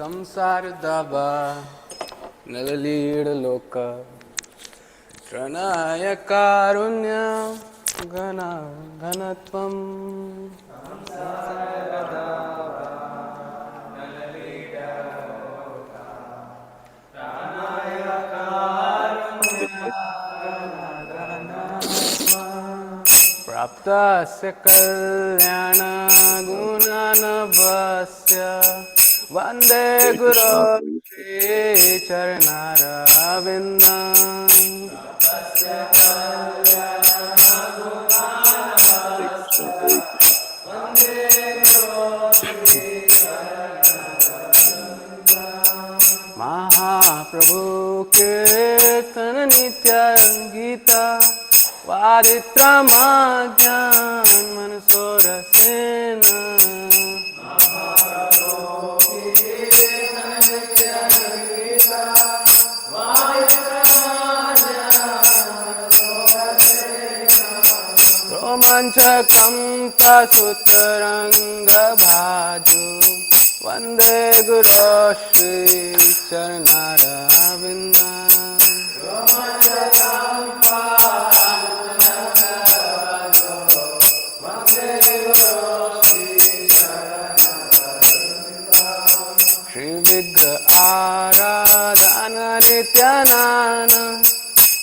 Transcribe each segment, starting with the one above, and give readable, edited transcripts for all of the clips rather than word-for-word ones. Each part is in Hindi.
संसार दाबा नललीड लोक प्रणय कारुण्य घन घनत्वम प्राप्तस्य कल्याण गुणानभस्य वन्दे गुरो चरणारविन्दम् महाप्रभु कीर्तन नित्य गीता वादित्रमाज्ञान मनसोरसेन रोमाञ्चकं प्रसुतरङ्गभाजो वन्दे गुरो श्रीचरणारविन्दम् आराधना नित्यानन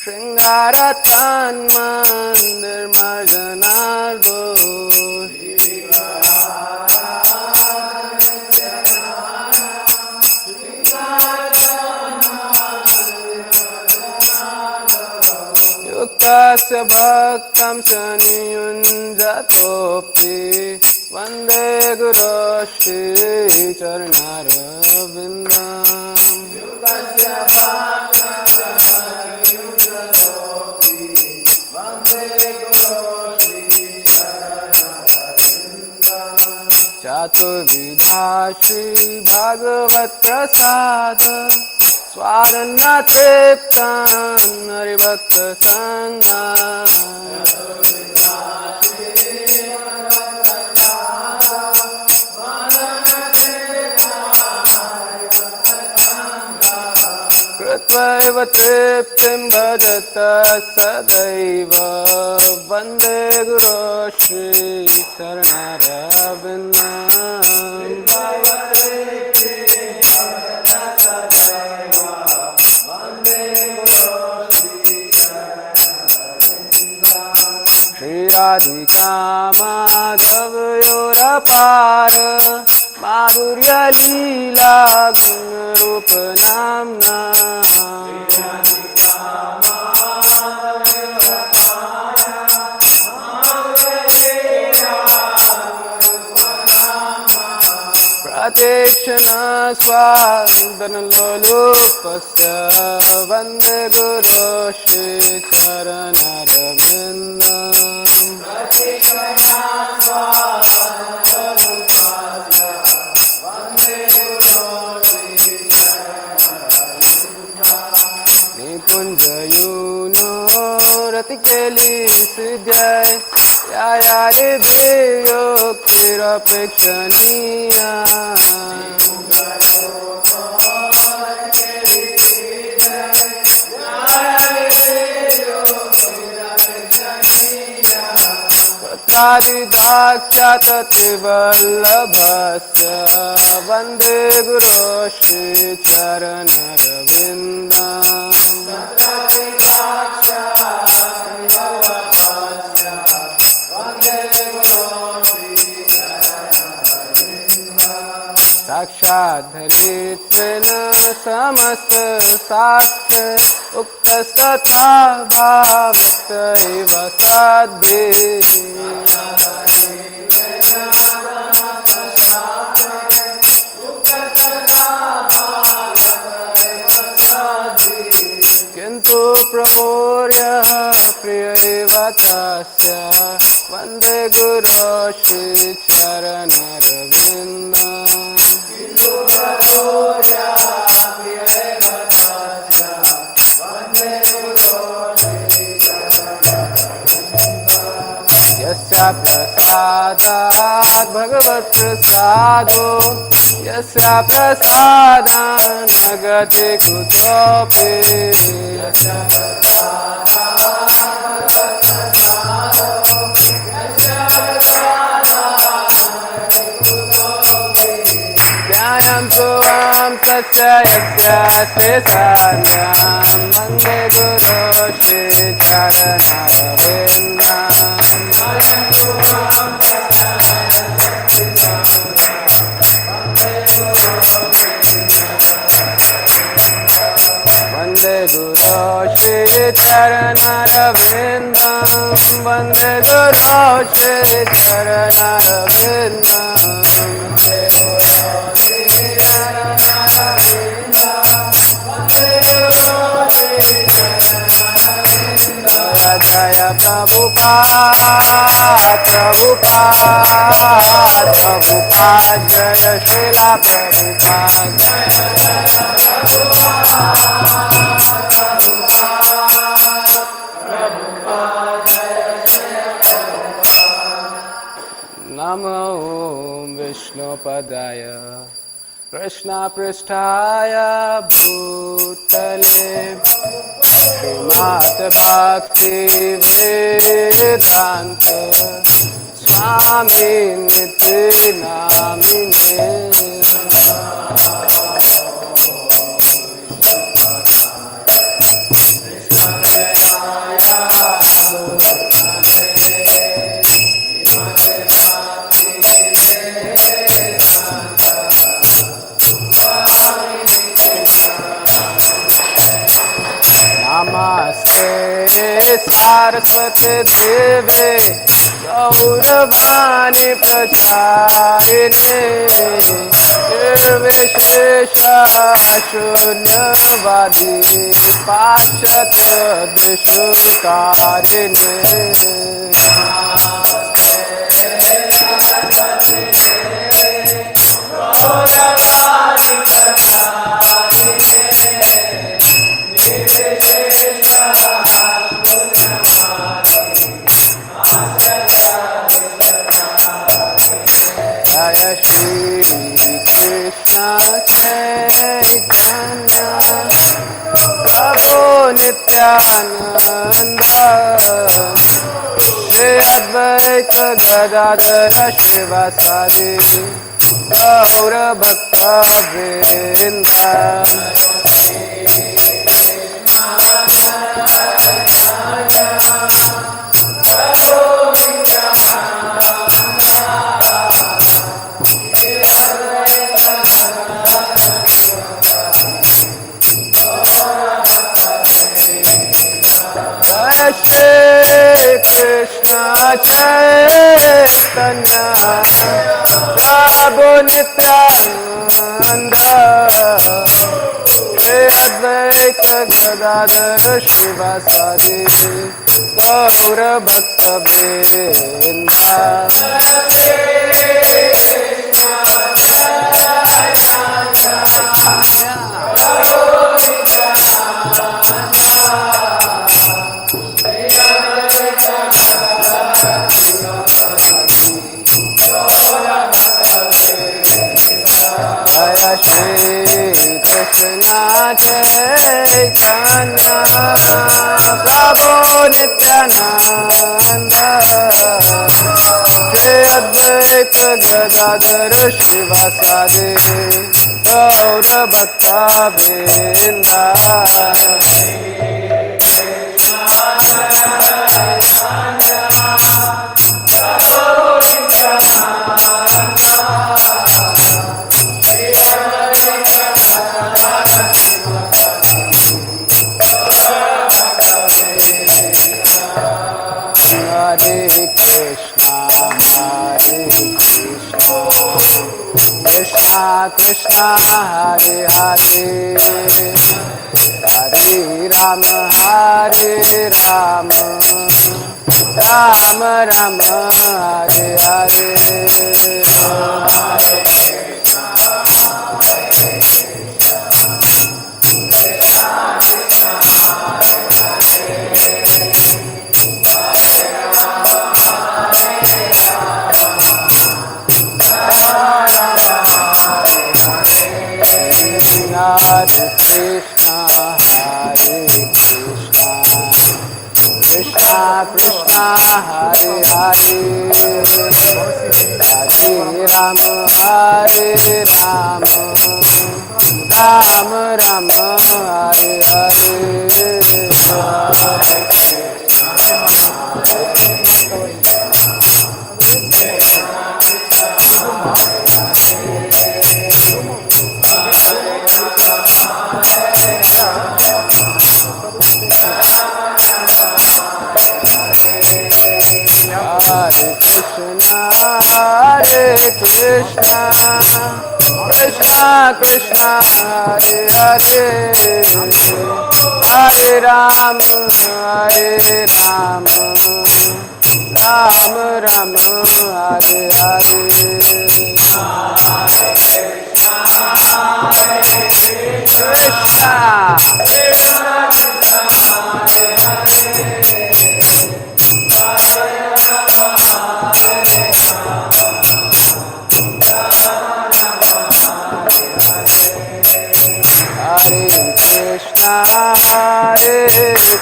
शृंगारतन्मन्दिरमर्जनार्दो युक्तस्य भक्तं संयुञ्जतोऽपि वन्दे गुरो श्रीचरणारविन्दम् चतुर्विधा श्री भागवत प्रसाद स्वादन्न तृप्तं हरिभक्त संगा कृत्वैव तृप्तिं भजत सदैव वन्दे गुरो श्रीचरणारविन्दम् श्रीराधिका माधवयोरपार माधुर्य लीला गुणरूप नाम्ना प्रत्यक्षण स्वादनलोलुपस्य वन्दे गुरो श्रीचरणारविन्दम् निकुञ्जयूनो रतिकेली सिद्ध्यै यायाले ध्येयोक्तिरपेक्षणीया तत्कादिदाख्यातत्रिवल्लभस्य वन्दे गुरो श्रीचरणारविन्दम् साक्षाद्धरित्वेन समस्त शास्त्रे उक्तस्तथा भावस्त एव सद्भिः किन्तु प्रभोर्यः प्रिय एव तस्य वन्दे गुरो श्रीचरणारविन्दम् यस्य यस्या प्रसादात् भगवत्प्रसादो यस्या प्रसादान् न गति कुतोऽपि ज्ञानं त्वां तस्य यस्य श्रेष्ठान्यां वन्दे गुरो श्रीचरणरविन्दं वन्दे गुरो जय प्रभुपाद जय श्रीला प्रभुपाद नमो विष्णुपदाय कृष्णपृष्ठाय भूतले श्रीमद् भक्तिवेदान्त स्वामिनिति नामिने नमस्ते सरस्वती देवे गौरवाणी प्रचारिणे निर्विशेष शून्यवादी पाश्चात्य देशकारिणे नित्यानंद श्री अद्वैत गदाधर शिवासादि गौर भक्तवृंद कृष्ण चैतन्य प्रभु नित्यानंद श्री अद्वैत गदाधर शिवासादि गौर भक्तवृंद चैतन्य प्रभु नित्यानंद श्री अद्वैत गदाधर शिवासादि गौर भक्तवृंद Krishna Hare Hare Hare Ram Ram Ram Hare Hare Krishna, Krishna Krishna, Hare Hare, Hare Rama, Hare Rama, Rama Rama, Hare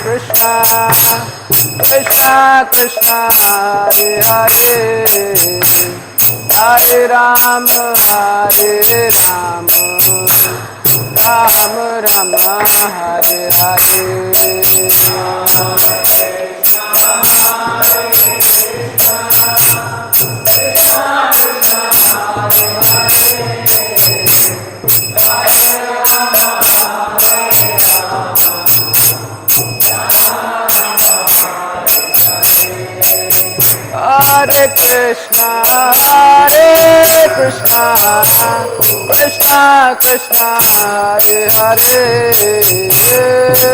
Krishna, Krishna Krishna, Hare Hare, Hare Rama, Hare Rama, Rama Rama, Hare Hare. Krishna, Krishna, Krishna Krishna, Hare Hare,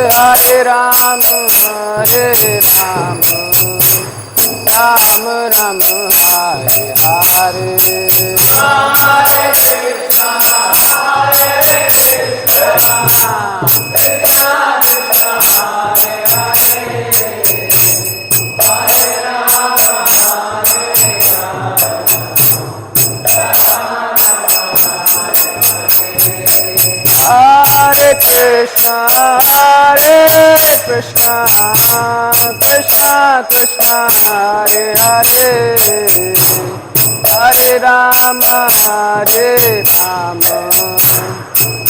Hare Rama, Hare Rama, Rama Rama, Hare Hare. Hare Krishna, Krishna Krishna, Hare Hare, Hare Rama, Hare Rama,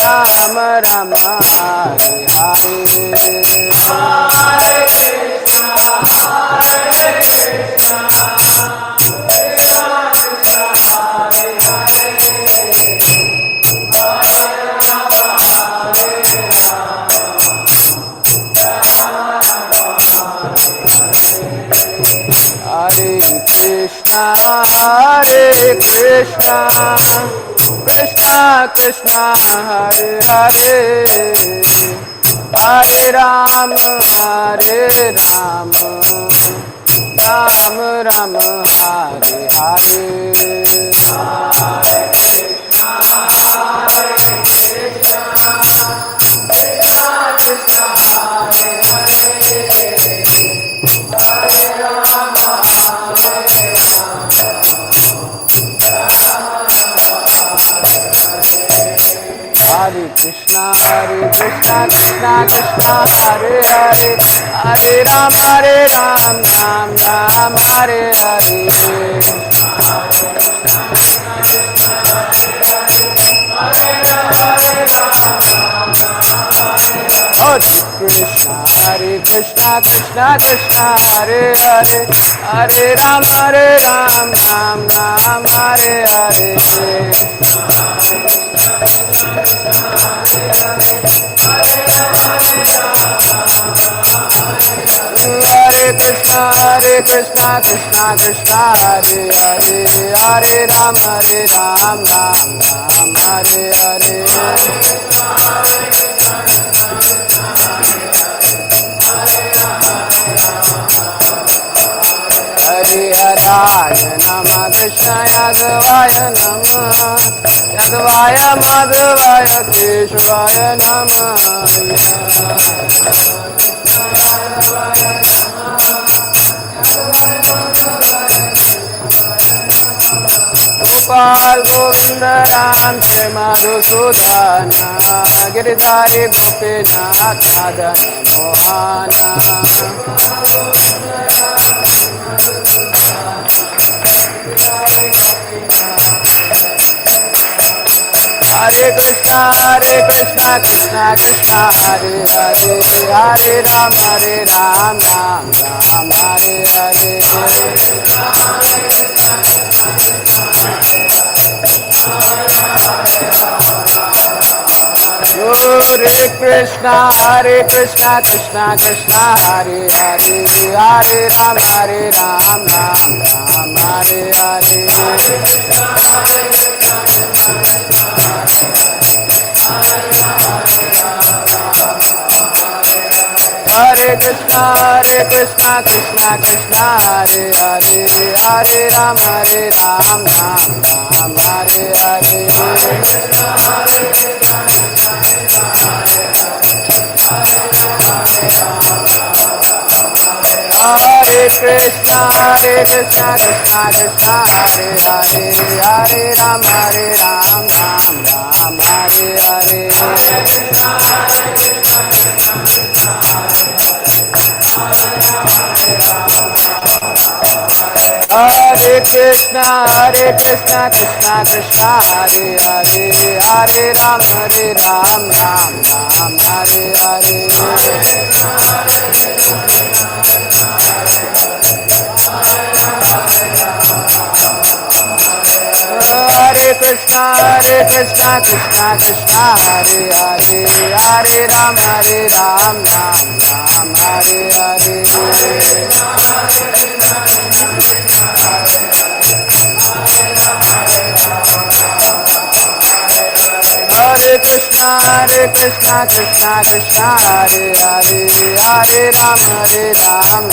Rama Rama, Hare Hare. Hare Krishna, Krishna, Krishna Krishna, Hare Hare, Hare Rama, Hare Rama, Rama Rama, Hare Hare. Hare Krishna, Hare Krishna, Krishna Krishna, Hare Hare, Hare Rama, Hare Rama, Rama Rama, Hare Hare. Krishna, Krishna Krishna, Hare Hare, Hare Rama, Ram Hare Hare. Hare Krishna, Krishna Krishna, Hare Hare, Hare Rama, Ram Hare Hare. Hare Krishna, Krishna Krishna, Hare Hare, Hare Rama, Ram Hare Hare. Hare Nama Krishna Yadvaya Nama, Yadvaya Madhvaya Keshvaya Nama. Gopal Govind Ram जय मधुसूदन गिरिधारी गोपीनाथ मदन मोहन हरे कृष्णा कृष्णा कृष्णा हरे हरे हरे राम राम राम हरे हरे हरे कृष्णा कृष्णा कृष्णा हरे हरे हरे राम राम राम हरे हरे हरे कृष्णा कृष्णा कृष्णा हरे हरे हरे राम राम राम हरे हरे हरे कृष्णा कृष्णा कृष्णा हरे हरे हरे राम राम राम हरे हरे हरे कृष्णा कृष्णा कृष्णा हरे हरे हरे राम राम राम हरे हरे हरे कृष्णा कृष्णा कृष्णा हरे हरे हरे राम राम राम हरे हरे हरे कृष्णा कृष्णा कृष्णा हरे हरे हरे राम राम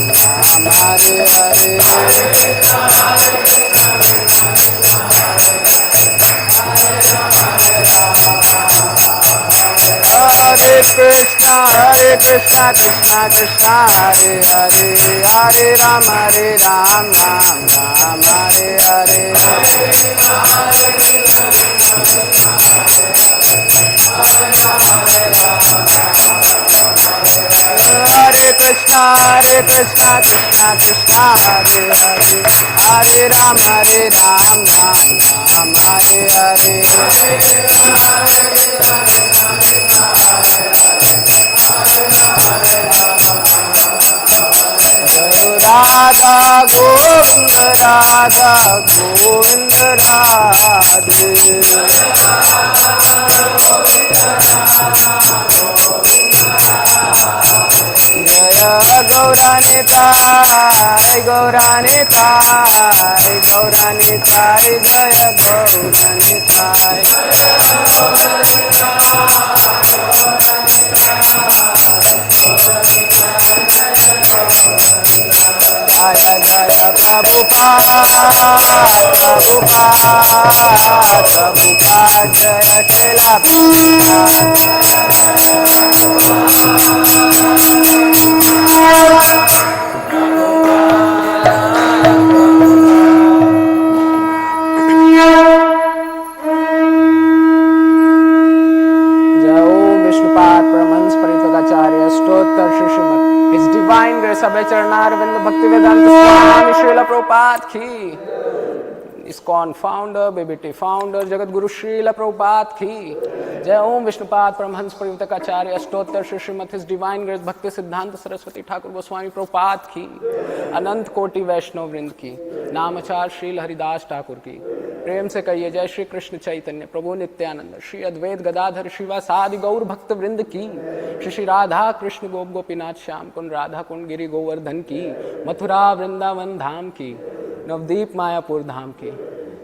राम हरे हरे हरे कृष्णा कृष्णा हरे हरे हरे राम राम राम हरे हरे हरे कृष्णा कृष्णा हरे हरे हरे राम राम राम हरे हरे राधा गोविंद राधे जय गौरानिताय गौरानिताय गौरानिताय जय गौरानिताय जय जय प्रभुपाद जय शिला सभे चरणारविंद भक्ति वेदांत स्वामी श्रील प्रभुपाद की ISKCON founder BBT founder Jagat Guru Srila Prabhupada की जय ओम विष्णुपाद परमहंस परिवृतकाचार्य अष्टोत्तर Shri Srimad his divine grace Bhaktisiddhanta Saraswati Thakur Goswami Prabhupada की अनंत कोटि वैष्णव वृंद की नामचार श्रील हरिदास ठाकुर की प्रेम से कहिए जय श्री कृष्ण चैतन्य प्रभु नित्यानंद श्री अद्वैत गदाधर शिवासादि गौर भक्त वृंद की श्री श्री राधा कृष्ण गोप गोपीनाथ श्याम कुंड राधा कुंड गिरि गोवर्धन की मथुरा वृंदावन धाम की नवदीप मायापुर धाम की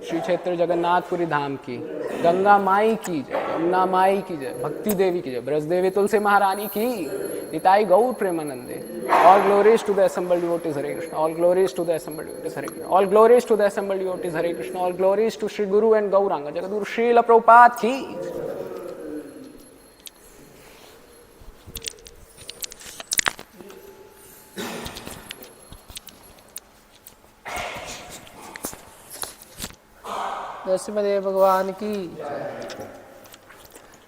श्री क्षेत्र जगन्नाथपुरी धाम की गंगा माई की जय यमुना माई की जय भक्ति देवी की जय ब्रजदेवी तुलसी महारानी की निताई गौर प्रेमानंदे All glories to the assembled devotees Hare Krishna. All glories to the assembled devotees Hare Krishna. All glories to the assembled devotees Hare Krishna. All glories to Shri Guru and Gauranga. Jagadguru Srila Prabhupada ki. Narasimhadeva भगवान की।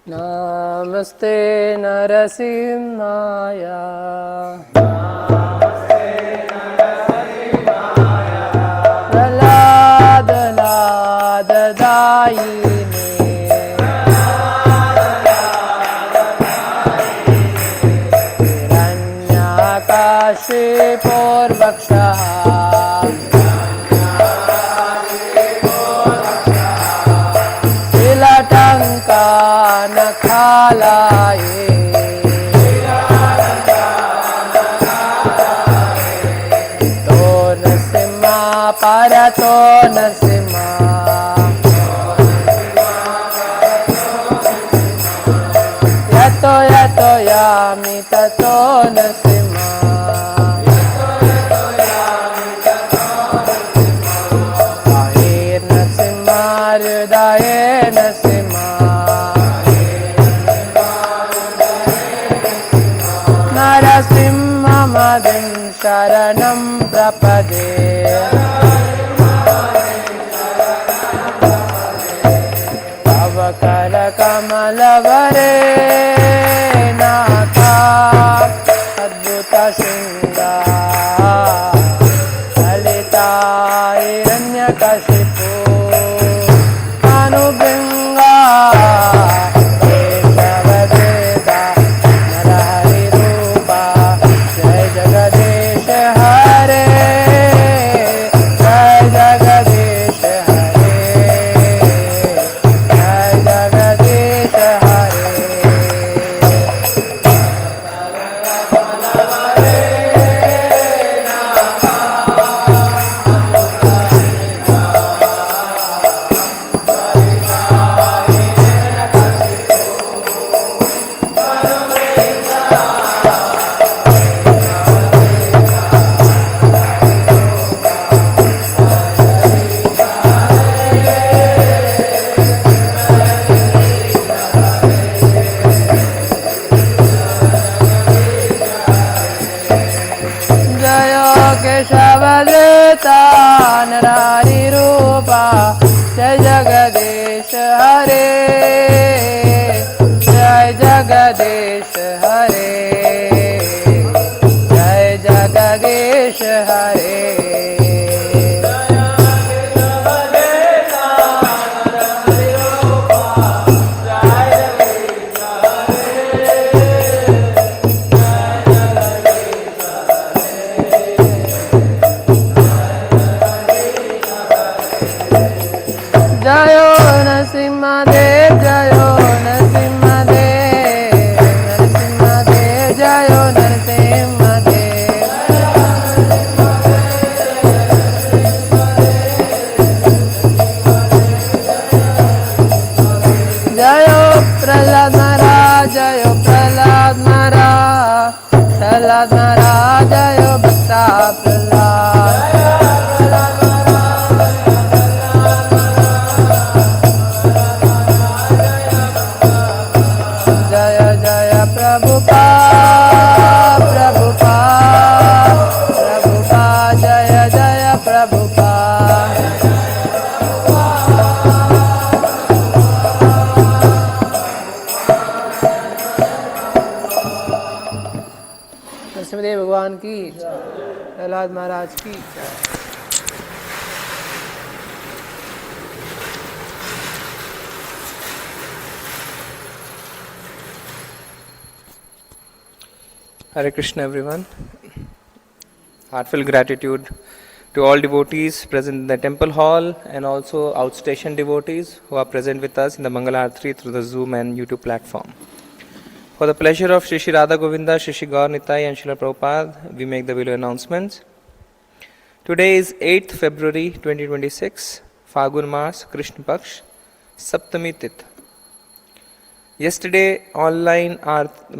नमस्ते नरसिंहाय। प्रहलाद लाद दायिने। हिरण्यकशिपुर्वक्षः। नखालाये। तो नरसिंहा परतो नरसिंहा। यतो यतो यामि ततो नरसिंहा। बाहे नरसिंहा हृदये नरसिंहा। नरसिंहमदिं शरणं प्रपदे। तव करकमलवरे नाथा अद्भुतशृङ्गा। ललिता हिरण्यकशिपु अनुभृङ्गा। नरहरि रूपा जय जगदीश हरे। जय जगदीश हरे। जय जगदीश हरे। जयो नरसिंहदेव जयो नरसिंहदेव। नरसिंहदेव जयो नरसिंहदेव। जयो प्रहलाद महाराज जयो प्रहलाद महाराज। प्रहलाद महाराज जयो भक्ता प्रहलाद। प्रभुपाद प्रभुपाद प्रभुपाद जय जय प्रभुपाद। नरसिंहदेव भगवान की। प्रहलाद महाराज की। Hare Krishna everyone. Heartfelt gratitude to all devotees present in the temple hall and also outstation devotees who are present with us in the Mangalarati through the Zoom and YouTube platform. For the pleasure of Shri Shri Radha Govinda, Shri Shri Gaur Nitai and Srila Prabhupada, we make the below announcements. Today is 8th February 2026, Fagun Mas, Krishna Paksh, Saptami Tith. Yesterday, online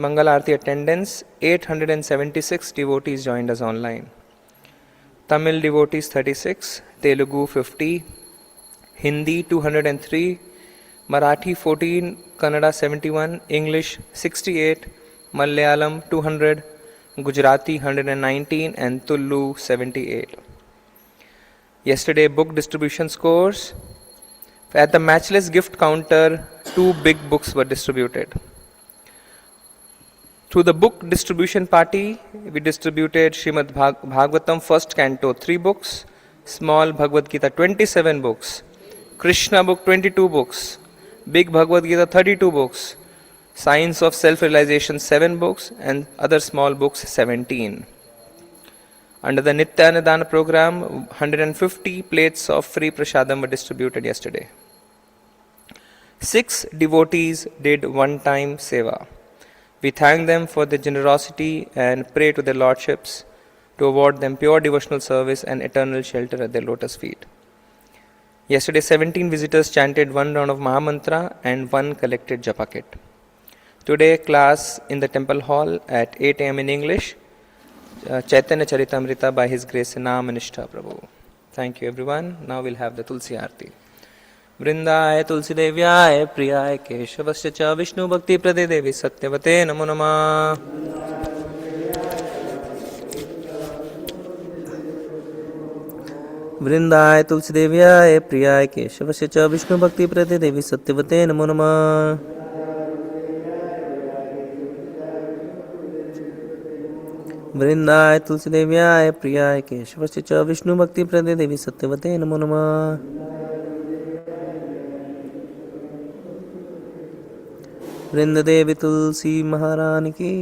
Mangal Aarti attendance, 876 devotees joined us online. Tamil devotees 36, Telugu 50, Hindi 203, Marathi 14, Kannada 71, English 68, Malayalam 200, Gujarati 119 and Tulu 78. Yesterday book distribution scores: At the matchless gift counter, 2 big books were distributed. Through the book distribution party, we distributed Srimad Bhagavatam first canto 3 books, small Bhagavad Gita 27 books, Krishna book 22 books, big Bhagavad Gita 32 books, Science of Self-Realization 7 books, and other small books 17. Under the Nitya Anadana program, 150 plates of free prasadam were distributed yesterday. 6 devotees did one-time seva. We thank them for their generosity and pray to their lordships to award them pure devotional service and eternal shelter at their lotus feet. Yesterday, 17 visitors chanted 1 round of Mahamantra and 1 collected japa kit. Today, class in the temple hall at 8 a.m. in English, Chaitanya Charitamrita by His Grace Naam Nishtha Prabhu. Thank you everyone. Now we'll have the Tulsi Aarti. वृंदाय तुलसी देव्याय प्रियाय केशवस्य च विष्णु भक्ति प्रदे देवी सत्यवते नमो नमः. वृंदाय तुलसी देव्याय प्रियाय केशवस्य च विष्णु भक्ति प्रदे देवी सत्यवते नमो नमः. वृंदाय तुलसी देव्याय प्रियाय केशवस्य च विष्णु भक्ति प्रदे देवी सत्यवते नमो नमः. वृंद देवी तुलसी महारानी की.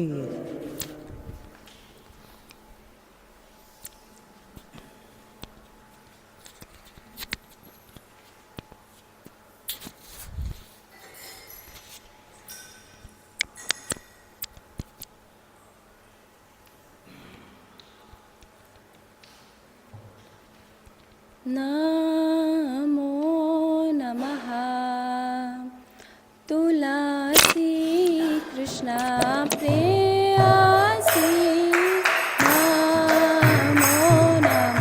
नमो नमः तुलसी कृष्णा प्रेयसी नमो नमः.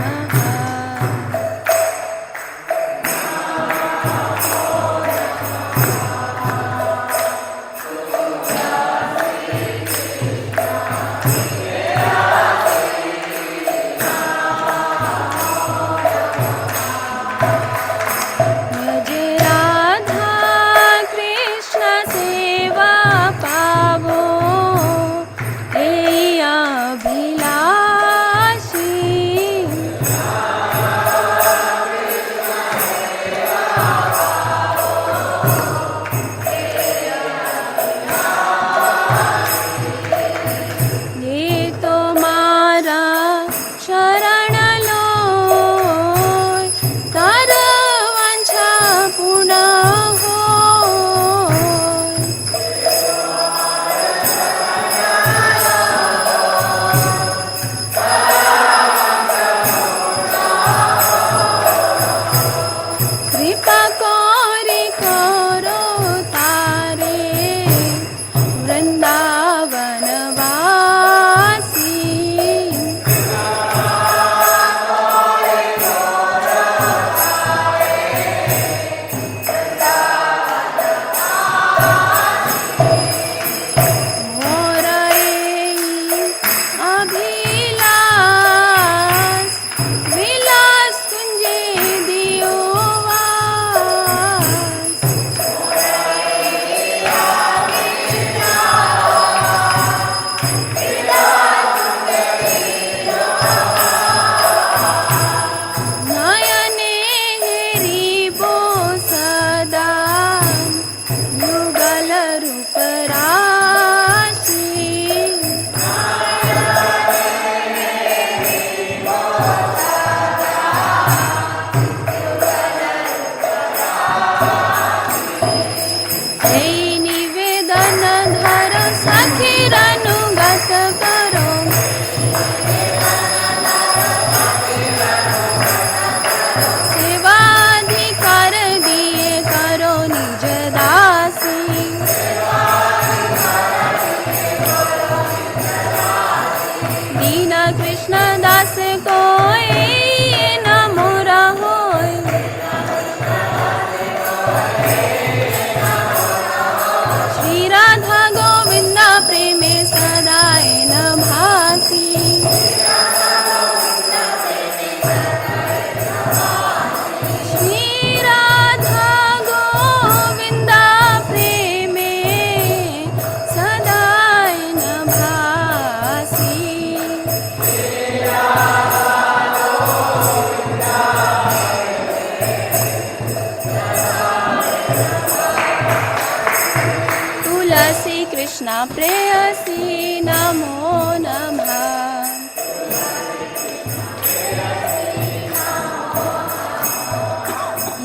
कृष्ण प्रेयसी नमो नमः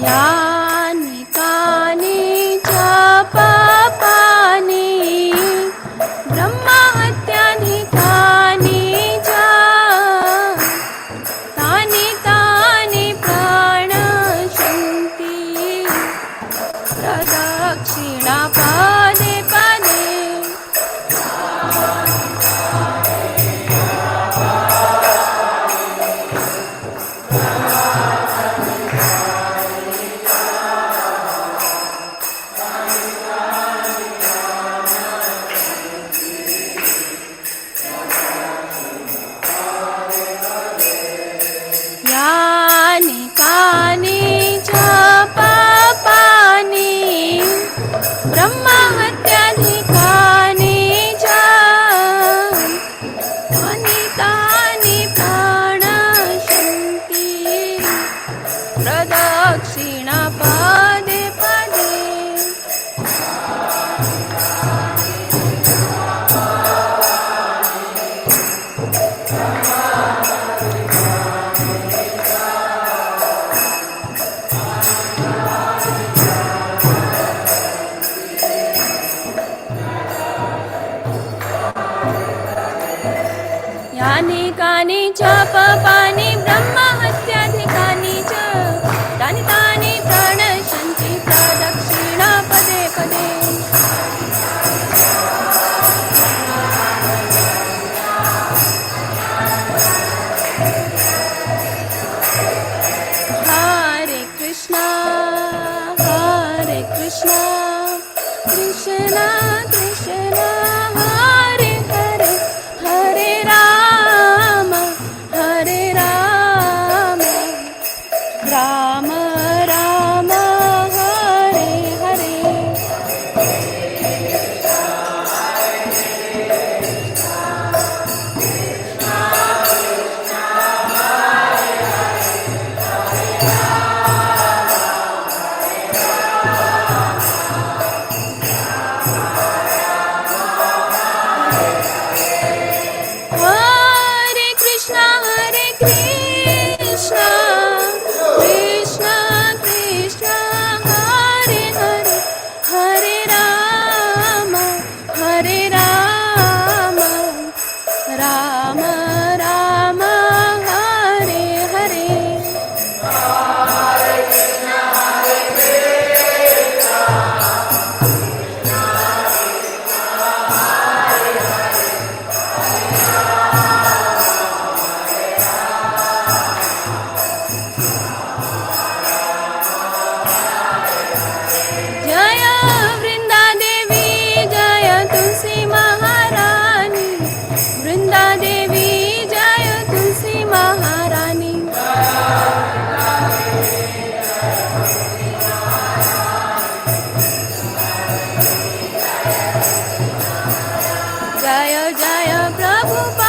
यानि कानि च पापानि ब्रह्महत्याधिकानि च तानि तानि प्रणश्यन्ति प्रदक्षिणा पदे पदे यानि कानि च पापानि ब्रह्महत्याधिकानि च तानि तानि प्रणश्यन्ति प्रदक्षिणा पदे पदे यानि कानि च पापानि ब्रह्महत्याधिकानि च तानि तानि प्रणश्यन्ति प्रदक्षिणा पदे पदे हरे कृष्णा कृष्णा कृष्णा हरे हरे हरे राम राम राम हरे हरे हरे कृष्णा कृष्णा कृष्णा हरे हरे हरे राम राम राम हरे हरे जय वृंदा देवी जय तुलसी महारानी वृंदा देवी जय तुलसी महारानी जय जय प्रभुपाद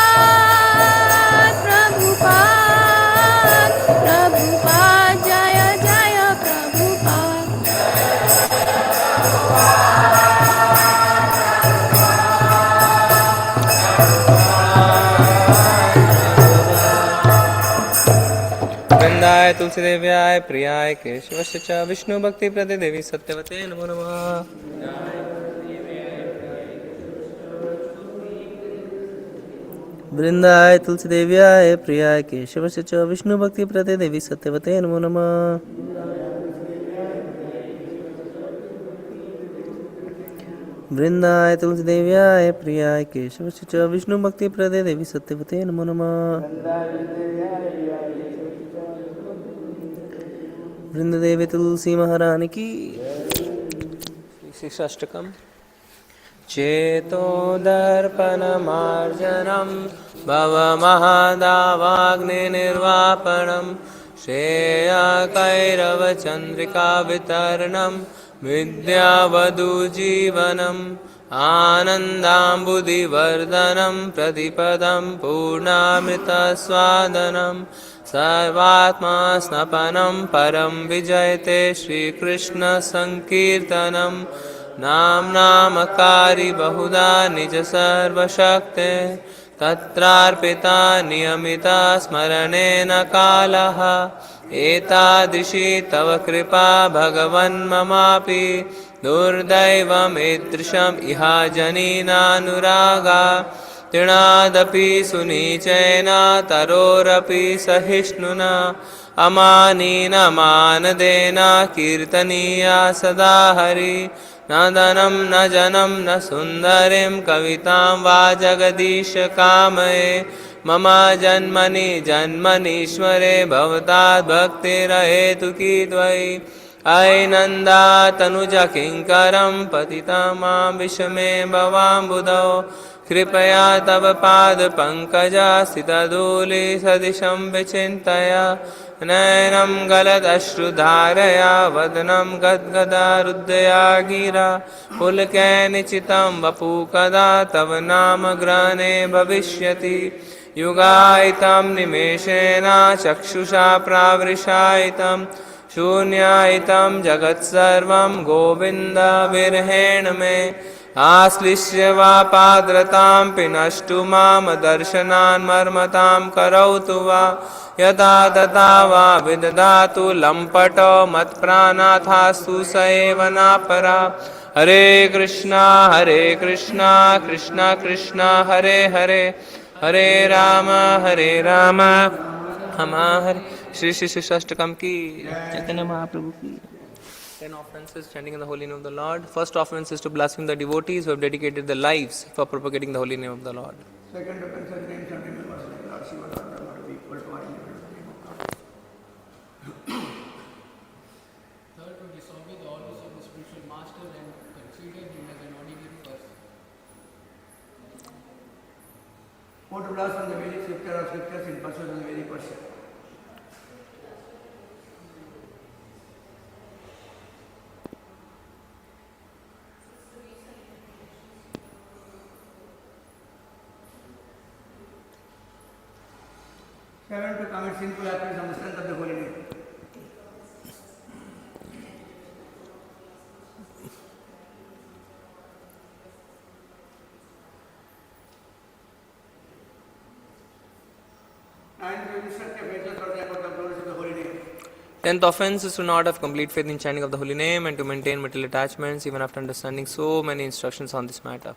जय जय प्रभुपाद वृंदाय तुलसी देव्याय प्रियाय केशवस्य च विष्णु भक्ति प्रदे देवी सत्यवते नमो नमः वृंदाय तुलसी देव्याय प्रियाय केशवस्य च विष्णु भक्ति प्रदे देवी सत्यवते नमो नमः वृंदाय तुलसी देव्याय प्रियाय केशवस्य च विष्णु भक्ति प्रदे देवी सत्यवते नमो नमः वृंददेवी तुलसी महारानी की शिष्टाष्टकम चेतोदर्पणमार्जनं भवमहादावाग्निर्वापणं श्रेयकैरवचन्द्रिकावितरणं विद्यावधूजीवनम् आनन्दाम्बुधिवर्धनं प्रतिपदं पूर्णामृतस्वादनं सर्वात्मा स्नपनं परं विजयते श्रीकृष्णसङ्कीर्तनं नामकारी बहुधा निज सर्वशक्ते तत्रार्पिता नियमिता स्मरणेन कालः एतादृशी तव कृपा भगवन् ममापि दुर्दैवमीदृशम् इह जनिनानुरागा तृणादपि सुनीचेन तरोरपि सहिष्णुना अमानीनमानदेन कीर्तनीया सदा हरि न धनं न जनं न सुन्दरीं कवितां वा जगदीश कामये मम जन्मनि जन्मनीश्वरे भवताद् भक्तिरहेतुकी त्वयि अयि नन्दातनुज किङ्करं पतितं मां विषमे भवाम्बुधौ कृपया तव पादपङ्कजस्थितधूलि सदिशं विचिन्तय नयनं गलदश्रुधारया वदनं गद्गदारुद्धया गिरा पुलकेनचितं वपु कदा तव नाम ग्रहणे भविष्यति युगायितं निमेषेण चक्षुषा प्रावृषायितं शून्यायितं जगत्सर्वं गोविन्दविरहेण मे आश्लिष्य वा पाद्रतां पिनष्टु मां दर्शनान् मर्मतां करोतु वा यदा तथा वा विदधातु लम्पटो मत्प्राणाथास्तु स एव नापरा हरे कृष्णा कृष्णा कृष्णा हरे हरे हरे राम राम हरे श्री श्री शिष्टाष्टकम की चैतन्य महाप्रभु की 10 offenses chanting in the holy name of the Lord. First offense is to blaspheme the devotees who have dedicated their lives for propagating the holy name of the Lord. Second offense is names and remembers like Lord Shiva, Lord Brahma to be equal to or in the name of God. Third, to disobey the orders of the spiritual master and consider him as an ordinary person. Fourth, to blaspheme the Vedic scripture or scriptures in pursuit of the Vedic worship. Seven, to commit sinful acts on the strength of the holy name. Nine, to instruct a faithless person about the glories of the holy name. 10th offense is to not have complete faith in chanting of the holy name and to maintain material attachments even after understanding so many instructions on this matter.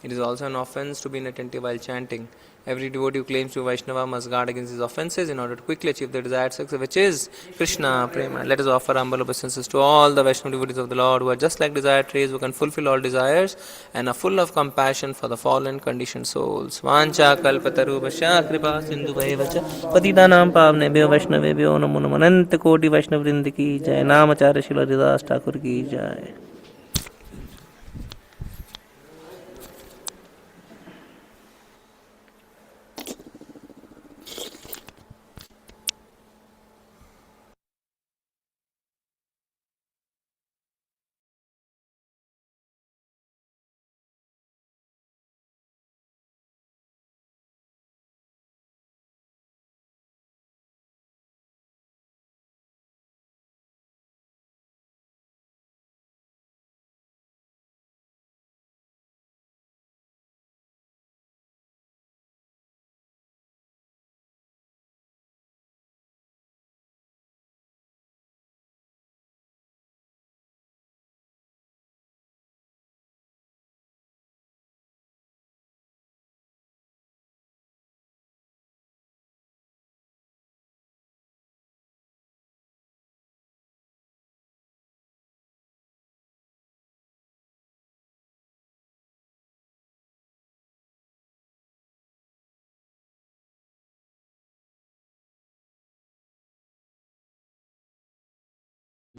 It is also an offense to be inattentive while chanting. Every devotee who claims to be Vaishnava must guard against these offenses in order to quickly achieve the desired success, which is Krishna Prema. Let us offer humble obeisances to all the Vaishnava devotees of the Lord who are just like desired trees who can fulfill all desires and are full of compassion for the fallen conditioned souls. Vancha kalpatarubhasya kripa sindhu bhaivacha patitanam pavnebhyo vaishnavebhyo namo namo ananta koti vaishnav vrind ki jai namacharya Srila Haridas Thakur ki jai.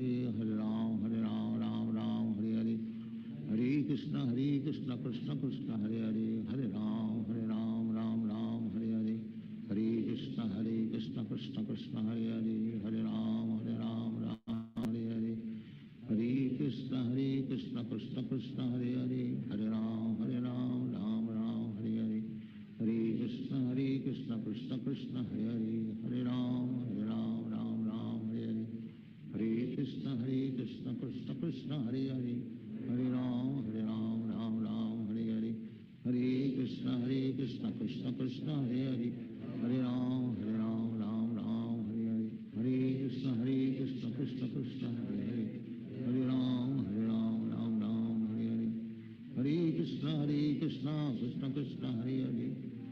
Hare Ram, Ram Ram, Hare Hare, Hare Krishna, Krishna Krishna, Hare Hare, Hare Ram, Ram Hare Hare, Hare Krishna, Krishna Krishna, Hare Hare, Hare Ram, Hare Hare, Hare Krishna, Krishna Krishna, Hare Hare, Hare Ram, Ram Hare Hare, Hare Krishna, Krishna Krishna, Hare Hare, Hare Ram, Ram Hare Hare, Hare Krishna, Krishna Krishna, Hare Hare, Hare Ram, Krishna Krishna Hare Hare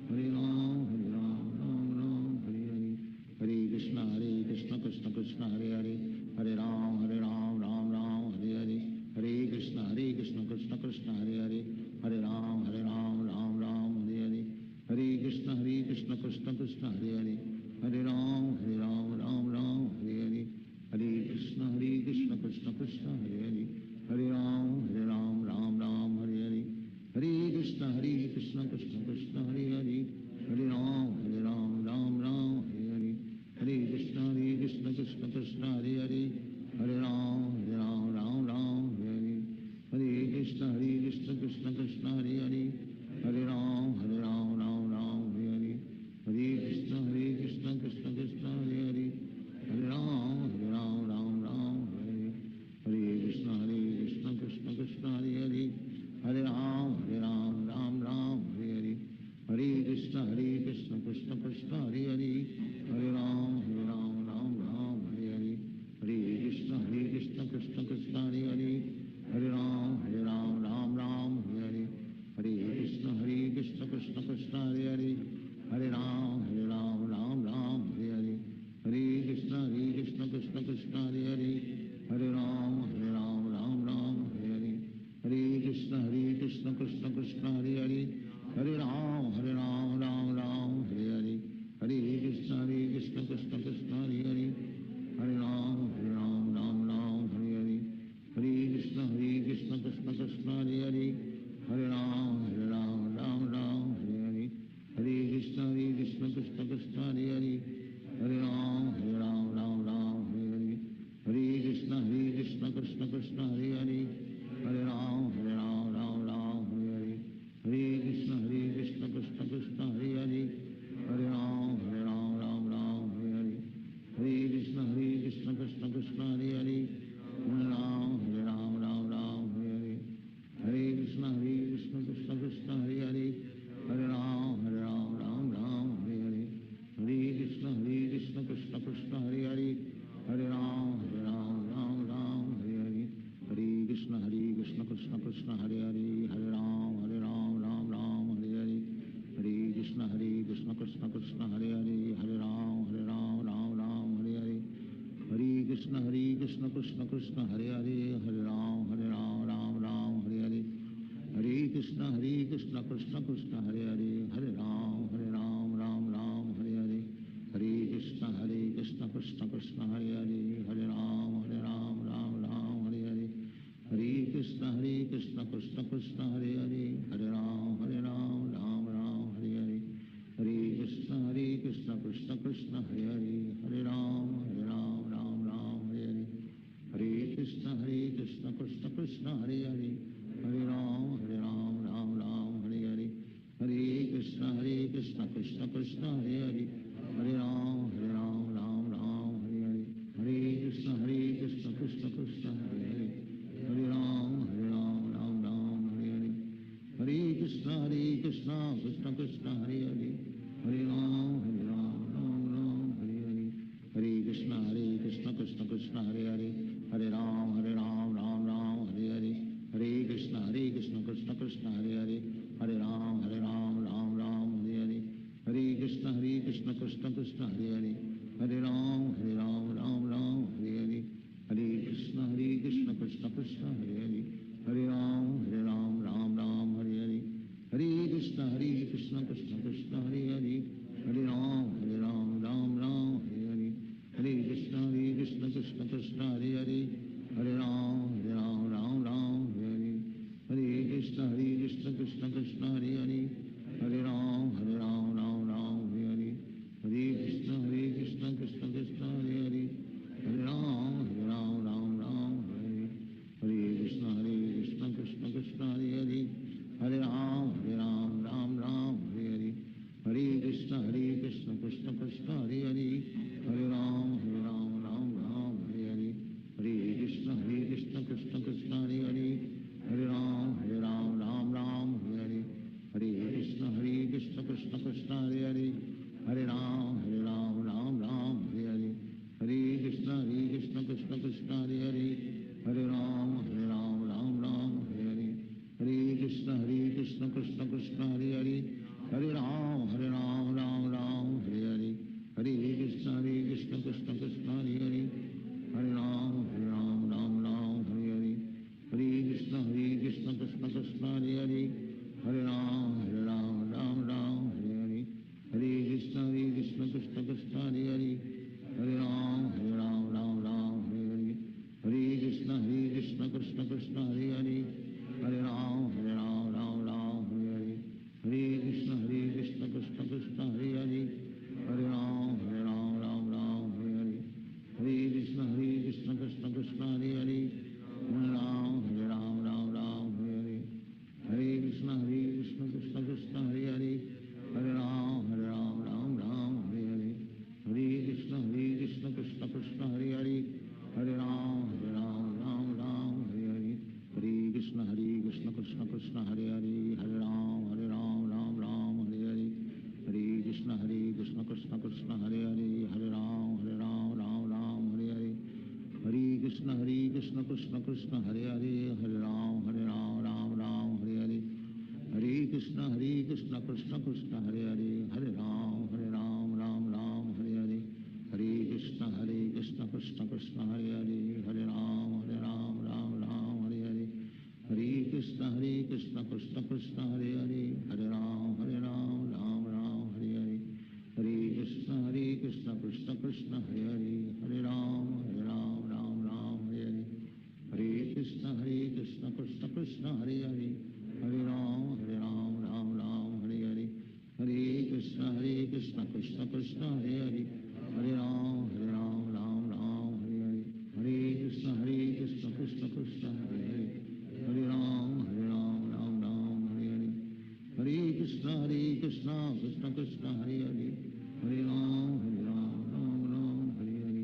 Hare Ram Ram Ram Hare Hare Hare Krishna Krishna Krishna Hare Hare Hare Ram Ram Ram Hare Hare Hare Krishna Krishna Krishna Hare Hare Hare Ram Ram Ram Hare Hare Hare Krishna Krishna Krishna Hare Hare Hare Ram Ram Ram Hare Hare Hare Krishna Krishna Krishna Hare Hare Hare Ram Ram Ram Hare Hare Hare Krishna Krishna Krishna Hare Hare Hare Ram Ram Ram Hare Hare Hare Krishna Krishna Krishna Hare Hare Hare Ram Ram Ram Hare Hare Hare Krishna Krishna Krishna Hare Hare Hare Ram Ram Ram Hare Hare Hare Krishna Krishna Krishna Hare Hare Hare Ram Ram Ram Hare Hare Hare Krishna Krishna Krishna Hare Hare Hare Ram Ram Ram Hare Hare Hare Krishna Krishna Krishna Hare Hare Hare Ram Ram Ram Hare Hare Hare Krishna Krishna Krishna Hare Hare Hare Ram Ram Ram Hare Hare Hare Krishna Krishna Krishna Hare Hare Hare Ram Ram Ram Hare Hare Hare Krishna Krishna Krishna Hare Hare Hare Ram Ram Ram Hare Hare Hare Krishna Krishna Krishna Hare Hare Hare Ram Ram Ram Hare Hare Hare Krishna Krishna Krishna Hare Hare Hare Ram Ram Ram Hare Hare Hare Krishna Krishna Krishna Hare Hare Hare Ram Ram Ram Hare Hare Hare Krishna Krishna Krishna Hare Hare Hare Ram Ram Ram Hare Hare Hare Krishna Krishna Krishna Hare Hare Hare Ram Ram Ram Hare Hare Hare Krishna Krishna Krishna Hare Hare Hare Ram Ram Ram Hare Hare Hare Krishna Krishna Krishna Hare Hare Hare Ram Ram Ram Hare Hare Hare Krishna Krishna Krishna Hare Hare Hare Ram Ram Ram Hare Hare Hare Krishna Krishna Krishna Hare Hare Hare Ram Ram Ram Hare Hare Hare Krishna Krishna Krishna Hare Hare Hare Ram Ram Ram Hare Hare Hare Krishna Krishna Krishna Hare Hare Hare Ram Ram Ram Hare Hare Hare Krishna Krishna Krishna Hare Hare Hare Ram Ram Ram Hare Hare Hare Krishna Krishna Krishna Hare Hare Hare Ram Ram Ram Hare Hare Hare Krishna Krishna Krishna Hare Hare Hare Ram Ram Ram Hare Hare Hare Krishna Krishna Krishna Hare Hare Hare Ram Ram Ram Hare Hare Hare Krishna Krishna Krishna Hare Hare Hare Ram Ram Ram Hare Hare Hare Krishna Krishna Krishna Hare Hare Hare Ram Ram Ram Hare Hare Hare Krishna Krishna Krishna Hare Hare Hare Ram Ram Ram Hare Hare Hare Krishna Krishna Krishna Hare Hare Hare Ram Ram Ram Hare Hare Hare Krishna Krishna Krishna Hare Hare Hare Ram Ram Ram Hare Hare Hare Krishna Krishna Krishna Hare Hare Hare Ram Ram Ram Hare Hare Hare Krishna Krishna Krishna Hare Hare Hare Ram Ram Ram Hare Hare Hare Krishna Krishna Krishna Hare Hare Hare Ram Ram Ram Hare Hare Hare Krishna Krishna Krishna Hare Hare Hare Ram Ram Ram Hare Hare Hare Krishna Krishna Krishna Hare Hare Hare Ram Ram Ram Hare Hare Hare Krishna Krishna Krishna Hare Hare Hare Ram Ram Ram Hare Hare Hare Krishna Krishna Krishna Hare Hare Hare Ram Ram Ram Hare Hare Hare Krishna Krishna Krishna Hare Hare Hare Ram Ram Ram Hare Hare Hare Krishna Krishna Krishna Hare Hare Hare Ram Ram Ram Hare Hare Hare Krishna Krishna Krishna Hare Hare Hare Ram Ram Ram Hare Hare Krishna Krishna Hare Hare Hare Ram Ram Ram Hare Hare Hare Krishna Krishna Krishna Hare Hare Hare Ram Ram Ram Hare Hare Hare Krishna Krishna Krishna Hare Hare Hare Ram Ram Hare Hare Hare Krishna Krishna Krishna Hare Hare Hare Ram Ram Hare Hare Hare Krishna Krishna Krishna Hare Hare Hare Ram Ram Hare Hare Hare Krishna Krishna Krishna Hare Hare Hare Ram Ram Hare Hare Hare Krishna Krishna Krishna Hare Hare Hare Ram Ram Hare Hare Hare Krishna Krishna Krishna Hare Hare Hare Ram Ram Hare Hare Hare Krishna Krishna Krishna Hare Hare Hare Ram Ram Hare Hare Hare Krishna Krishna Krishna Hare Hare Hare Ram Ram Hare Hare Hare Krishna Krishna Krishna Hare Hare Hare Ram Ram Hare Hare Hare Krishna Krishna Krishna Hare Hare Hare Ram Ram Hare Hare Hare Krishna Krishna Krishna Hare Hare Hare Ram Ram Hare Hare Hare Krishna Krishna Krishna Hare Hare Hare Ram Ram Hare Hare Hare Krishna Krishna Krishna Hare Hare Hare Ram Ram Hare Hare Hare Krishna Krishna Krishna Hare Hare Hare Ram Ram Hare Hare Hare Krishna Krishna Krishna Hare Hare Hare Ram Ram Hare Hare Hare Krishna Krishna Krishna Hare Hare Hare Ram Ram Hare Hare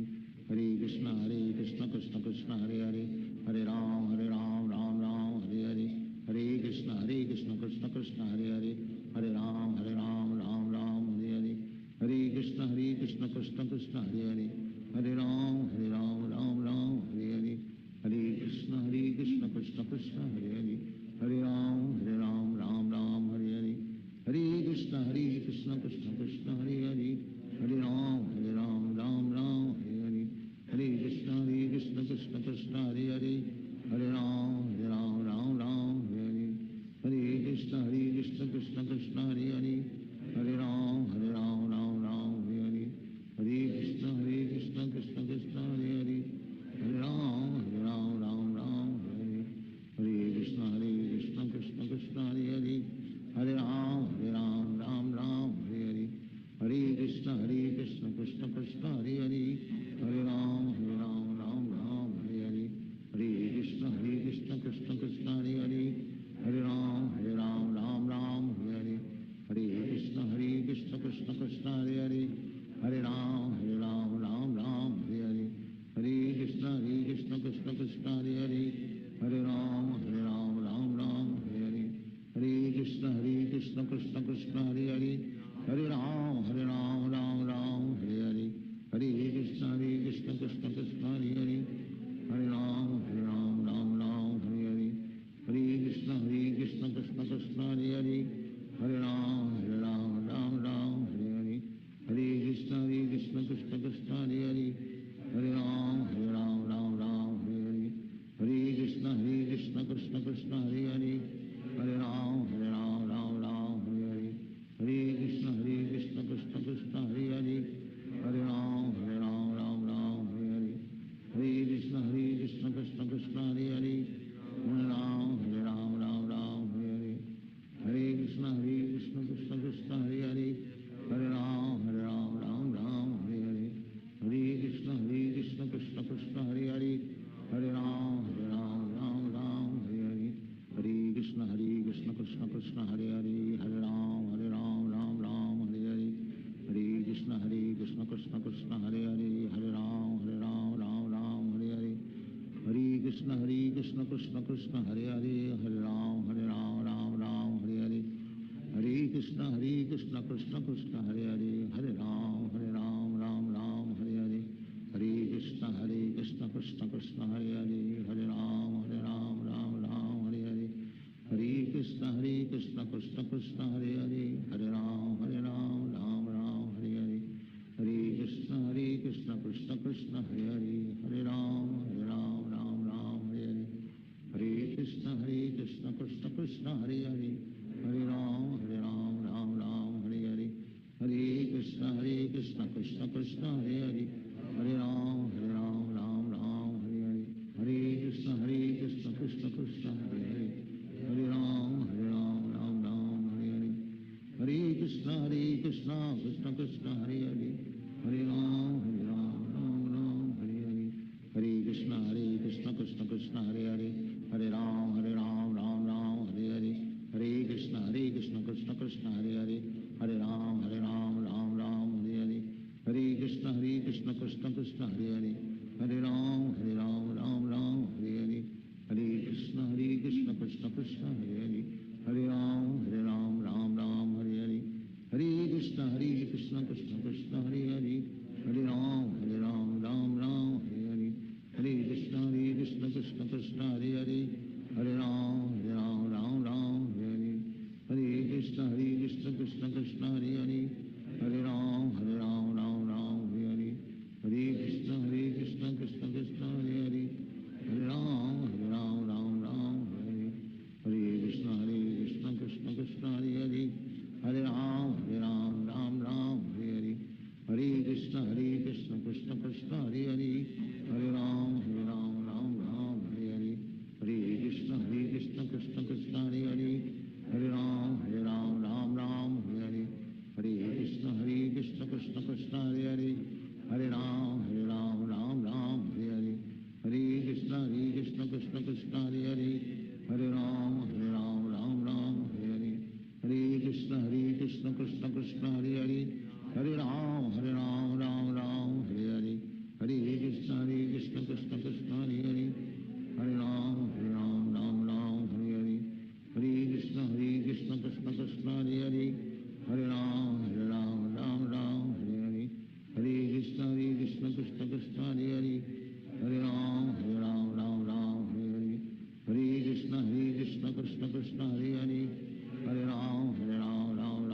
Hare Krishna Krishna Krishna Hare Hare Hare Ram Ram Hare Hare Hare Krishna Krishna Krishna Hare Hare Hare Ram Ram Hare Hare Hare Krishna Krishna Krishna Hare Hare Hare Ram Ram Hare Hare Hare Krishna Krishna Krishna Hare Hare Hare Ram Ram Hare Hare Hare Krishna Krishna Krishna Hare Hare Hare Ram Ram Hare Hare Hare Krishna Krishna Krishna Hare Hare Hare Ram Ram Hare Hare Hare Krishna Krishna Krishna Hare Hare Hare Ram Ram Hare Hare Hare Krishna Krishna Krishna Hare Hare Hare Ram Ram Hare Hare Hare Krishna Krishna Krishna Hare Hare Hare Ram Ram Hare Hare Hare Krishna Krishna Krishna Hare Hare Hare Ram Ram Hare Hare Hare Krishna Krishna Krishna Hare Hare Hare Ram Ram Hare Hare Hare Krishna Krishna Krishna Hare Hare Hare Ram Ram Hare Hare Hare Krishna Krishna Krishna Hare Hare Hare Ram Ram Hare Hare Hare Krishna Krishna Krishna Hare Hare Hare Ram Ram Hare Hare Hare Krishna Krishna Krishna Hare Hare Hare Ram Ram Hare Hare Hare Krishna Krishna Krishna Hare Hare Hare Ram Ram Hare Hare Hare Krishna Krishna Krishna Hare Hare Hare Ram Ram Hare Hare Hare Krishna Krishna Krishna Hare Hare Hare Ram Ram Hare Hare Hare Krishna Krishna Krishna Hare Hare Hare Ram Ram Hare Hare Hare Krishna Krishna Krishna Hare Hare Hare Ram Ram Hare Hare Hare Krishna Krishna Krishna Hare Hare Hare Ram Ram Hare Hare Hare Krishna Krishna Krishna Hare Hare Hare Ram Ram Hare Hare Hare Krishna Krishna Krishna Hare Hare Hare Ram Ram Hare Hare Hare Krishna Krishna Krishna Hare Hare Hare Ram Ram Hare Hare Hare Krishna Krishna Krishna Hare Hare Hare Ram Ram Hare Hare Hare Krishna Krishna Krishna Hare Hare Hare Ram Ram Hare Hare Hare Krishna Krishna Krishna Hare Hare Hare Ram Ram Hare Hare Hare Krishna Krishna Krishna Hare Hare Hare Ram Ram Hare Hare Hare Krishna Krishna Krishna Hare Hare Hare Ram Ram Hare Hare Hare Krishna Krishna Krishna Krishna Hare Hare Hare Ram Ram Ram Hare Hare Hare Krishna Krishna Krishna Hare Hare Hare Ram Ram Ram Hare Hare Hare Krishna Krishna Krishna Hare Hare Hare Ram Ram Ram Hare Hare Hare Krishna Krishna Krishna Hare Hare Hare Ram Ram Ram Hare Hare Hare Krishna Krishna Krishna Hare Hare Hare Ram Ram Ram Hare Hare Hare Krishna Krishna Krishna Hare Hare Hare Ram Ram Ram Hare Hare Hare Krishna Krishna Krishna Hare Hare Hare Ram Ram Ram Hare Hare Hare Krishna Krishna Krishna Hare Hare Hare Ram Ram Ram Hare Hare Hare Krishna Krishna Krishna Hare Hare Hare Ram Ram Ram Hare Hare Hare Krishna Krishna Krishna Hare Hare Hare Ram Ram Ram Hare Hare Hare Krishna Krishna Krishna Hare Hare Hare Ram Ram Ram Hare Hare Hare Krishna Krishna Krishna Hare Hare Hare Ram Ram Ram Hare Hare Hare Krishna Krishna Krishna Hare Hare Hare Ram Ram Ram Hare Hare Hare Krishna Krishna Krishna Hare Hare Hare Ram Ram Ram Hare Hare Hare Krishna Krishna Krishna Hare Hare Hare Ram Ram Hare Hare Hare Krishna Krishna Krishna Hare Hare Hare Ram Ram Hare Hare Hare Krishna Krishna Krishna Hare Hare Hare Ram Ram Hare Hare Hare Krishna Krishna Krishna Hare Hare Hare Ram Ram Hare Hare Hare Krishna Krishna Krishna Hare Hare Hare Ram Ram Hare Hare Hare Krishna Krishna Krishna Hare Hare Hare Ram Ram Hare Hare Hare Krishna Krishna Krishna Hare Hare Hare Ram Ram Hare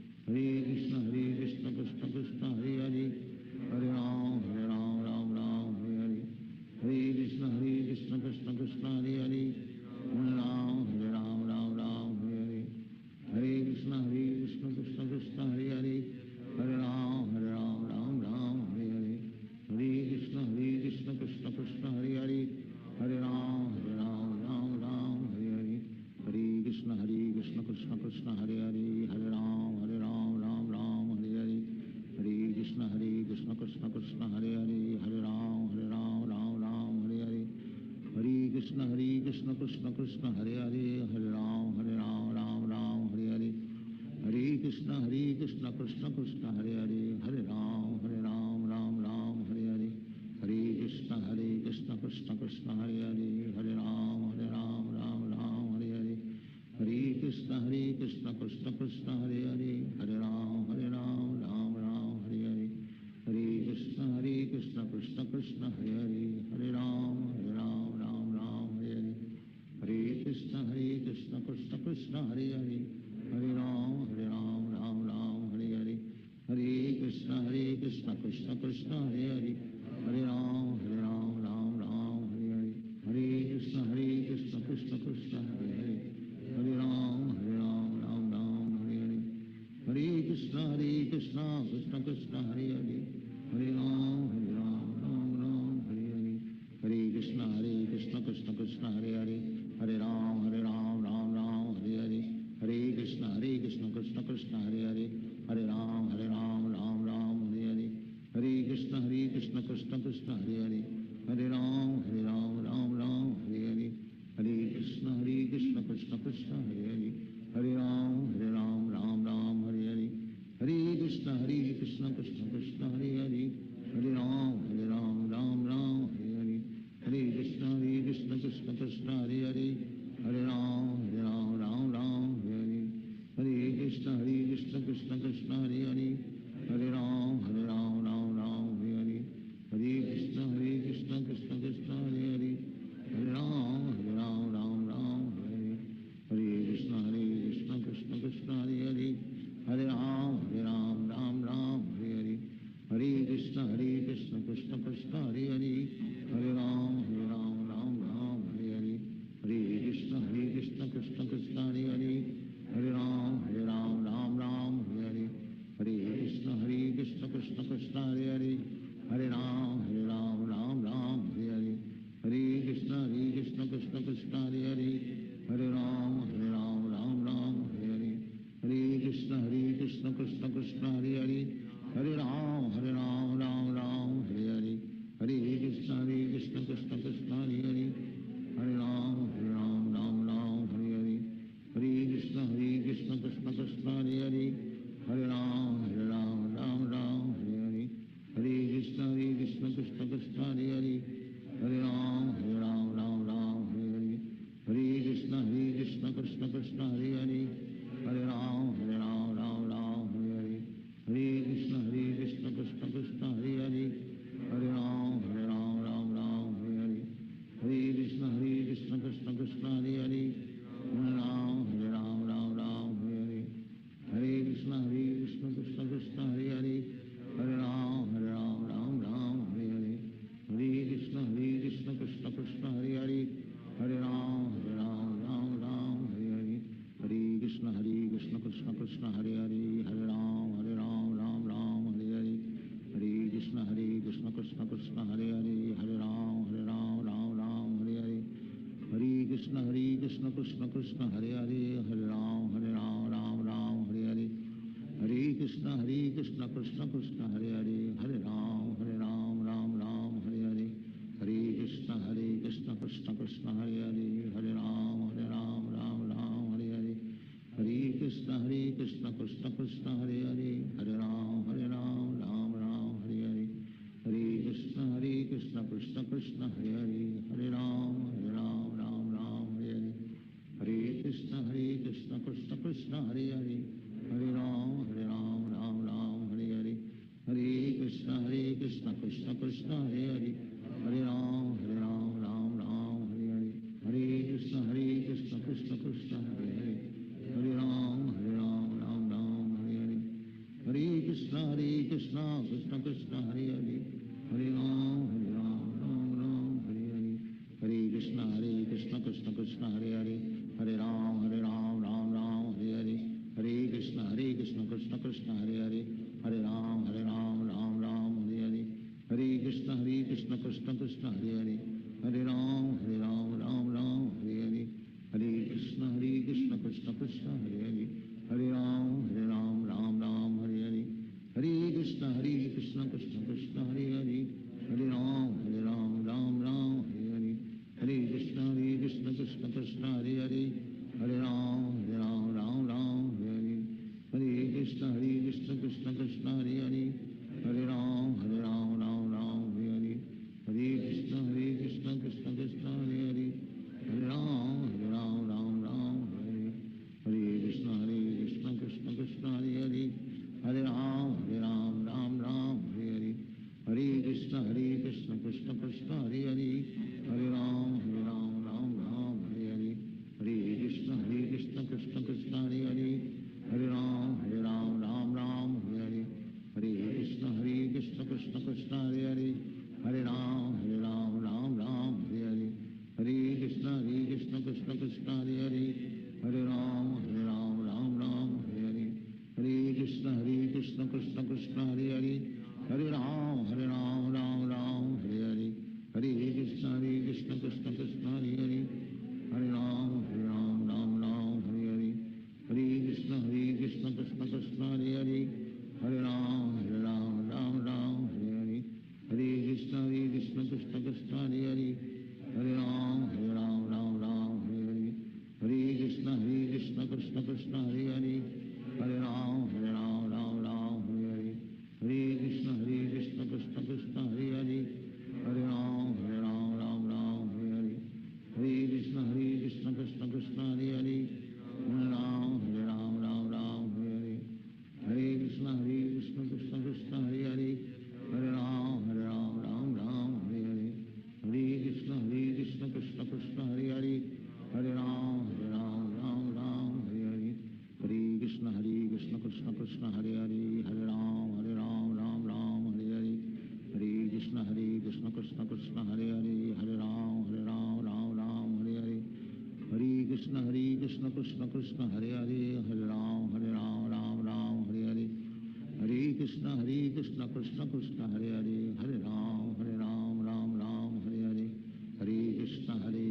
Hare Hare Krishna Krishna Krishna Hare Hare Hare Ram Ram Hare Hare Hare Krishna Krishna Krishna Hare Hare Hare Ram Ram Hare Hare Hare Krishna Krishna Krishna Hare Hare Hare Ram Ram Hare Hare Hare Krishna Krishna Krishna Hare Hare Hare Ram Ram Hare Hare Hare Krishna Krishna Krishna Hare Hare Hare Ram Ram Hare Hare Hare Krishna Krishna Krishna Hare Hare Hare Ram Ram Hare Hare Hare Krishna Krishna Krishna Hare Hare Hare Ram Ram Hare Hare Hare Krishna Krishna Krishna Hare Hare Hare Ram Ram Hare Hare Hare Krishna Krishna Krishna Hare Hare Hare Ram Ram Hare Hare Hare Krishna Krishna Krishna Hare Hare Hare Ram Ram Hare Hare Hare Krishna Krishna Krishna Hare Hare Hare Ram Ram Hare Hare Hare Krishna Krishna Krishna Hare Hare Hare Ram Ram Hare Hare Hare Krishna Krishna Krishna Hare Hare Hare Ram Ram Hare Hare Hare Krishna Krishna Krishna Hare Hare Hare Ram Ram Hare Hare Hare Krishna Krishna Krishna Hare Hare Hare Ram Ram Hare Hare Hare Krishna Krishna Krishna Hare Hare Hare Ram Ram Hare Hare Hare Krishna Krishna Krishna Hare Hare Hare Ram Ram Hare Hare Hare Krishna Krishna Krishna Hare Hare Hare Ram Ram Hare Hare Hare Krishna Krishna Krishna Hare Hare Hare Ram Ram Hare Hare Hare Krishna Krishna Krishna Hare Hare Hare Ram Ram Hare Hare Hare Krishna Krishna Krishna Hare Hare Hare Ram Ram Hare Hare Hare Krishna Krishna Krishna Hare Hare Hare Ram Ram Hare Hare Hare Krishna Krishna Krishna Hare Hare Hare Ram Ram Hare Hare Hare Krishna Krishna Krishna Hare Hare Hare Ram Ram Hare Hare Hare Krishna Krishna Krishna Hare Hare Hare Ram Ram Hare Hare Hare Krishna Krishna Krishna Hare Hare Hare Ram Ram Hare Hare Hare Krishna Krishna Krishna Hare Hare Hare Ram Ram Ram Hare Hare Hare Krishna Krishna Krishna Hare Hare Hare Ram Ram Ram Hare Hare Hare Krishna Krishna Krishna Hare Hare Hare Ram Ram Hare Hare Hare Krishna Krishna Krishna Hare Hare Hare Ram Ram Hare Hare Hare Krishna Krishna Krishna Hare Hare Hare Ram Ram Hare Hare Hare Krishna Krishna Krishna Hare Hare Hare Ram Ram Hare Hare Hare Krishna Krishna Krishna Hare Hare Hare Ram Ram Hare Hare Hare Krishna Krishna Krishna Hare Hare Hare Ram Ram Hare Hare Hare Krishna Krishna Krishna Hare Hare Hare Ram Ram Hare Hare Hare Krishna Krishna Krishna Hare Hare Hare Ram Ram Hare Hare Hare Krishna Krishna Krishna Hare Hare Hare Ram Hare Hare Hare Krishna Krishna Krishna Hare Hare Hare Ram Hare Hare Hare Krishna Krishna Krishna Hare Hare Hare Ram Hare Hare Hare Krishna Krishna Krishna Hare Hare Hare Ram Ram Hare Hare Hare Krishna Krishna Krishna Hare Hare Hare Ram Ram Hare Hare Hare Krishna Krishna Krishna Hare Hare Hare Ram Ram Hare Hare Hare Krishna Krishna Krishna Hare Hare Hare Ram Ram Hare Hare Hare Krishna Krishna Krishna Hare Hare Hare Ram Ram Hare Hare Hare Krishna Krishna Krishna Hare Hare Hare Ram Ram Hare Hare Hare Krishna Krishna Krishna Hare Hare Hare Ram Ram Hare Hare Hare Krishna Krishna Krishna Hare Hare Hare Ram Ram Hare Hare Hare Krishna Krishna Krishna Hare Hare Hare Ram Ram Hare Hare Hare Krishna Krishna Krishna Hare Hare Hare Ram Ram Hare Hare Hare Krishna Krishna Krishna Hare Hare Hare Ram Ram Hare Hare Hare Krishna Krishna Krishna Hare Hare Hare Ram Ram Hare Hare Hare Krishna Krishna Krishna Hare Hare Hare Ram Hare Hare Hare Krishna Krishna Krishna Hare Hare Hare Ram Ram Hare Hare Hare Krishna Krishna Krishna Hare Hare Hare Ram Ram Hare Hare Hare Krishna Krishna Krishna Hare Hare Hare Ram Ram Hare Hare Hare Krishna Krishna Krishna Hare Hare Hare Ram Ram Hare Hare Hare Krishna Krishna Krishna Hare Hare Hare Ram Ram Hare Hare Hare Krishna Krishna Krishna Hare Hare Hare Ram Ram Hare Hare Hare Krishna Krishna Krishna Hare Hare Hare Ram Hare Hare Hare Krishna Krishna Krishna Hare Hare Hare Ram Hare Hare Hare Krishna Krishna Krishna Hare Hare Hare Ram Hare Hare Hare Krishna Krishna Krishna Hare Hare Hare Ram Hare Hare Hare Krishna Krishna Krishna Hare Hare Hare Ram Hare Hare Hare Krishna Krishna Krishna Hare Hare Hare Ram Hare Hare Hare Krishna Krishna Krishna Hare Hare Hare Ram Hare Hare Hare Krishna Krishna Krishna Hare Hare Hare Ram Hare Hare Hare Krishna Krishna Krishna Hare Hare Hare Ram Hare Hare Hare Krishna Krishna Krishna Hare Hare Hare Ram Hare Hare Hare Krishna Krishna Krishna Hare Hare Hare Ram Ram Hare Hare Hare Krishna Krishna Krishna Hare Hare Hare Ram Hare Hare Hare Krishna Krishna Krishna Hare Hare Hare Ram Hare Hare Hare Krishna Krishna Krishna Hare Hare Hare Ram Hare Hare Hare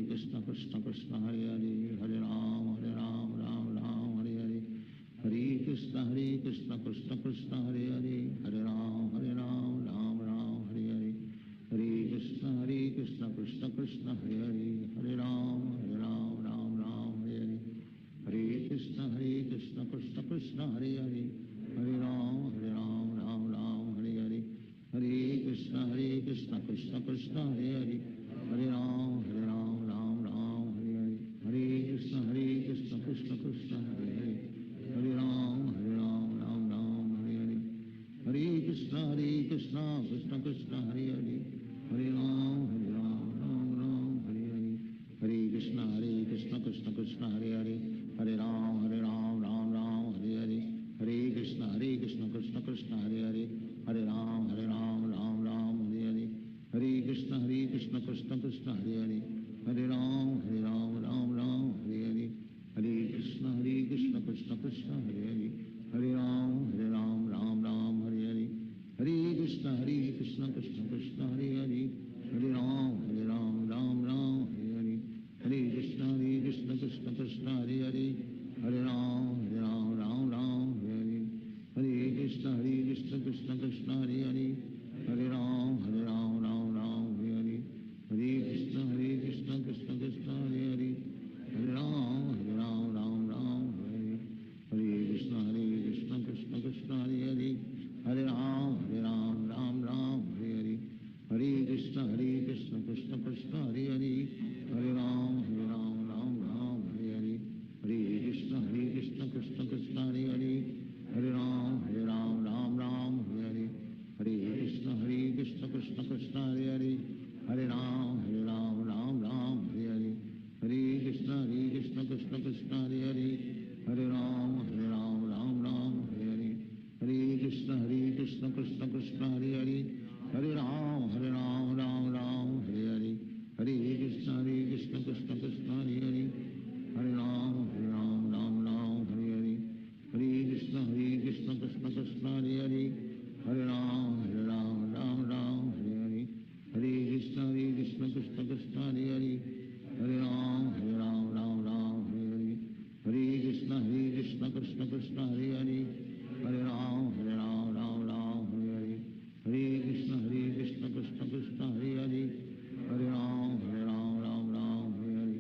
Krishna Krishna Krishna Hare Hare Hare Ram Ram Hare Hare Hare Krishna Krishna Krishna Krishna Hare Hare Hare Ram Ram Ram Hare Hare Hare Krishna Krishna Krishna Hare Hare Hare Ram Ram Ram Hare Hare Hare Krishna Krishna Krishna Hare Hare Hare Ram Ram Ram Hare Hare Hare Krishna Krishna Krishna Hare Hare Hare Ram Ram Ram Hare Hare Hare Krishna Krishna Krishna Hare Hare Hare Ram Ram Ram Hare Hare Hare Krishna Krishna Krishna Hare Hare Hare Ram Ram Ram Hare Hare Hare Krishna Krishna Krishna Hare Hare Hare Ram Ram Ram Hare Hare Hare Krishna Krishna Krishna Hare Hare Hare Ram Ram Ram Hare Hare Hare Krishna Krishna Krishna Hare Hare Hare Ram Ram Hare Hare Hare Krishna Krishna Krishna Hare Hare Hare Ram Ram Hare Hare Hare Krishna Krishna Krishna Hare Hare Hare Ram Ram Hare Hare Hare Krishna Krishna Krishna Hare Hare Hare Ram Ram Hare Hare Hare Krishna Krishna Krishna Hare Hare Hare Ram Ram Hare Hare Hare Krishna Krishna Krishna Hare Hare Hare Ram Ram Hare Hare Hare Krishna Krishna Krishna Hare Hare Hare Ram Ram Hare Hare Hare Krishna Krishna Krishna Hare Hare Hare Ram Ram Hare Hare Hare Krishna Krishna Krishna Hare Hare Hare Ram Ram Hare Hare Hare Krishna Krishna Krishna Hare Hare Hare Ram Ram Hare Hare Hare Krishna Krishna Krishna Hare Hare Hare Ram Ram Hare Hare Hare Krishna Krishna Krishna Hare Hare Hare Ram Ram Hare Hare Hare Krishna Krishna Krishna Hare Hare Hare Ram Ram Hare Hare Hare Krishna Krishna Krishna Hare Hare Hare Ram Ram Hare Hare Hare Krishna Krishna Krishna Hare Hare Hare Ram Ram Hare Hare Hare Krishna Krishna Krishna Hare Hare Hare Ram Ram Hare Hare Hare Krishna Krishna Krishna Hare Hare Hare Ram Ram Hare Hare Hare Krishna Krishna Krishna Hare Hare Hare Ram Hare Hare Hare Krishna Krishna Krishna Hare Hare Hare Ram Ram Hare Hare Hare Krishna Krishna Krishna Hare Hare Hare Ram Ram Hare Hare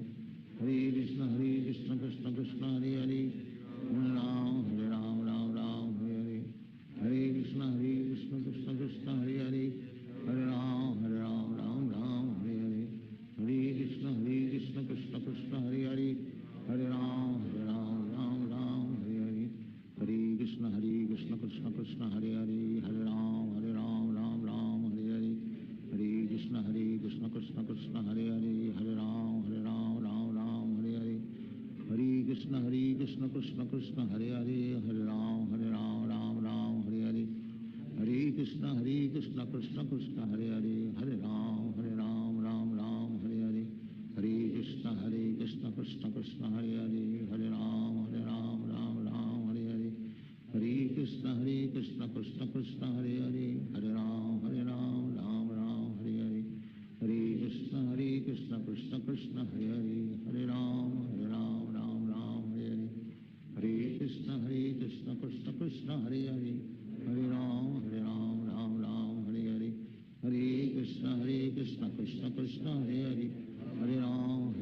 Hare Krishna Krishna Krishna Hare Hare Hare Ram Ram Hare Hare Hare Krishna Krishna Krishna Hare Hare Hare Ram Ram Hare Hare Hare Krishna Krishna Krishna Hare Hare Hare Ram Ram Hare Hare Hare Krishna Krishna Krishna Hare Hare Hare Ram Ram Hare Hare Hare Krishna Krishna Krishna Hare Hare Hare Ram Ram Hare Hare Hare Krishna Krishna Krishna Hare Hare Hare Ram Ram Hare Hare Hare Krishna Krishna Krishna Hare Hare Hare Ram Ram Hare Hare Hare Krishna Krishna Krishna Hare Hare Hare Ram Ram Hare Hare Hare Krishna Krishna Krishna Hare Hare Hare Ram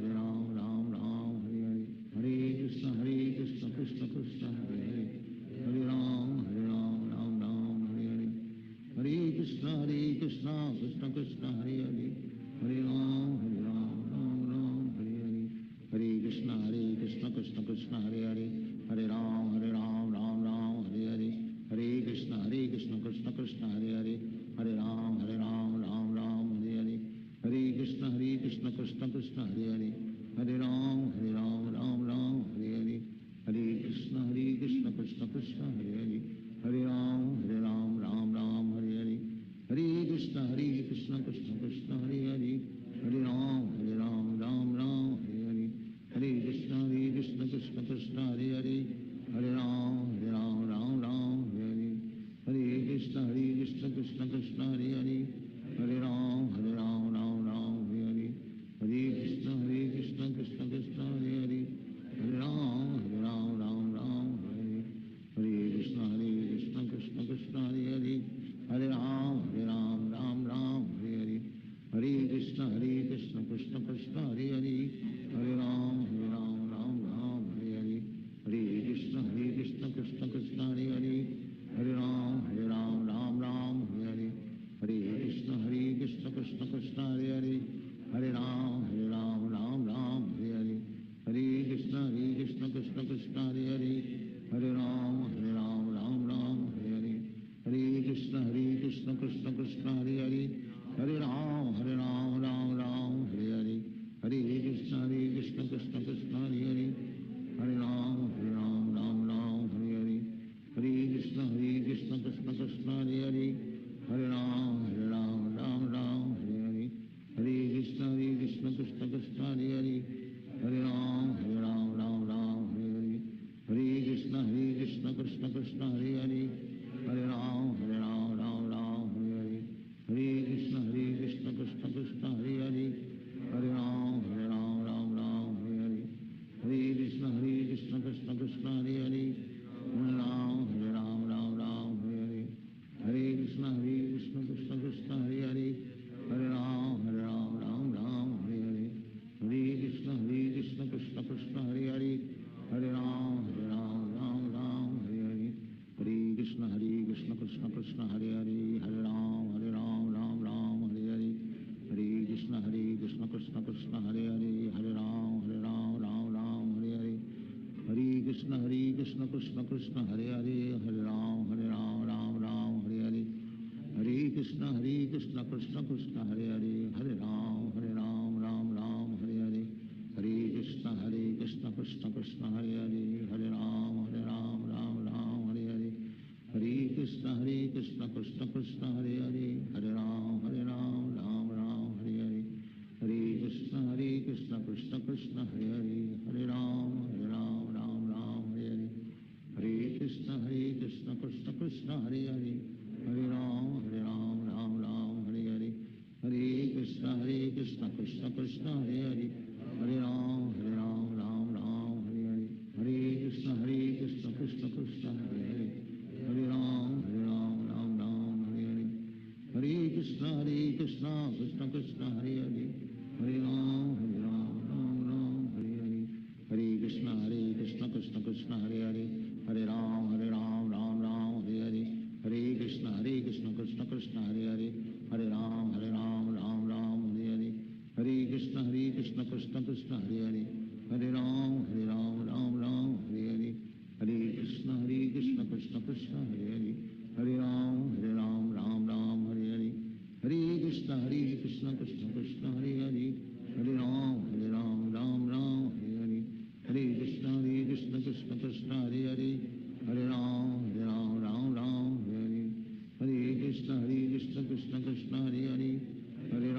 Ram Hare Hare Hare Krishna Krishna Krishna Hare Hare Hare Ram Ram Hare Hare Hare Krishna Krishna Krishna Hare Hare Hare Ram Ram Hare Hare Hare Krishna Krishna Krishna Hare Hare Hare Ram Ram Hare Hare Hare Krishna Krishna Krishna Hare Hare Hare Ram Ram Hare Hare Hare Krishna Krishna Krishna Hare Hare Hare Ram Ram Hare Hare Hare Krishna Krishna Krishna Hare Hare Hare Ram Ram Hare Hare Hare Krishna Krishna Krishna Hare Hare Hare Ram Ram Hare Hare Hare Krishna Krishna Krishna Hare Hare Hare Ram Ram Hare Hare Hare Krishna Krishna Krishna Hare Hare Hare Ram Ram Hare Hare Hare Krishna Krishna Krishna Hare Hare Hare Ram Ram Hare Hare Hare Krishna Krishna Krishna Krishna Hare Hare Hare Ram Ram Ram Hare Hare Hare Krishna Krishna Krishna Hare Hare Hare Ram Ram Hare Hare Hare Krishna Krishna Krishna Hare Hare Hare Ram Ram Hare Hare Hare Krishna Krishna Krishna Hare Hare Hare Ram Ram Hare Hare Hare Krishna Krishna Krishna Hare Hare Hare Ram Ram Hare Hare Hare Krishna Krishna Krishna Hare Hare Hare Ram Ram Hare Hare Hare Krishna Krishna Krishna Hare Hare Hare Ram Ram Hare Hare Hare Krishna Krishna Krishna Hare Hare Hare Ram Ram Hare Hare Hare Krishna Krishna Krishna Hare Hare Hare Ram Ram Hare Hare Hare Krishna Krishna Krishna Hare Hare Hare Ram Ram Hare Hare Hare Krishna Krishna Krishna Hare Hare Hare Ram Ram Hare Hare Hare Krishna Krishna Krishna Hare Hare Hare Ram Ram Hare Hare Hare Krishna Krishna Krishna Hare Hare Hare Ram Ram Hare Hare Hare Krishna Krishna Krishna Hare Hare Hare Ram Ram Hare Hare Hare Krishna Krishna Krishna Hare Hare Hare Ram Ram Hare Hare Hare Krishna Krishna Krishna Hare Hare Hare Ram Ram Hare Hare Hare Krishna Krishna Krishna Hare Hare Hare Ram Ram Hare Hare Hare Krishna Krishna Krishna Hare Hare Hare Ram Ram Hare Hare Hare Krishna Krishna Krishna Hare Hare Hare Ram Ram Hare Hare Hare Krishna Krishna Krishna Hare Hare Hare Ram Ram Hare Hare Hare Krishna Krishna Krishna Hare Hare Hare Ram Ram Hare Hare Hare Krishna Krishna Krishna Hare Hare Hare Ram Ram Hare Hare Hare Krishna Krishna Krishna Hare Hare Hare Ram Ram Hare Hare Hare Krishna Krishna Krishna Hare Hare Hare Ram Ram Hare Hare Hare Krishna Krishna Krishna Hare Hare Hare Ram Ram Hare Hare Hare Krishna Krishna Krishna Hare Hare Hare Ram Ram Hare Hare Hare Krishna Krishna Krishna Hare Hare Hare Ram Ram Hare Hare Hare Krishna Krishna Krishna Hare Hare Hare Ram Ram Hare Hare Hare Krishna Krishna Krishna Hare Hare Hare Ram Ram Hare Hare Hare Krishna Krishna Krishna Hare Hare Hare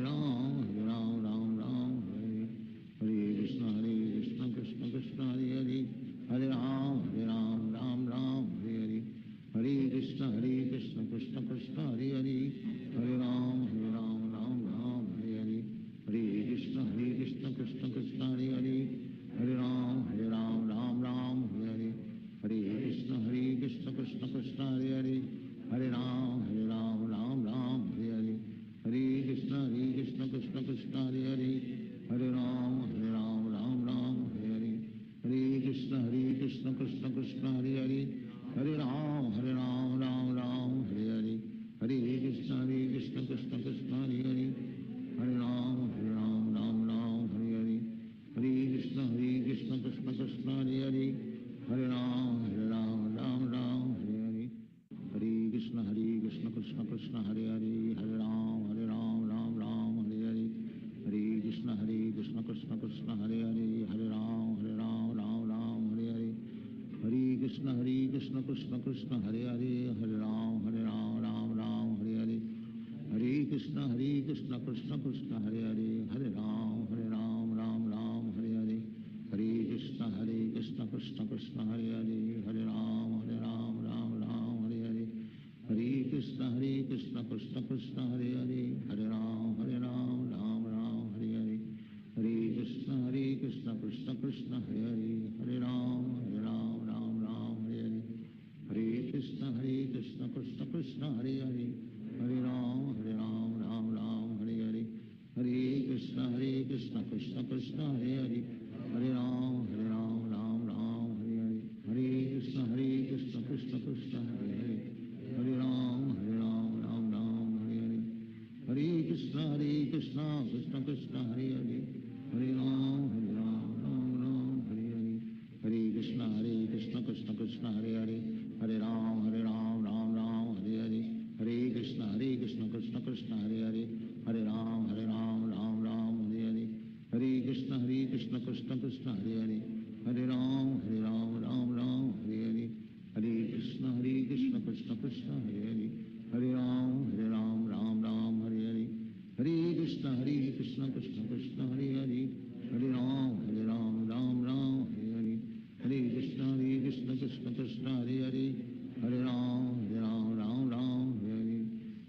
Ram Ram Hare Hare Hare Krishna Krishna Krishna Hare Hare Hare Ram Ram Hare Hare Hare Krishna Krishna Krishna Hare Hare Hare Ram Ram Hare Hare Hare Krishna Krishna Krishna Hare Hare Hare Ram Ram Hare Hare Hare Krishna Krishna Krishna Hare Hare Hare Ram Ram Hare Hare Hare Krishna Krishna Krishna Hare Hare Hare Ram Ram Hare Hare Hare Krishna Krishna Krishna Hare Hare Hare Ram Ram Hare Hare Hare Krishna Krishna Krishna Hare Hare Hare Ram Ram Hare Hare Hare Krishna Krishna Krishna Hare Hare Hare Ram Ram Hare Hare Hare Krishna Krishna Krishna Hare Hare Hare Ram Ram Hare Hare Hare Krishna Krishna Krishna Hare Hare Hare Ram Ram Hare Hare Hare Krishna Krishna Krishna Hare Hare Hare Ram Ram Hare Hare Hare Krishna Krishna Krishna Hare Hare Hare Ram Ram Hare Hare Hare Krishna Krishna Krishna Hare Hare Hare Ram Ram Hare Hare Hare Krishna Krishna Krishna Hare Hare Hare Ram Ram Hare Hare Hare Krishna Krishna Krishna Hare Hare Hare Ram Ram Hare Hare Hare Krishna Krishna Krishna Hare Hare Hare Ram Ram Hare Hare Hare Krishna Krishna Krishna Hare Hare Hare Ram Ram Hare Hare Hare Krishna Krishna Krishna Krishna Hare Hare Hare Ram Ram Ram Hare Hare Hare Krishna Krishna Krishna Hare Hare Hare Ram Ram Ram Hare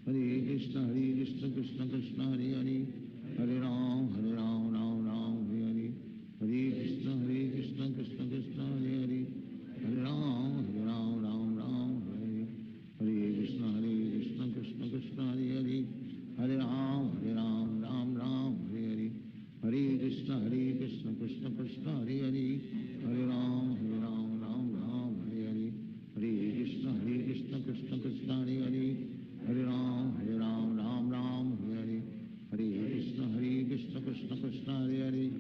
Hare Hare Krishna Krishna Krishna Hare Hare Hare Ram Ram Ram Hare Hare Hare Krishna Krishna Krishna Hare Hare Hare Ram Ram Ram Hare Hare Hare Krishna Krishna Krishna Hare Hare Hare Ram Ram Hare Hare Hare Krishna Krishna Krishna Hare Hare Hare Ram Ram Ram Hare Hare Hare Krishna Krishna Krishna Hare Hare Hare Ram Ram Hare Hare Hare Krishna Krishna Krishna Hare Hare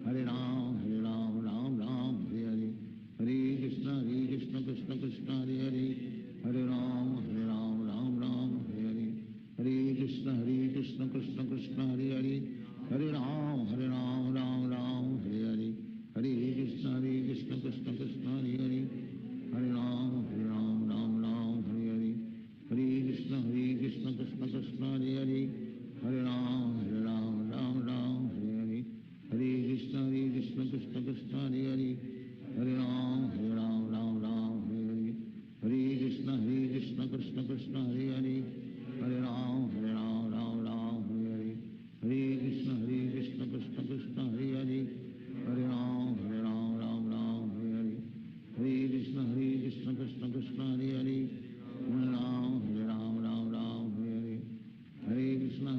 Hare Ram Ram Hare Hare Hare Krishna Krishna Krishna Hare Hare Hare Ram Ram Hare Hare Hare Krishna Krishna Krishna Hare Hare Hare Ram Ram Hare Hare Hare Krishna Krishna Krishna Hare Hare Hare Ram Ram Hare Hare Hare Krishna Krishna Krishna Hare Hare Hare Ram Ram Hare Hare Hare Krishna Krishna Krishna Hare Hare Hare Ram Ram Hare Hare Hare Krishna Krishna Krishna Hare Hare Hare Ram Ram Hare Hare Hare Krishna Krishna Krishna Hare Hare Hare Ram Ram Hare Hare Hare Krishna Krishna Krishna Hare Hare Hare Ram Ram Hare Hare Hare Krishna Krishna Krishna Hare Hare Hare Ram Ram Hare Hare Hare Krishna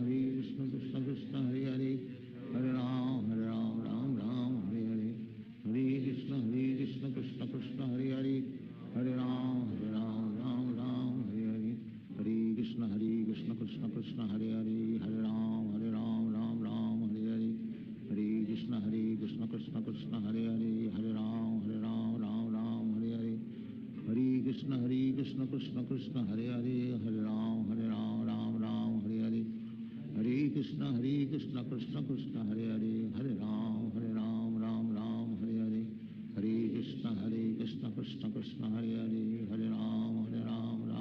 Krishna Krishna Hare Hare Hare Ram Ram Hare Hare Hare Krishna Krishna Krishna Hare Hare Hare Ram Ram Hare Hare Hare Krishna Krishna Krishna Hare Hare Hare Ram Ram Hare Hare Hare Krishna Krishna Krishna Hare Hare Hare Ram Ram Hare Hare Hare Krishna Krishna Krishna Hare Hare Hare Ram Ram Hare Hare Hare Krishna Krishna Krishna Hare Hare Hare Ram Ram Hare Hare Hare Krishna Krishna Krishna Hare Hare Hare Ram Hare Hare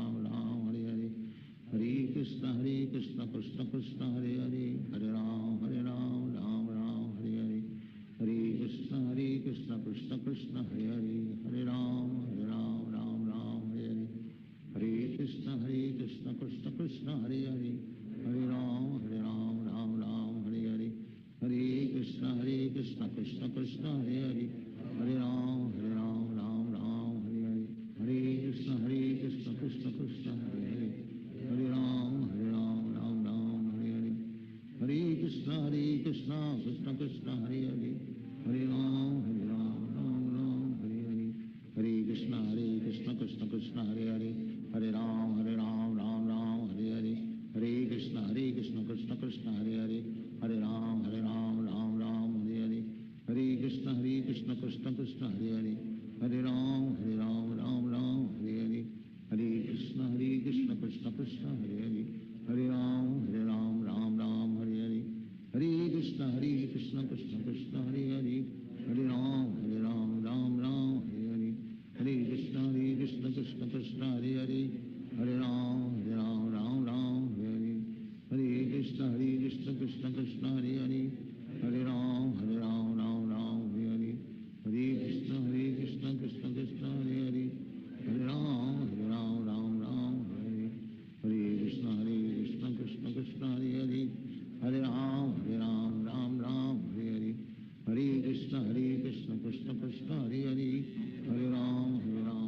Hare Krishna Krishna Krishna Hare Hare Hare Ram Hare Hare Hare Krishna Krishna Krishna Hare Hare Hare Ram Hare Hare Hare Krishna Krishna Krishna Hare Hare Hare Ram Hare Hare Hare Krishna Krishna Krishna Hare Hare Hare Ram Hare Hare Hare Krishna Krishna Krishna Hare Hare Hare Ram Hare Hare Hare Krishna Krishna Krishna Hare Hare Hare Ram Hare Hare Hare Krishna Krishna Krishna Hare Hare Hare Ram Hare Hare Hare Krishna Krishna Krishna Hare Hare Hare Ram Hare Hare Hare Krishna Krishna Krishna Hare Hare Hare Ram Hare Hare Hare Krishna Krishna Krishna Hare Hare Hare Ram Hare Hare Hare Krishna Krishna Krishna Hare Hare Hare Ram Hare Hare Hare Krishna Krishna Krishna Hare Hare Hare Ram Hare Hare Hare Krishna Krishna Krishna Hare Hare Hare Ram Hare Hare Hare Krishna Krishna Krishna Hare Hare Hare Ram Hare Hare Hare Krishna Krishna Krishna Hare Hare Hare Ram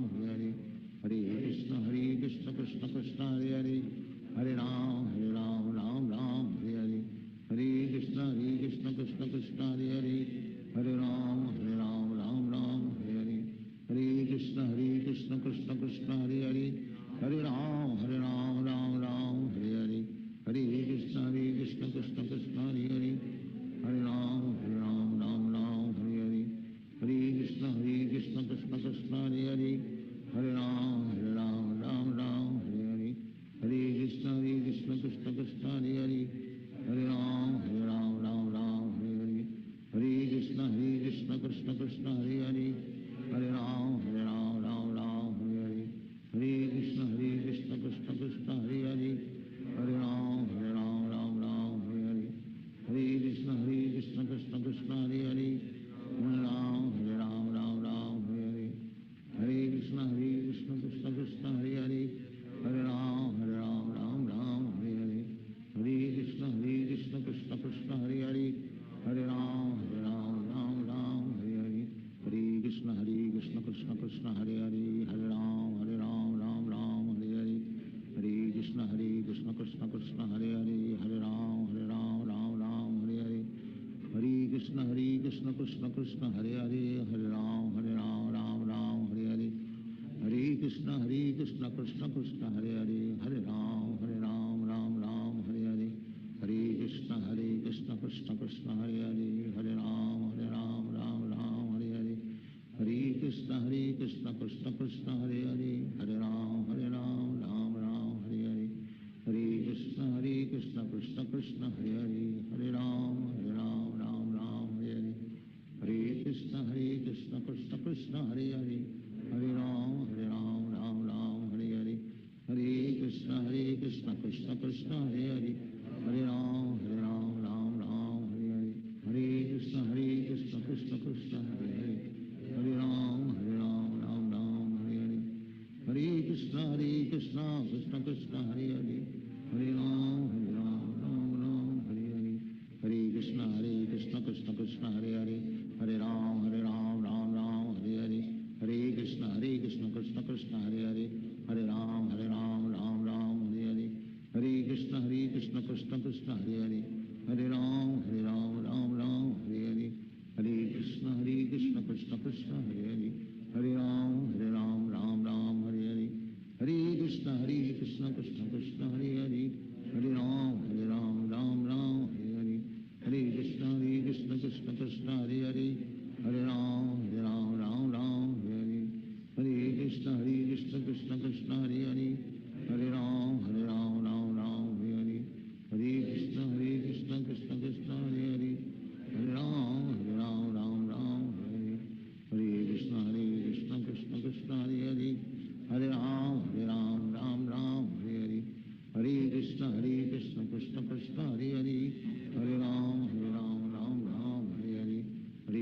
Hare Hare Hare Krishna Krishna Krishna Hare Hare Hare Ram Hare Hare Hare Krishna Krishna Krishna Hare Hare Hare Ram Hare Hare Hare Krishna Krishna Krishna Hare Hare Hare Ram Hare Hare Hare Krishna Krishna Krishna Hare Hare Hare Ram Hare Hare Hare Krishna Krishna Krishna Hare Hare Hare Ram Hare Hare Hare Krishna Krishna Krishna Hare Hare Hare Ram Hare Hare Hare Krishna Krishna Krishna Hare Hare Hare Ram Hare Hare Hare Krishna Krishna Krishna Hare Hare Hare Ram Hare Krishna Krishna Hare Hare Hare Ram Ram Ram Hare Hare Hare Krishna Krishna Krishna Hare Hare Hare Ram Ram Ram Hare Hare Hare Krishna Krishna Krishna Hare Hare Hare Ram Ram Ram Hare Hare Hare Krishna Krishna Krishna Hare Hare Hare Ram Ram Ram Hare Hare Hare Krishna Krishna Krishna Hare Hare Hare Ram Ram Ram Hare Hare Hare Krishna Krishna Krishna Hare Hare Hare Ram Ram Ram Hare Hare Hare Krishna Krishna Krishna Hare Hare Hare Ram Ram Ram Hare Hare Hare Krishna Krishna Krishna Hare Hare Hare Ram Ram Hare Hare Hare Krishna Krishna Krishna Hare Hare Hare Ram Ram Hare Hare Hare Krishna Krishna Krishna Hare Hare Hare Ram Ram Hare Hare Hare Krishna Krishna Krishna Hare Hare Hare Ram Ram Hare Hare Hare Krishna Krishna Krishna Hare Hare Hare Ram Ram Hare Hare Hare Krishna Krishna Krishna Hare Hare Hare Ram Ram Hare Hare Hare Krishna Krishna Krishna Hare Hare Hare Ram Ram Hare Hare Hare Krishna Krishna Krishna Hare Hare Hare Ram Ram Hare Hare Hare Krishna Krishna Krishna Hare Hare Hare Ram Ram Hare Hare Hare Krishna Krishna Krishna Hare Hare Hare Ram Ram Hare Hare Hare Krishna Krishna Krishna Hare Hare Hare Ram Ram Hare Hare Hare Krishna Krishna Krishna Hare Hare Hare Ram Ram Hare Hare Krishna Krishna Krishna Hare Hare Hare Ram Ram Hare Hare Hare Krishna Krishna Krishna Hare Hare Hare Ram Ram Hare Hare Hare Krishna Krishna Krishna Hare Hare Hare Ram Ram Hare Hare Hare Krishna Krishna Krishna Hare Hare Hare Ram Ram Hare Hare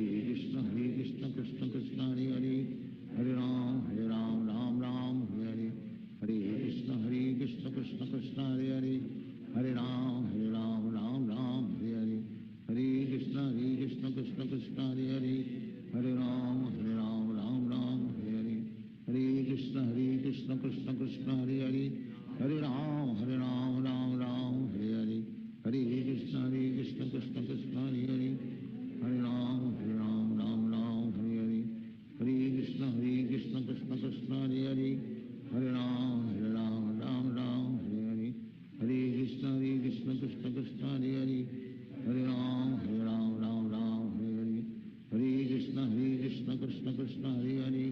Hare Krishna Krishna Krishna Hare Hare Hare Ram Ram Hare Hare Hare Krishna Krishna Krishna Hare Hare Hare Ram Ram Hare Hare Hare Krishna Krishna Krishna Hare Hare Hare Ram Ram Hare Hare Hare Krishna Krishna Krishna Hare Hare Hare Ram Ram Hare Hare Hare Krishna Krishna Krishna Hare Hare Hare Ram Ram Hare Hare Hare Krishna Krishna Krishna Hare Hare Hare Ram Ram Hare Hare Hare Krishna Krishna Krishna Hare Hare Hare Ram Ram Hare Hare Hare Krishna Krishna Krishna Hare Hare Hare Ram Ram Hare Hare Hare Krishna Krishna Krishna Hare Hare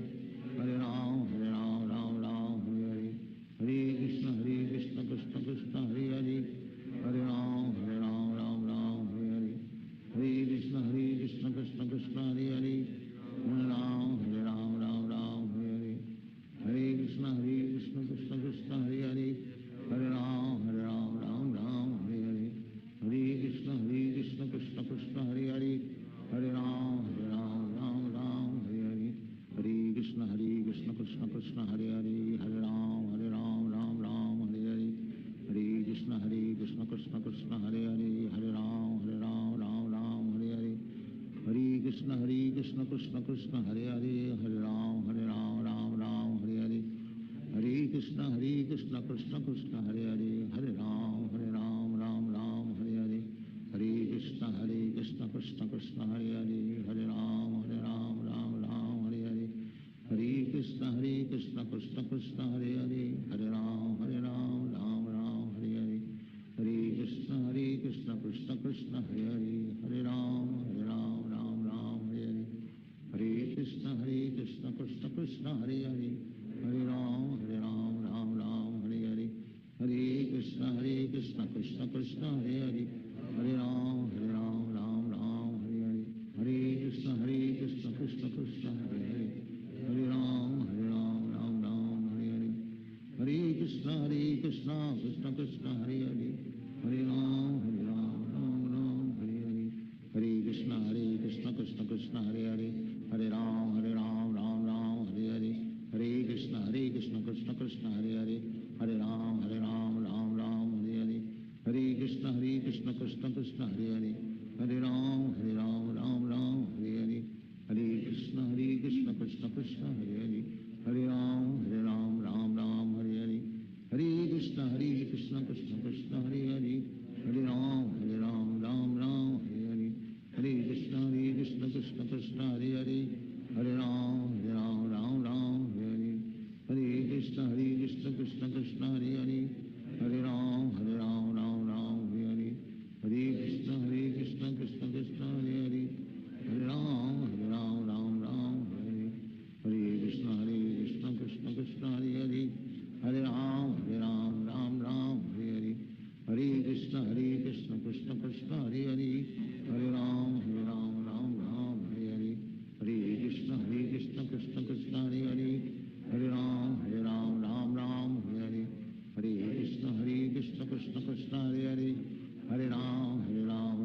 Hare Ram Ram Hare Hare Hare Krishna Krishna Krishna Hare Hare Hare Ram Ram Hare Hare Hare Krishna Krishna Krishna Hare Hare Hare Ram Ram Hare Hare Hare Krishna Krishna Krishna Hare Hare Hare Ram Ram Hare Hare Hare Krishna Krishna Krishna Hare Hare Hare Ram Ram Hare Hare Hare Krishna Krishna Krishna Hare Hare Hare Ram Ram Hare Hare Hare Krishna Krishna Krishna Hare Hare Hare Ram Ram Hare Hare Hare Krishna Krishna Krishna Hare Hare Hare Ram Ram Hare Hare Hare Krishna Krishna Krishna Hare Hare Hare Ram Ram Hare Hare Hare Krishna Krishna Krishna Hare Hare Hare Ram Ram Hare Hare Hare Krishna Krishna Krishna Hare Hare Hare Ram Ram Hare Hare Hare Krishna Krishna Krishna Hare Hare Hare Ram Ram Hare Hare Hare Krishna Krishna Krishna Hare Hare Hare Ram Ram Hare Hare Hare Krishna Krishna Krishna Hare Hare Hare Ram Ram Hare Hare Hare Krishna Krishna Krishna Hare Hare Hare Ram Ram Hare Hare Hare Krishna Krishna Krishna Hare Hare Hare Ram Ram Hare Hare Hare Krishna Krishna Krishna Krishna Hare Hare Hare Ram Ram Ram Hare Hare Hare Krishna Krishna Krishna Hare Hare Hare Ram Ram Ram Hare Hare Hare Krishna Krishna Krishna Hare Hare Hare Ram Ram Ram Hare Hare Hare Krishna Krishna Krishna Hare Hare Hare Ram Ram Ram Hare Hare Hare Krishna Krishna Krishna Hare Hare Hare Ram Ram Ram Hare Hare Hare Krishna Krishna Krishna Hare Hare Hare Ram Ram Ram Hare Hare Hare Krishna Krishna Krishna Hare Hare Hare Ram Ram Ram Hare Hare Hare Krishna Krishna Krishna Hare Hare Hare Ram Ram Ram Hare Hare Hare Krishna Krishna Krishna Hare Hare Hare Ram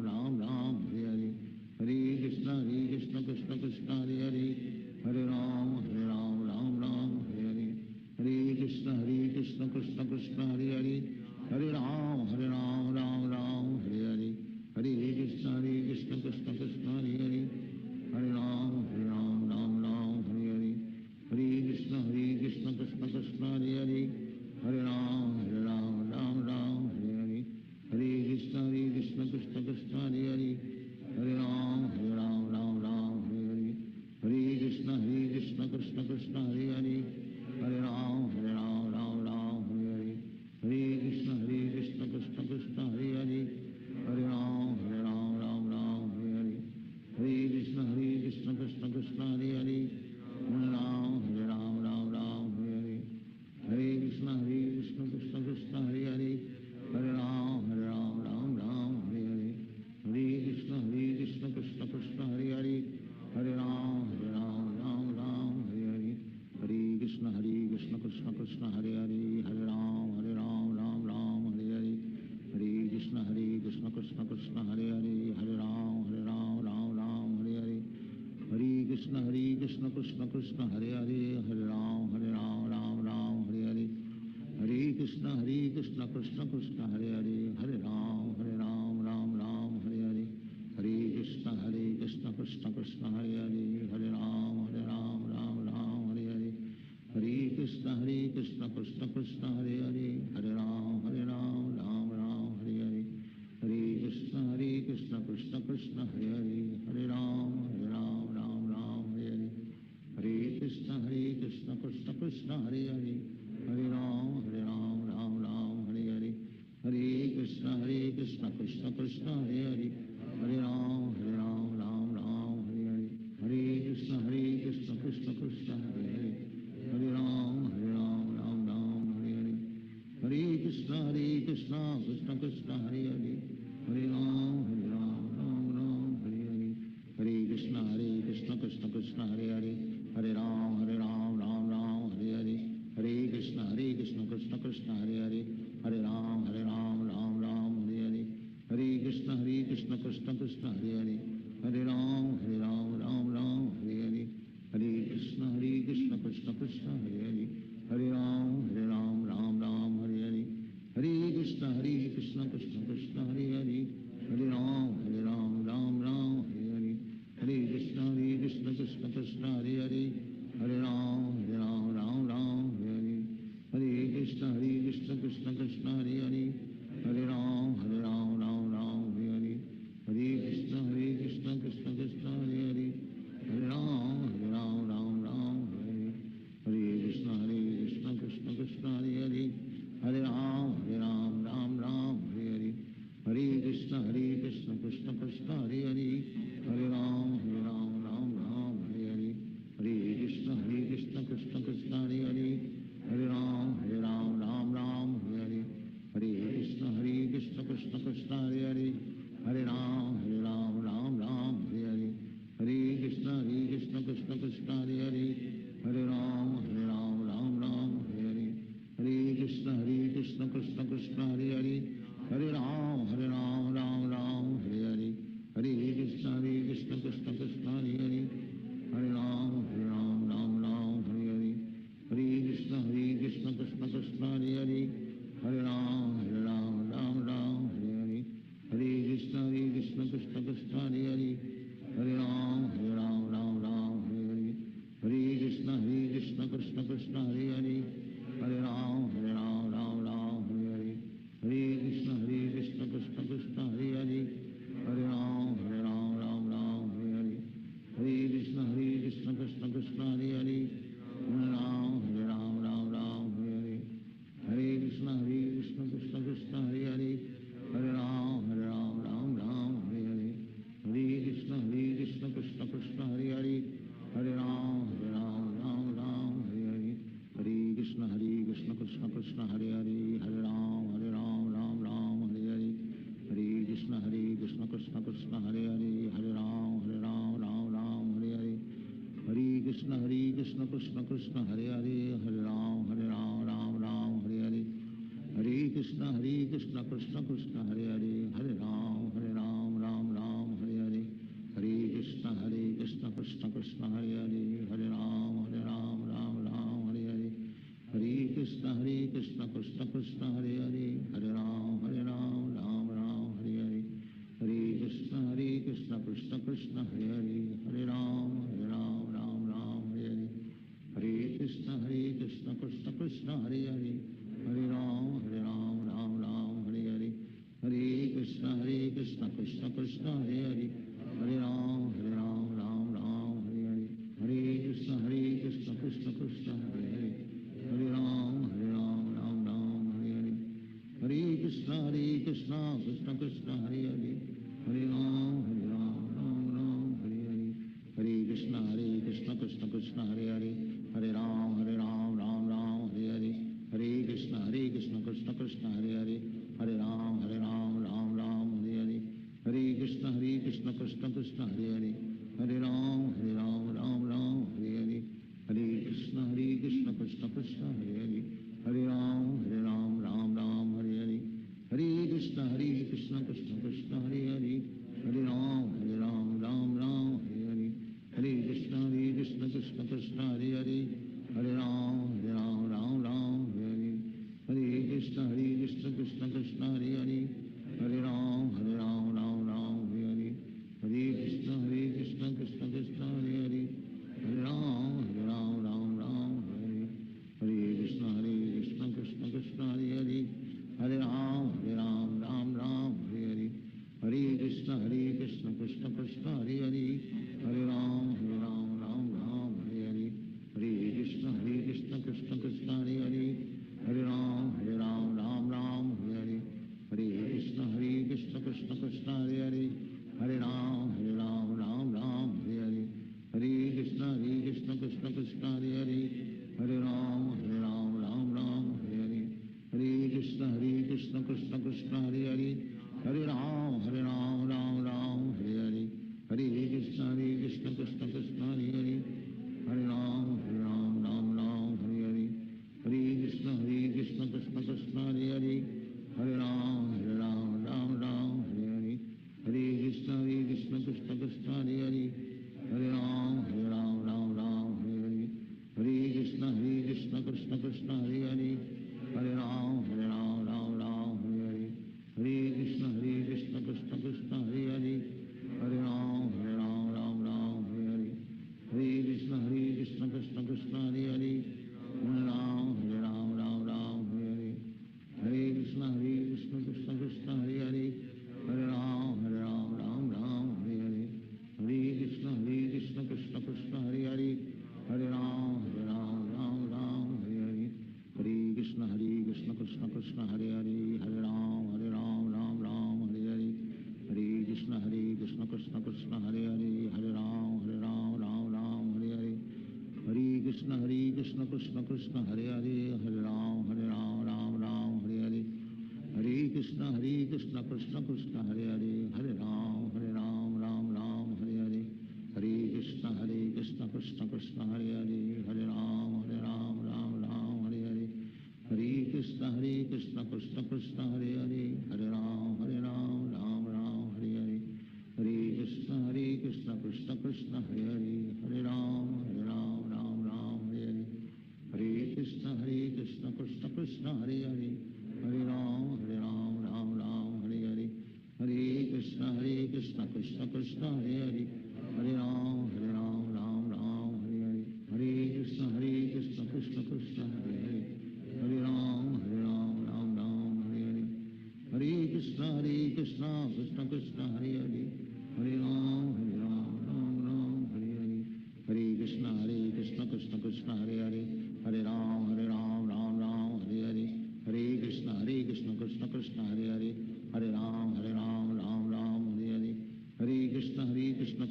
Ram Ram Hare Hare Hare Krishna Krishna Krishna Hare Hare Hare Ram Ram Ram Hare Hare Hare Krishna Krishna Krishna Hare Hare Hare Ram Ram Ram Hare Hare Hare Krishna Krishna Krishna Hare Hare Hare Ram Ram Ram Hare Hare Hare Krishna Krishna Krishna Hare Hare Hare Ram Ram Ram Hare Hare Hare Krishna Krishna Krishna Hare Hare Hare Ram Ram Ram Hare Hare Hare Krishna Krishna Krishna Hare Hare Hare Ram Ram Hare Hare Hare Krishna Krishna Krishna Hare Hare Hare Ram Ram Hare Hare Hare Krishna Krishna Krishna Hare Hare Hare Ram Ram Hare Hare Hare Krishna Krishna Krishna Hare Hare Hare Ram Ram Hare Hare Hare Krishna Krishna Krishna Hare Hare Hare Ram Ram Hare Hare Hare Krishna Krishna Krishna Hare Hare Hare Ram Ram Hare Hare Hare Krishna Krishna Krishna Hare Hare Hare Ram Ram Hare Hare Hare Krishna Krishna Krishna Hare Hare Hare Ram Ram Hare Hare Hare Krishna Krishna Krishna Hare Hare Hare Ram Ram Hare Hare Hare Krishna Krishna Krishna Hare Hare Hare Ram Ram Hare Hare Hare Krishna Krishna Krishna Hare Hare Hare Ram Ram Hare Hare Hare Krishna Krishna Krishna Hare Hare Hare Ram Ram Hare Hare Hare Krishna Krishna Krishna Hare Hare Hare Ram Ram Hare Hare Hare Krishna Krishna Krishna Hare Hare Hare Ram Ram Hare Hare Hare Krishna Krishna Krishna Hare Hare Hare Ram Ram Hare Hare Hare Krishna Krishna Krishna Hare Hare Hare Ram Ram Hare Hare Hare Krishna Krishna Krishna Hare Hare Hare Ram Ram Hare Hare Hare Krishna Krishna Krishna Hare Hare Hare Ram Ram Hare Hare Hare Krishna Krishna Krishna Hare Hare Hare Ram Ram Hare Hare Hare Krishna Krishna Krishna Hare Hare Hare Ram Ram Hare Hare Hare Krishna Krishna Krishna Hare Hare Hare Ram Ram Hare Hare Hare Krishna Krishna Krishna Hare Hare Hare Ram Ram Hare Hare Hare Krishna Krishna Krishna Hare Hare Hare Ram Ram Hare Hare Hare Krishna Krishna Krishna Hare Hare Hare Ram Ram Hare Hare Hare Krishna Krishna Krishna Hare Hare Hare Ram Ram Hare Hare Hare Krishna Krishna Krishna Hare Hare Hare Ram Ram Hare Hare Krishna Krishna Krishna Hare Hare Hare Ram Ram Ram Hare Hare Hare Krishna Krishna Krishna Hare Hare Hare Ram Ram Hare Hare Hare Krishna Krishna Krishna Hare Hare Hare Ram Ram Hare Hare Hare Krishna Krishna Krishna Hare Hare Hare Ram Ram Hare Hare Hare Krishna Krishna Krishna Hare Hare Hare Ram Ram Hare Hare Hare Krishna Krishna Krishna Hare Hare Hare Ram Ram Hare Hare Hare Krishna Krishna Krishna Hare Hare Hare Ram Ram Hare Hare Hare Krishna Krishna Krishna Hare Hare Hare Ram Ram Hare Hare Hare Krishna Krishna Krishna Hare Hare Hare Ram Ram Hare Hare Hare Krishna Krishna Krishna Hare Hare Hare Ram Ram Hare Hare Hare Krishna Krishna Krishna Hare Hare Hare Ram Ram Hare Hare Hare Krishna Krishna Krishna Hare Hare Hare Ram Ram Hare Hare Hare Krishna Krishna Krishna Hare Hare Hare Ram Ram Hare Hare Hare Krishna Krishna Krishna Hare Hare Hare Ram Ram Hare Hare Hare Krishna Krishna Krishna Hare Hare Hare Ram Ram Hare Hare Hare Krishna Krishna Krishna Hare Hare Hare Ram Ram Hare Hare Hare Krishna Krishna Krishna Hare Hare Hare Ram Ram Hare Hare Hare Krishna Krishna Krishna Hare Hare Hare Ram Ram Hare Hare Hare Krishna Krishna Krishna Hare Hare Hare Ram Ram Hare Hare Hare Krishna Krishna Krishna Hare Hare Hare Ram Ram Hare Hare Hare Krishna Krishna Krishna Hare Hare Hare Ram Ram Hare Hare Hare Krishna Krishna Krishna Hare Hare Hare Ram Ram Hare Hare Hare Krishna Krishna Krishna Hare Hare Hare Ram Ram Hare Hare Hare Krishna Krishna Krishna Hare Hare Hare Ram Ram Hare Hare Hare Krishna Krishna Krishna Hare Hare Hare Ram Ram Hare Hare Hare Krishna Krishna Krishna Hare Hare Hare Ram Ram Hare Hare Hare Krishna Krishna Krishna Hare Hare Hare Ram Ram Hare Hare Hare Krishna Krishna Krishna Hare Hare Hare Ram Ram Hare Hare Hare Krishna Krishna Krishna Hare Hare Hare Ram Hare Hare Hare Krishna Krishna Krishna Hare Hare Hare Ram Hare Hare Hare Krishna Krishna Krishna Hare Hare Hare Ram Hare Hare Hare Krishna Krishna Krishna Hare Hare Hare Ram Ram Hare Hare Hare Krishna Krishna Krishna Hare Hare Hare Ram Hare Hare Hare Krishna Krishna Krishna Hare Hare Hare Ram Hare Hare Hare Krishna Krishna Krishna Hare Hare Hare Ram Hare Hare Hare Krishna Krishna Krishna Hare Hare Hare Ram Hare Hare Hare Krishna Krishna Krishna Hare Hare Hare Ram Hare Hare Hare Krishna Krishna Krishna Hare Hare Hare Ram Hare Hare Hare Krishna Krishna Krishna Hare Hare Hare Ram Hare Hare Hare Krishna Krishna Krishna Hare Hare Hare Ram Hare Hare Hare Krishna Krishna Krishna Hare Hare Hare Ram Hare Hare Hare Krishna Krishna Krishna Hare Hare Hare Ram Hare Hare Hare Krishna Krishna Krishna Hare Hare Hare Ram Hare Hare Hare Krishna Krishna Krishna Hare Hare Hare Ram Ram Hare Hare Hare Krishna Krishna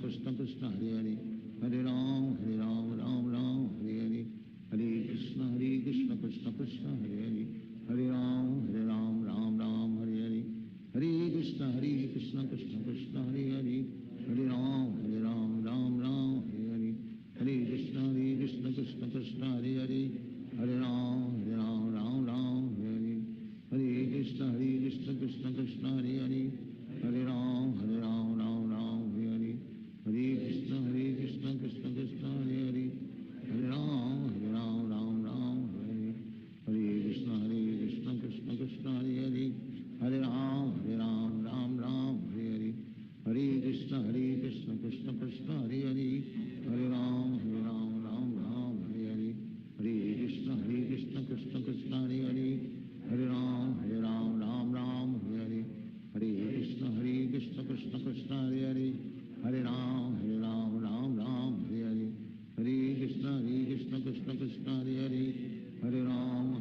Krishna Hare Hare Hare Ram Ram Ram Hare Hare Krishna Krishna Krishna Hare Hare Hare Ram Ram Ram Hare Hare Krishna Krishna Krishna Hare Hare Hare Ram Ram Ram Hare Krishna Krishna Krishna Hare Hare Hare Ram Ram Ram Hare Hare Krishna Krishna Krishna Hare Hare Hare Ram Ram Ram Hare Hare Krishna Krishna Krishna Hare Hare Hare Ram Ram Ram Hare Hare Krishna Krishna Krishna Hare Hare Hare Ram Ram Ram Hare Hare Krishna Krishna Krishna Hare Hare Hare Ram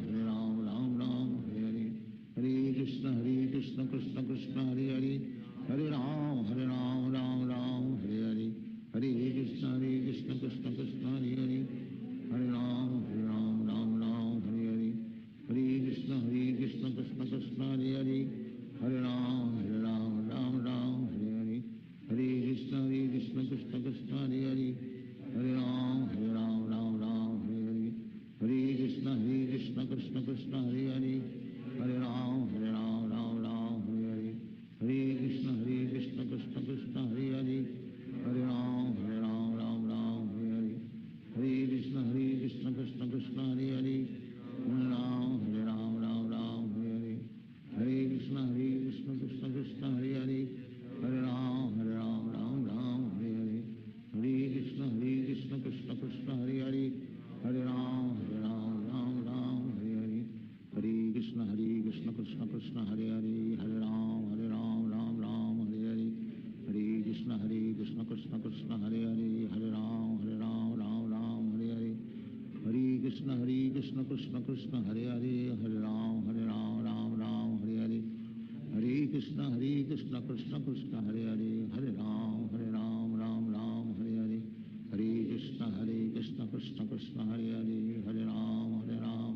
Ram Ram Hare Hare Krishna Krishna Krishna Hare Hare Hare Ram Ram Ram Hare Hare Krishna Krishna Krishna Hare Hare Hare Ram Ram Ram Hare Hare Krishna Krishna Krishna Hare Hare Hare Ram Ram Ram Hare Hare Krishna Krishna Krishna Hare Hare Hare Ram Ram Ram Hare Hare Krishna Krishna Krishna Hare Hare Hare Ram Ram Ram Hare Hare Krishna Krishna Krishna Hare Hare Hare Ram Ram Ram Hare Hare Krishna Krishna Krishna Hare Hare Hare Ram Ram Hare Hare Krishna Krishna Krishna Hare Hare Hare Ram Ram Ram Hare Hare Krishna Krishna Krishna Hare Hare Hare Ram Ram Ram Hare Hare Krishna Krishna Krishna Hare Hare Hare Ram Ram Ram Hare Hare Krishna Krishna Krishna Hare Hare Hare Ram Ram Ram Hare Hare Krishna Krishna Krishna Hare Hare Hare Ram Ram Ram Hare Hare Krishna Krishna Krishna Hare Hare Hare Ram Ram Ram Hare Hare Krishna Krishna Krishna Hare Hare Hare Ram Ram Ram Hare Hare Krishna Krishna Krishna Hare Hare Hare Ram Ram Ram Hare Hare Krishna Krishna Krishna Hare Hare Hare Ram Ram Ram Hare Hare Krishna Krishna Krishna Hare Hare Hare Ram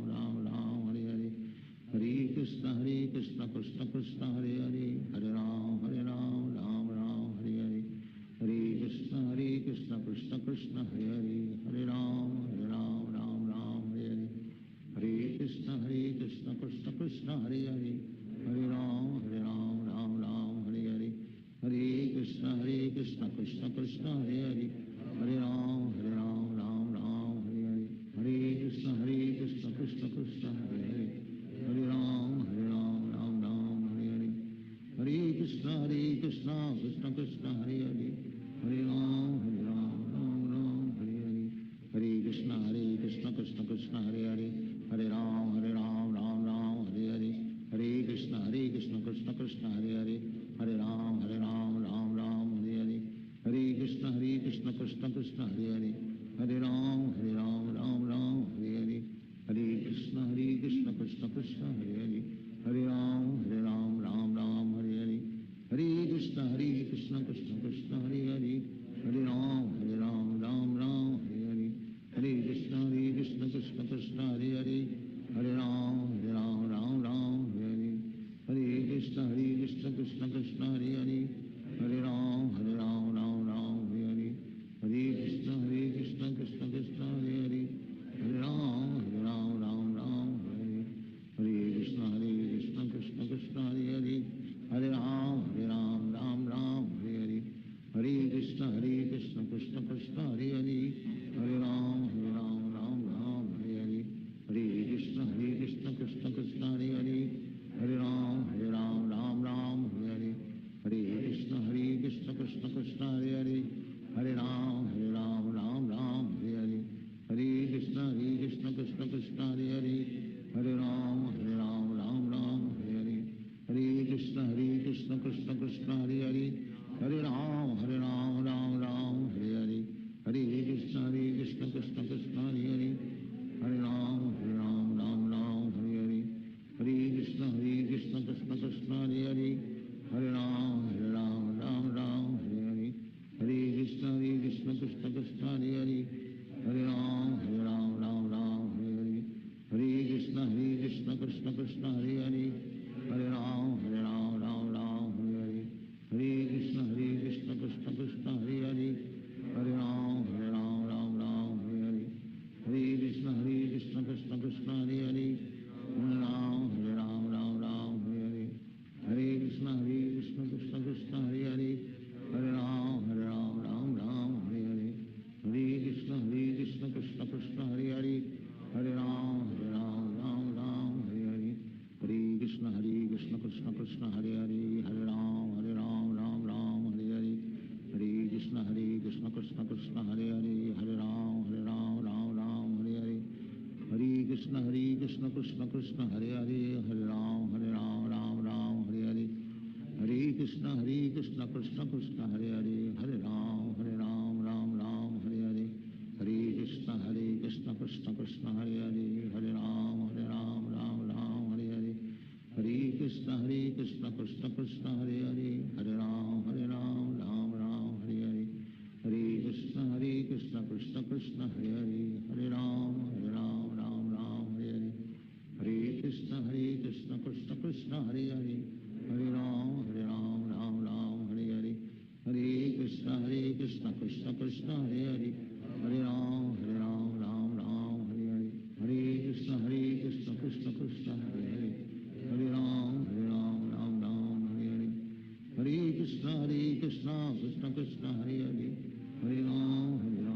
Ram Ram Hare Hare Krishna Krishna Krishna Hare Hare Hare Ram Ram Ram Hare Hare Krishna Krishna Krishna Hare Hare Hare Ram Ram Ram Hare Hare Krishna Krishna Krishna Hare Hare Hare Ram Ram Ram Hare Hare Krishna Krishna Krishna Hare Hare Hare Ram Ram Ram Hare Hare Krishna Krishna Krishna Hare Hare Hare Ram Ram Ram Hare Hare Krishna Krishna Krishna Hare Hare Hare Ram Ram Ram Hare Hare Krishna Krishna Krishna Hare Hare Hare Ram Ram Ram Hare Hare Krishna Krishna Krishna Hare Hare Hare Ram Ram Ram Hare Hare Krishna Krishna Krishna Hare Hare Hare Ram Ram Ram Hare Hare Krishna Krishna Krishna Hare Hare Hare Ram Ram Ram Hare Hare Krishna Krishna Krishna Hare Hare Hare Ram Ram Ram Hare Hare Krishna Krishna Krishna Hare Hare Hare Ram Ram Ram Hare Hare Krishna Krishna Krishna Hare Hare Hare Ram Ram Ram Hare Hare Krishna Krishna Krishna Hare Hare Hare Ram Ram Ram Hare Hare Krishna Krishna Krishna Hare Hare Hare Ram Ram Ram Hare Hare Krishna Krishna Krishna Hare Hare Hare Ram Ram Ram Hare Hare Krishna Krishna Krishna Hare Hare Hare Ram Ram Ram Hare Hare Krishna Krishna Krishna Hare Hare Hare Ram Ram Ram Hare Hare Krishna Krishna Krishna Hare Hare Hare Ram Ram Ram Hare Hare Krishna Krishna Krishna Hare Hare Hare Ram Ram Ram Hare Hare Krishna Krishna Krishna Hare Hare Hare Ram Ram Ram Hare Hare Krishna Krishna Krishna Hare Hare Hare Ram Ram Ram Hare Hare Hare Krishna Krishna Krishna Hare Hare Hare Ram Ram Hare Hare Hare Krishna Krishna Krishna Hare Hare Hare Ram Ram Hare Hare Hare Krishna Krishna Krishna Hare Hare Hare Ram Ram Hare Hare Hare Krishna Krishna Krishna Hare Hare Hare Ram Ram Hare Hare Hare Krishna Krishna Krishna Hare Hare Hare Ram Ram Hare Hare Hare Krishna Krishna Krishna Hare Hare Hare Ram Ram Hare Hare Hare Krishna Krishna Krishna Hare Hare Hare Ram Ram Hare Hare Hare Krishna Krishna Krishna Hare Hare Hare Ram Ram Hare Hare Hare Krishna Krishna Krishna Hare Hare Hare Ram Ram Hare Hare Hare Krishna Krishna Krishna Hare Hare Hare Ram Hare Hare Hare Krishna Krishna Krishna Hare Hare Hare Ram Hare Hare Hare Krishna Krishna Krishna Hare Hare Hare Ram Hare Hare Hare Krishna Krishna Krishna Hare Hare Hare Ram Hare Hare Hare Krishna Krishna Krishna Hare Hare Hare Ram Hare Hare Hare Krishna Krishna Krishna Hare Hare Hare Ram Hare Hare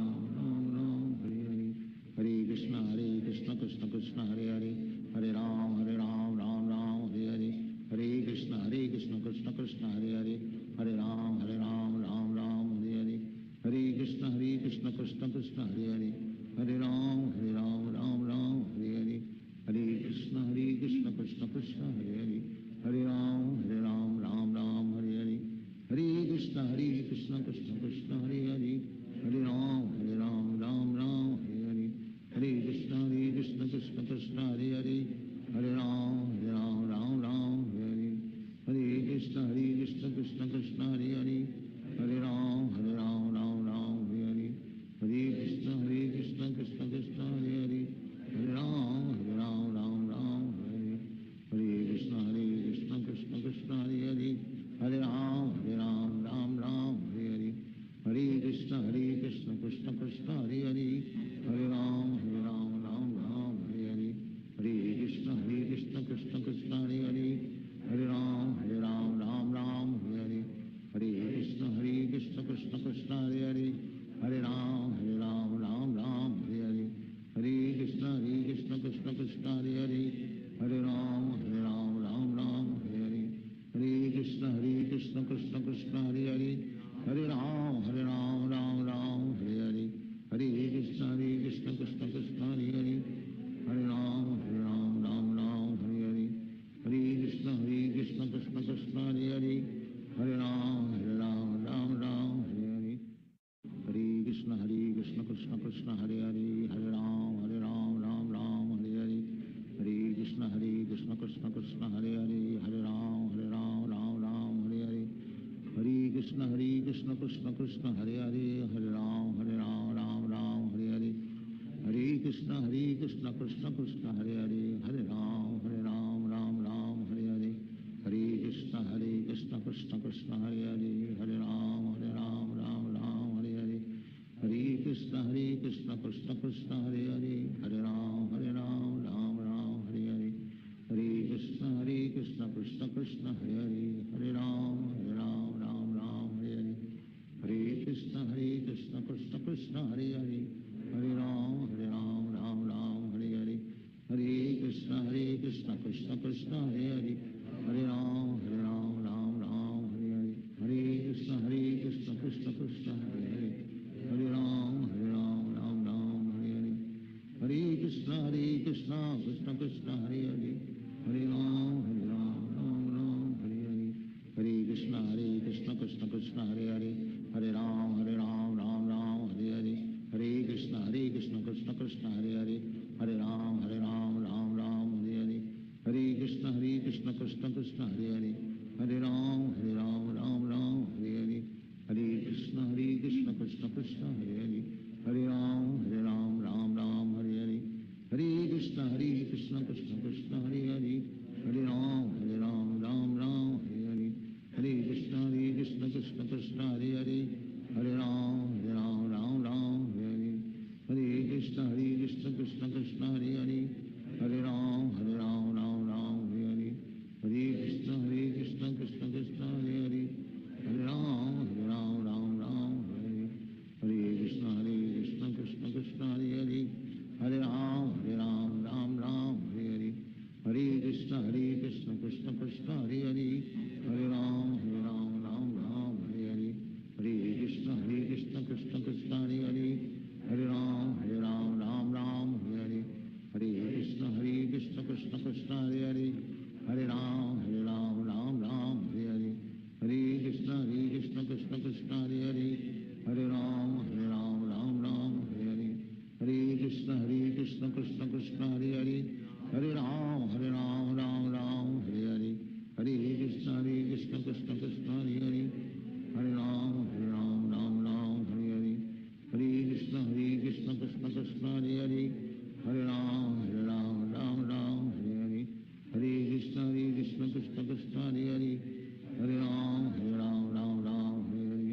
Hare Krishna Krishna Krishna Hare Hare Hare Ram Hare Hare Hare Krishna Krishna Krishna Hare Hare Hare Ram Hare Hare Hare Krishna Krishna Krishna Hare Hare Hare Ram Hare Hare Hare Krishna Krishna Krishna Hare Hare Hare Ram Hare Hare Hare Krishna Krishna Krishna Hare Hare Hare Ram Hare Hare Hare Krishna Krishna Krishna Hare Hare Hare Ram Hare Hare Hare Krishna Krishna Krishna Hare Hare Hare Ram Hare Hare Hare Krishna Krishna Krishna Hare Hare Hare Ram Hare Hare Hare Krishna Krishna Krishna Hare Hare Hare Ram Hare Hare Hare Krishna Krishna Krishna Hare Hare Hare Ram Hare Hare Hare Krishna Krishna Krishna Hare Hare Hare Ram Hare Hare Hare Krishna Krishna Krishna Hare Hare Hare Ram Hare Hare Hare Krishna Krishna Krishna Hare Hare Hare Ram Hare Hare Hare Krishna Krishna Krishna Hare Hare Hare Ram Hare Hare Hare Krishna Krishna Krishna Hare Hare Hare Ram Hare Hare Hare Krishna Krishna Krishna Hare Hare Hare Ram Hare Hare Hare Krishna Krishna Krishna Hare Hare Hare Ram Hare Hare Hare Krishna Krishna Krishna Hare Hare Hare Ram Hare Hare Hare Krishna Krishna Krishna Hare Hare Hare Ram Hare Hare Hare Krishna Krishna Krishna Hare Hare Hare Ram Hare Hare Hare Krishna Krishna Krishna Hare Hare Hare Ram Hare Hare Hare Krishna Krishna Krishna Hare Hare Hare Ram Hare Hare Hare Krishna Krishna Krishna Hare Hare Hare Ram Hare Hare Hare Krishna Krishna Krishna Hare Hare Hare Ram Hare Hare Hare Krishna Krishna Krishna Hare Hare Hare Ram Hare Hare Hare Krishna Krishna Krishna Hare Hare Hare Ram Hare Hare Hare Krishna Krishna Krishna Hare Hare Hare Ram Hare Hare Hare Krishna Krishna Krishna Hare Hare Hare Ram Hare Hare Hare Krishna Krishna Krishna Hare Hare Hare Ram Hare Hare Hare Krishna Krishna Krishna Hare Hare Hare Ram Hare Hare Hare Krishna Krishna Krishna Hare Hare Hare Ram Hare Hare Hare Krishna Krishna Krishna Hare Hare Hare Ram Hare Hare Hare Krishna Krishna Krishna Hare Hare Hare Ram Ram Ram Hare Hare Hare Krishna Krishna Krishna Hare Hare Hare Ram Ram Ram Hare Hare Krishna Krishna Krishna Hare Hare Hare Ram Ram Hare Hare Hare Krishna Krishna Krishna Hare Hare Hare Ram Ram Hare Hare Hare Krishna Krishna Krishna Hare Hare Hare Ram Ram Hare Hare Hare Krishna Krishna Krishna Hare Hare Hare Ram Ram Hare Hare Hare Krishna Krishna Krishna Hare Hare Hare Ram Ram Hare Hare Hare Krishna Krishna Krishna Hare Hare Hare Ram Ram Hare Hare Hare Krishna Krishna Krishna Hare Hare Hare Ram Ram Hare Hare Hare Krishna Krishna Krishna Hare Hare Hare Ram Ram Hare Hare Hare Krishna Krishna Krishna Hare Hare Hare Ram Ram Hare Hare Hare Krishna Krishna Krishna Hare Hare Hare Ram Ram Hare Hare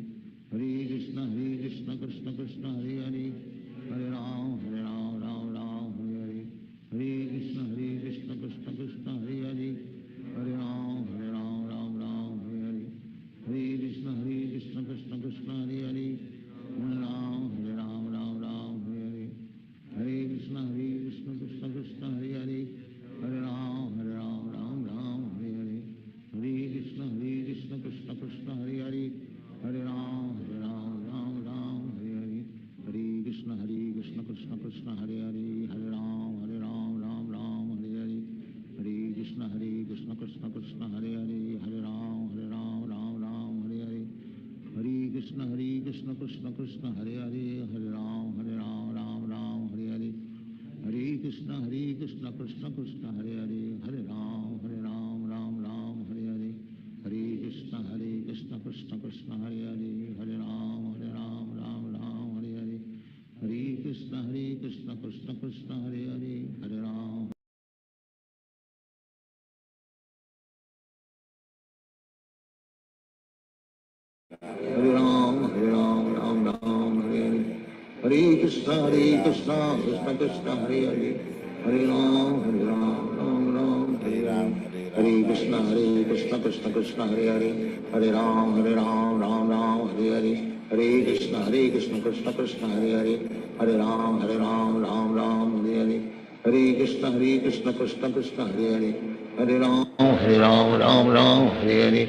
Hare Krishna Krishna Krishna Hare Hare Hare Ram Ram Hare Hare Hare Krishna Krishna Krishna Hare Hare Hare Ram Ram Hare Hare Hare Krishna Krishna Krishna Hare Hare Hare Ram Ram Hare Hare Hare Krishna Krishna Krishna Hare Hare Hare Ram Ram Hare Hare Hare Krishna Krishna Krishna Hare Hare Hare Ram Ram Hare Hare Hare Krishna Krishna Krishna Hare Hare Hare Ram Ram Hare Hare Hare Krishna Krishna Krishna Hare Hare Hare Ram Ram Hare Hare Hare Krishna Krishna Krishna Hare Hare Hare Ram Ram Hare Hare Hare Krishna Krishna Krishna Hare Hare Hare Ram Ram Hare Hare Hare Krishna Krishna Krishna Hare Hare Hare Ram Ram Hare Hare Krishna Krishna Krishna Hare Hare Hare Ram Ram हरे राम हरे कृष्ण कृष्ण कृष्ण हरे हरे हरे राम राम हरे हरे हरे कृष्ण कृष्ण कृष्ण हरे हरे हरे राम राम हरे हरे हरे कृष्ण कृष्ण कृष्ण हरे हरे हरे राम राम हरे हरे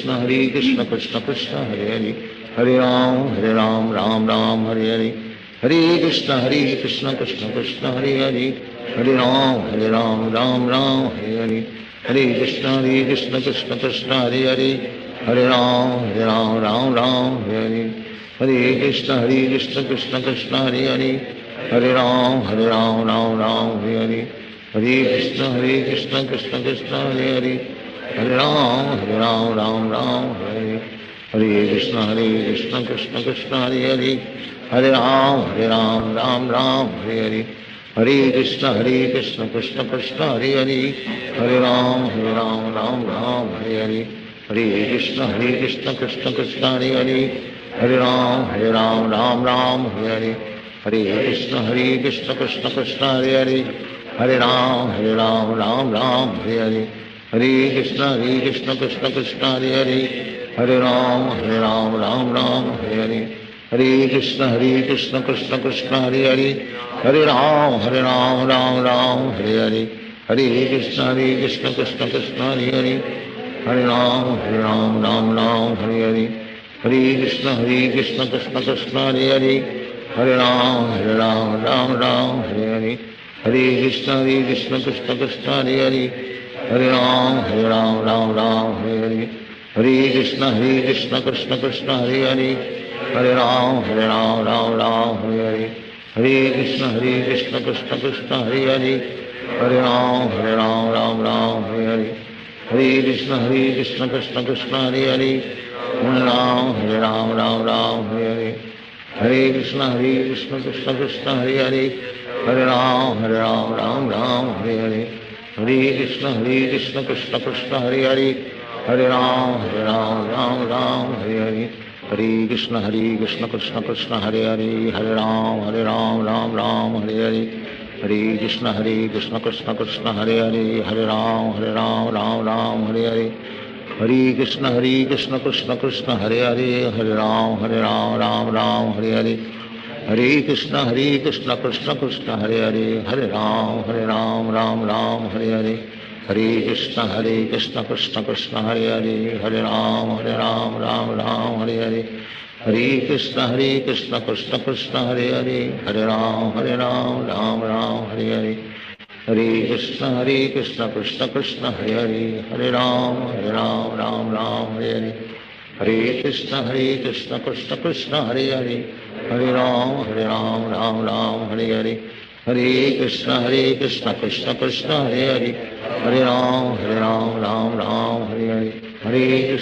हरे कृष्ण कृष्ण कृष्ण हरे हरे हरे राम राम हरे हरे हरे कृष्ण कृष्ण कृष्ण हरे हरे हरे राम राम हरे हरे हरे कृष्ण कृष्ण कृष्ण हरे हरे हरे राम राम हरे हरे हरे कृष्ण कृष्ण कृष्ण हरे हरे हरे राम राम हरे हरे हरे कृष्ण कृष्ण कृष्ण हरे हरे हरे राम राम हरे हरे कृष्ण कृष्ण कृष्ण हरे हरे हरे राम राम हरे हरे हरे कृष्ण कृष्ण कृष्ण हरे हरे हरे राम राम हरे हरे हरे कृष्ण कृष्ण कृष्ण हरे हरे हरे राम राम हरे हरे हरे कृष्ण कृष्ण कृष्ण हरे हरे हरे राम राम हरे हरे हरे कृष्ण कृष्ण कृष्ण हरे हरे हरे राम राम हरे हरे हरे कृष्ण कृष्ण कृष्ण हरे हरे हरे राम राम हरे हरे हरे कृष्ण कृष्ण कृष्ण हरे हरे हरे राम राम हरे हरे हरे कृष्ण कृष्ण कृष्ण हरे हरे हरे राम राम हरे हरे हरे कृष्ण कृष्ण कृष्ण हरे हरे हरे राम राम हरे हरे हरे कृष्ण कृष्ण कृष्ण हरे हरे हरे राम राम हरे हरे हरे कृष्ण कृष्ण कृष्ण हरे हरे हरे राम राम हरे हरे हरे कृष्ण कृष्ण कृष्ण हरे हरे हरे राम राम हरे हरे हरे कृष्ण कृष्ण कृष्ण हरे हरे हरे राम राम हरे हरे हरे कृष्ण कृष्ण कृष्ण हरे हरे हरे राम राम हरे हरे हरे कृष्ण कृष्ण कृष्ण हरे हरे हरे राम राम हरे हरे हरे कृष्ण कृष्ण कृष्ण हरे हरे, हरे राम राम राम हरे हरे, हरे कृष्ण कृष्ण कृष्ण हरे हरे, हरे राम राम राम हरे हरे, हरे कृष्ण कृष्ण कृष्ण हरे हरे, हरे राम राम राम हरे हरे, हरे कृष्ण कृष्ण कृष्ण हरे हरे, हरे राम राम राम हरे हरे, हरे कृष्ण कृष्ण कृष्ण हरे हरे, हरे राम राम राम हरे हरे, हरे कृष्ण कृष्ण कृष्ण हरे हरे, हरे राम राम राम हरे हरे, हरे कृष्ण कृष्ण कृष्ण हरे हरे, हरे राम राम राम हरे हरे, हरे कृष्ण कृष्ण कृष्ण हरे हरे, हरे राम राम राम हरे हरे,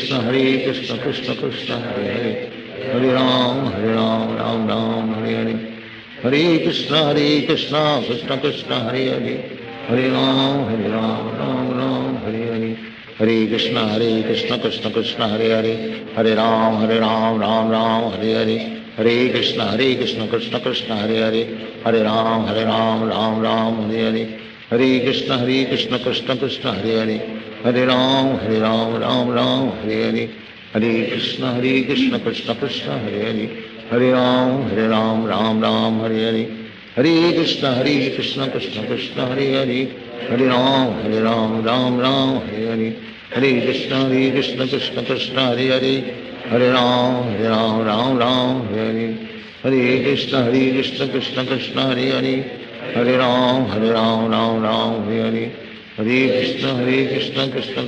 हरे कृष्ण कृष्ण कृष्ण हरे हरे, हरे राम राम राम हरे हरे, हरे कृष्ण कृष्ण कृष्ण हरे हरे, हरे राम राम हरे हरे, हरे कृष्ण कृष्ण कृष्ण हरे हरे, हरे राम राम राम हरे हरे, हरे कृष्ण कृष्ण कृष्ण हरे हरे, हरे राम राम राम हरे हरे, हरे कृष्ण कृष्ण कृष्ण हरे हरे, हरे राम राम राम हरे हरे, हरे कृष्ण कृष्ण कृष्ण हरे हरे, हरे राम राम हरे हरे, हरे कृष्ण कृष्ण कृष्ण हरे हरे, हरे राम राम हरे हरे, हरे कृष्ण कृष्ण कृष्ण हरे हरे, हरे राम राम हरे हरे, हरे कृष्ण कृष्ण कृष्ण हरे हरे, हरे राम राम हरे हरे, हरे कृष्ण कृष्ण कृष्ण हरे हरे, हरे राम राम हरे हरे, हरे कृष्ण कृष्ण कृष्ण हरे हरे, हरे राम राम हरे हरे, हरे कृष्ण कृष्ण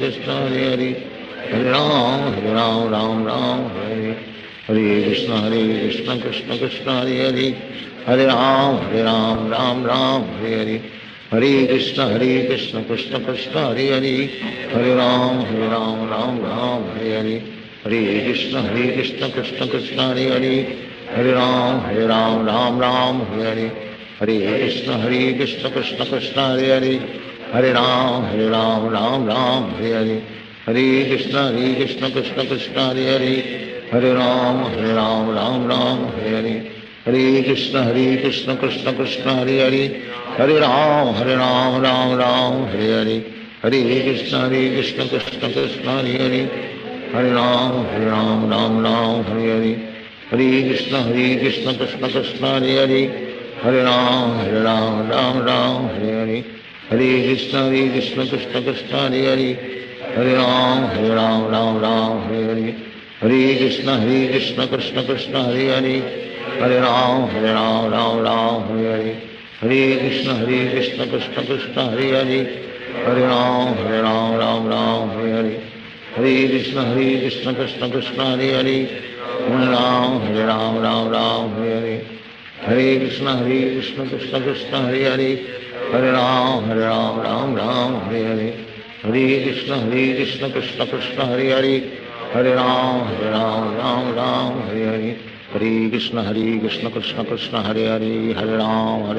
कृष्ण हरे हरे, हरे राम राम राम हरे हरे, हरे कृष्ण कृष्ण कृष्ण हरे हरे, हरे राम राम हरे हरे, हरे कृष्ण कृष्ण कृष्ण हरे हरे, हरे राम राम हरे हरे, हरे कृष्ण कृष्ण कृष्ण हरे हरे, हरे राम राम हरे हरे, हरे कृष्ण कृष्ण कृष्ण हरे हरे, हरे राम राम हरे हरे, हरे कृष्ण कृष्ण कृष्ण हरे हरे, हरे राम राम हरे हरे, हरे कृष्ण कृष्ण कृष्ण हरे हरे, हरे राम राम हरे हरे, हरे कृष्ण कृष्ण कृष्ण हरे हरे, हरे राम राम हरे हरे, हरे कृष्ण कृष्ण कृष्ण हरे हरे, हरे राम राम हरे हरे, हरे कृष्ण कृष्ण कृष्ण हरे हरे, हरे राम राम हरे हरे, हरे कृष्ण कृष्ण कृष्ण हरे हरे, हरे राम राम हरे हरे, हरे कृष्ण कृष्ण कृष्ण हरे हरे, हरे राम राम हरे हरे, हरे कृष्ण कृष्ण कृष्ण हरे हरे, हरे राम राम हरे हरे, हरे कृष्ण कृष्ण कृष्ण हरे हरे, हरे राम राम हरे हरे, हरे कृष्ण कृष्ण कृष्ण हरे हरे, हरे राम राम हरे हरे, हरे कृष्ण कृष्ण कृष्ण हरे हरे, हरे राम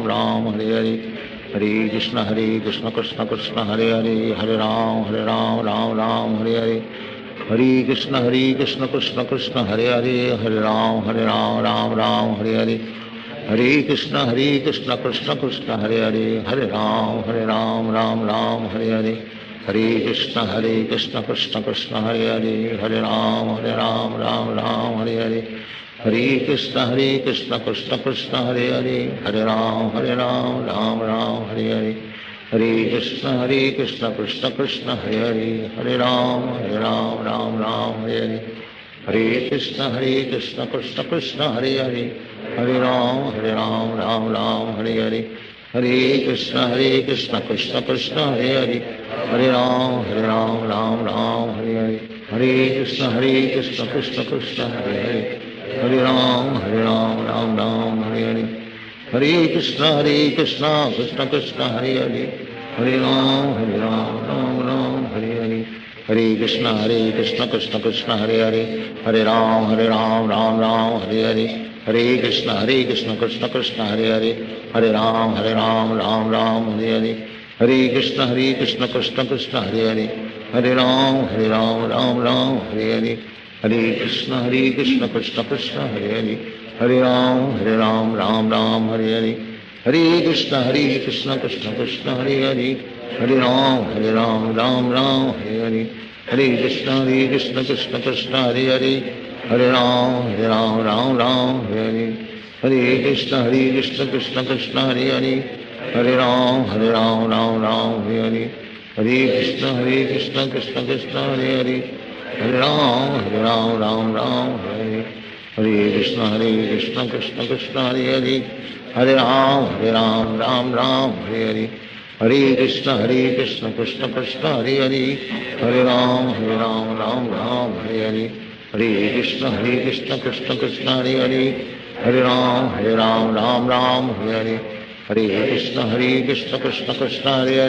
राम हरे हरे, हरे कृष्ण कृष्ण कृष्ण हरे हरे, हरे राम राम हरे हरे, हरे कृष्ण कृष्ण कृष्ण हरे हरे, हरे राम राम हरे हरे, हरे कृष्ण कृष्ण कृष्ण हरे हरे, हरे राम राम हरे हरे, हरे कृष्ण कृष्ण कृष्ण हरे हरे, हरे राम राम हरे हरे, हरे कृष्ण कृष्ण कृष्ण हरे हरे, हरे राम राम हरे हरे, हरे कृष्ण कृष्ण कृष्ण हरे हरे, हरे राम राम हरे हरे, हरे कृष्ण कृष्ण कृष्ण हरे हरे, हरे राम राम हरे हरे, हरे कृष्ण कृष्ण कृष्ण हरे हरे, हरे राम राम हरे हरे, हरे कृष्ण कृष्ण कृष्ण हरे हरे, हरे राम राम हरे हरे, हरे कृष्ण कृष्ण कृष्ण हरे हरे, हरे राम राम हरे हरे, हरे कृष्ण कृष्ण कृष्ण हरे हरे, हरे राम राम हरे हरे, हरे कृष्ण कृष्ण कृष्ण हरे हरे, हरे राम राम हरे हरे, हरे कृष्ण कृष्ण कृष्ण हरे हरे हरे राम राम राम हरे हरे हरे कृष्ण कृष्ण कृष्ण हरे हरे राम राम राम हरे हरे हरे कृष्ण कृष्ण कृष्ण हरे हरे राम राम राम हरे हरे हरे कृष्ण कृष्ण कृष्ण हरे हरे राम राम राम हरे हरे कृष्ण कृष्ण कृष्ण हरे राम राम हरे हरे हरे कृष्ण कृष्ण कृष्ण हरे राम राम राम हरे हरे हरे कृष्ण कृष्ण कृष्ण हरे राम राम हरे हरे हरे कृष्ण कृष्ण कृष्ण हरे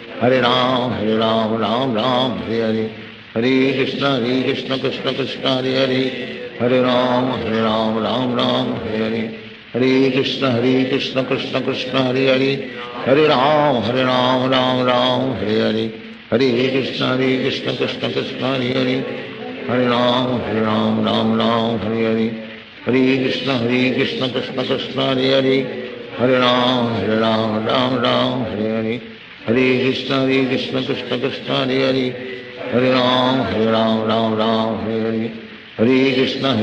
राम राम हरे हरे हरे कृष्ण कृष्ण कृष्ण हरे राम राम राम हरे हरे हरे कृष्ण कृष्ण कृष्ण हरे राम राम राम हरे हरे हरे कृष्ण कृष्ण कृष्ण हरे राम राम राम हरे हरे हरे कृष्ण कृष्ण कृष्ण हरे राम राम राम हरे हरे हरे कृष्ण कृष्ण कृष्ण हरे राम राम राम हरे हरे हरे कृष्ण कृष्ण कृष्ण हरे राम राम हरे हरे हरे कृष्ण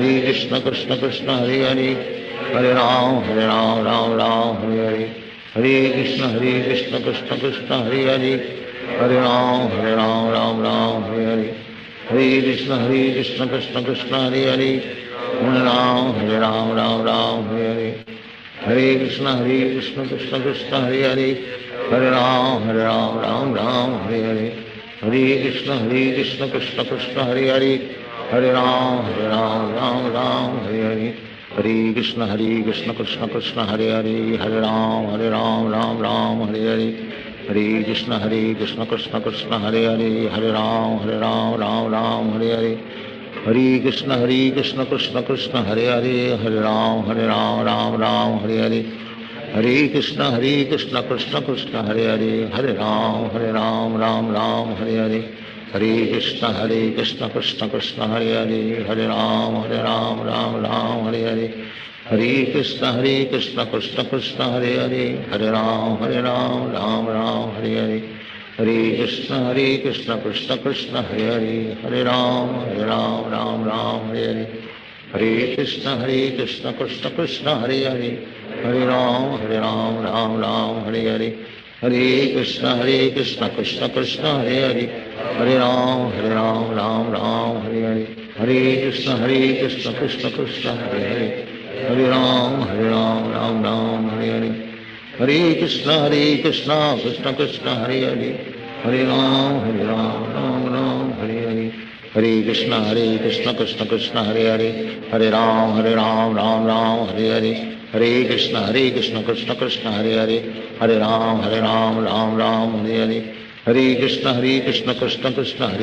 कृष्ण कृष्ण हरे राम राम हरे हरे हरे कृष्ण कृष्ण कृष्ण हरे राम राम हरे हरे हरे कृष्ण कृष्ण कृष्ण हरे राम राम हरे हरे हरे कृष्ण कृष्ण कृष्ण हरे राम राम हरे हरे हरे कृष्ण कृष्ण कृष्ण हरे राम राम हरे हरे हरे कृष्ण कृष्ण कृष्ण हरे राम राम हरे हरे हरे कृष्ण कृष्ण कृष्ण हरे राम राम हरे हरे हरे कृष्ण कृष्ण कृष्ण हरे राम राम हरे हरे हरे कृष्ण कृष्ण कृष्ण हरे राम राम हरे हरे हरे कृष्ण कृष्ण कृष्ण हरे राम राम हरे हरे हरे कृष्ण कृष्ण कृष्ण हरे राम राम हरे हरे हरे कृष्ण कृष्ण कृष्ण हरे राम राम हरे हरे हरे कृष्ण कृष्ण कृष्ण हरे राम राम हरे हरे हरे कृष्ण कृष्ण कृष्ण हरे राम राम हरे हरे हरे कृष्ण कृष्ण कृष्ण हरे राम राम हरे हरे हरे कृष्ण कृष्ण कृष्ण हरे राम राम हरे हरे हरे कृष्ण कृष्ण कृष्ण हरे राम राम हरे हरे हरे कृष्ण कृष्ण कृष्ण हरे राम राम हरे हरे हरे कृष्ण कृष्ण कृष्ण हरे राम राम हरे हरे हरे कृष्ण कृष्ण कृष्ण हरे राम राम हरे हरे हरे कृष्ण कृष्ण कृष्ण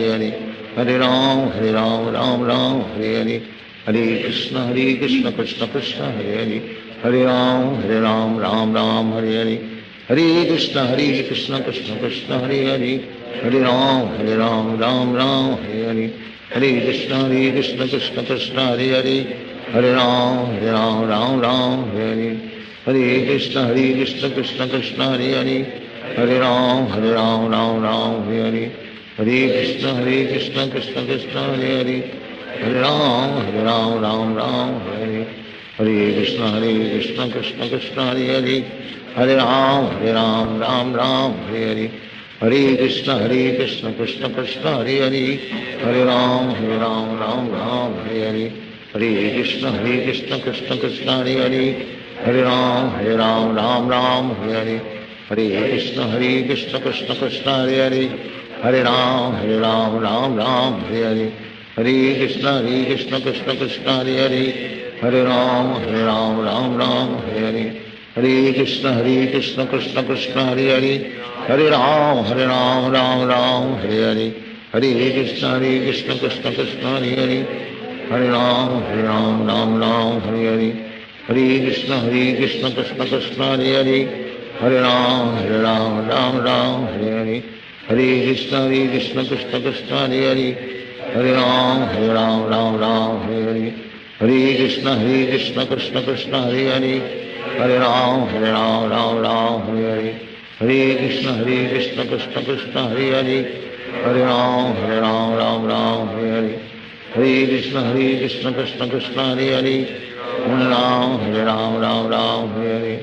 हरे राम राम हरे हरे हरे कृष्ण कृष्ण कृष्ण हरे राम राम हरे हरे हरे कृष्ण कृष्ण कृष्ण हरे राम राम हरे हरे हरे कृष्ण कृष्ण कृष्ण हरे राम राम हरे हरे हरे कृष्ण कृष्ण कृष्ण हरे राम राम हरे हरे हरे कृष्ण कृष्ण कृष्ण हरे राम राम हरे हरे हरे कृष्ण कृष्ण कृष्ण हरे राम राम हरे हरे हरे कृष्ण कृष्ण कृष्ण हरे राम राम हरे हरे हरे कृष्ण कृष्ण कृष्ण हरे राम राम हरे हरे हरे कृष्ण कृष्ण कृष्ण हरे राम राम हरे हरे हरे कृष्ण कृष्ण कृष्ण हरे राम राम हरे हरे हरे कृष्ण कृष्ण कृष्ण हरे राम राम हरे हरे हरे कृष्ण कृष्ण कृष्ण हरे राम राम राम हरे हरे कृष्ण कृष्ण कृष्ण हरे हरे हरे राम राम राम हरे हरे कृष्ण कृष्ण कृष्ण हरे हरे हरे राम राम हरे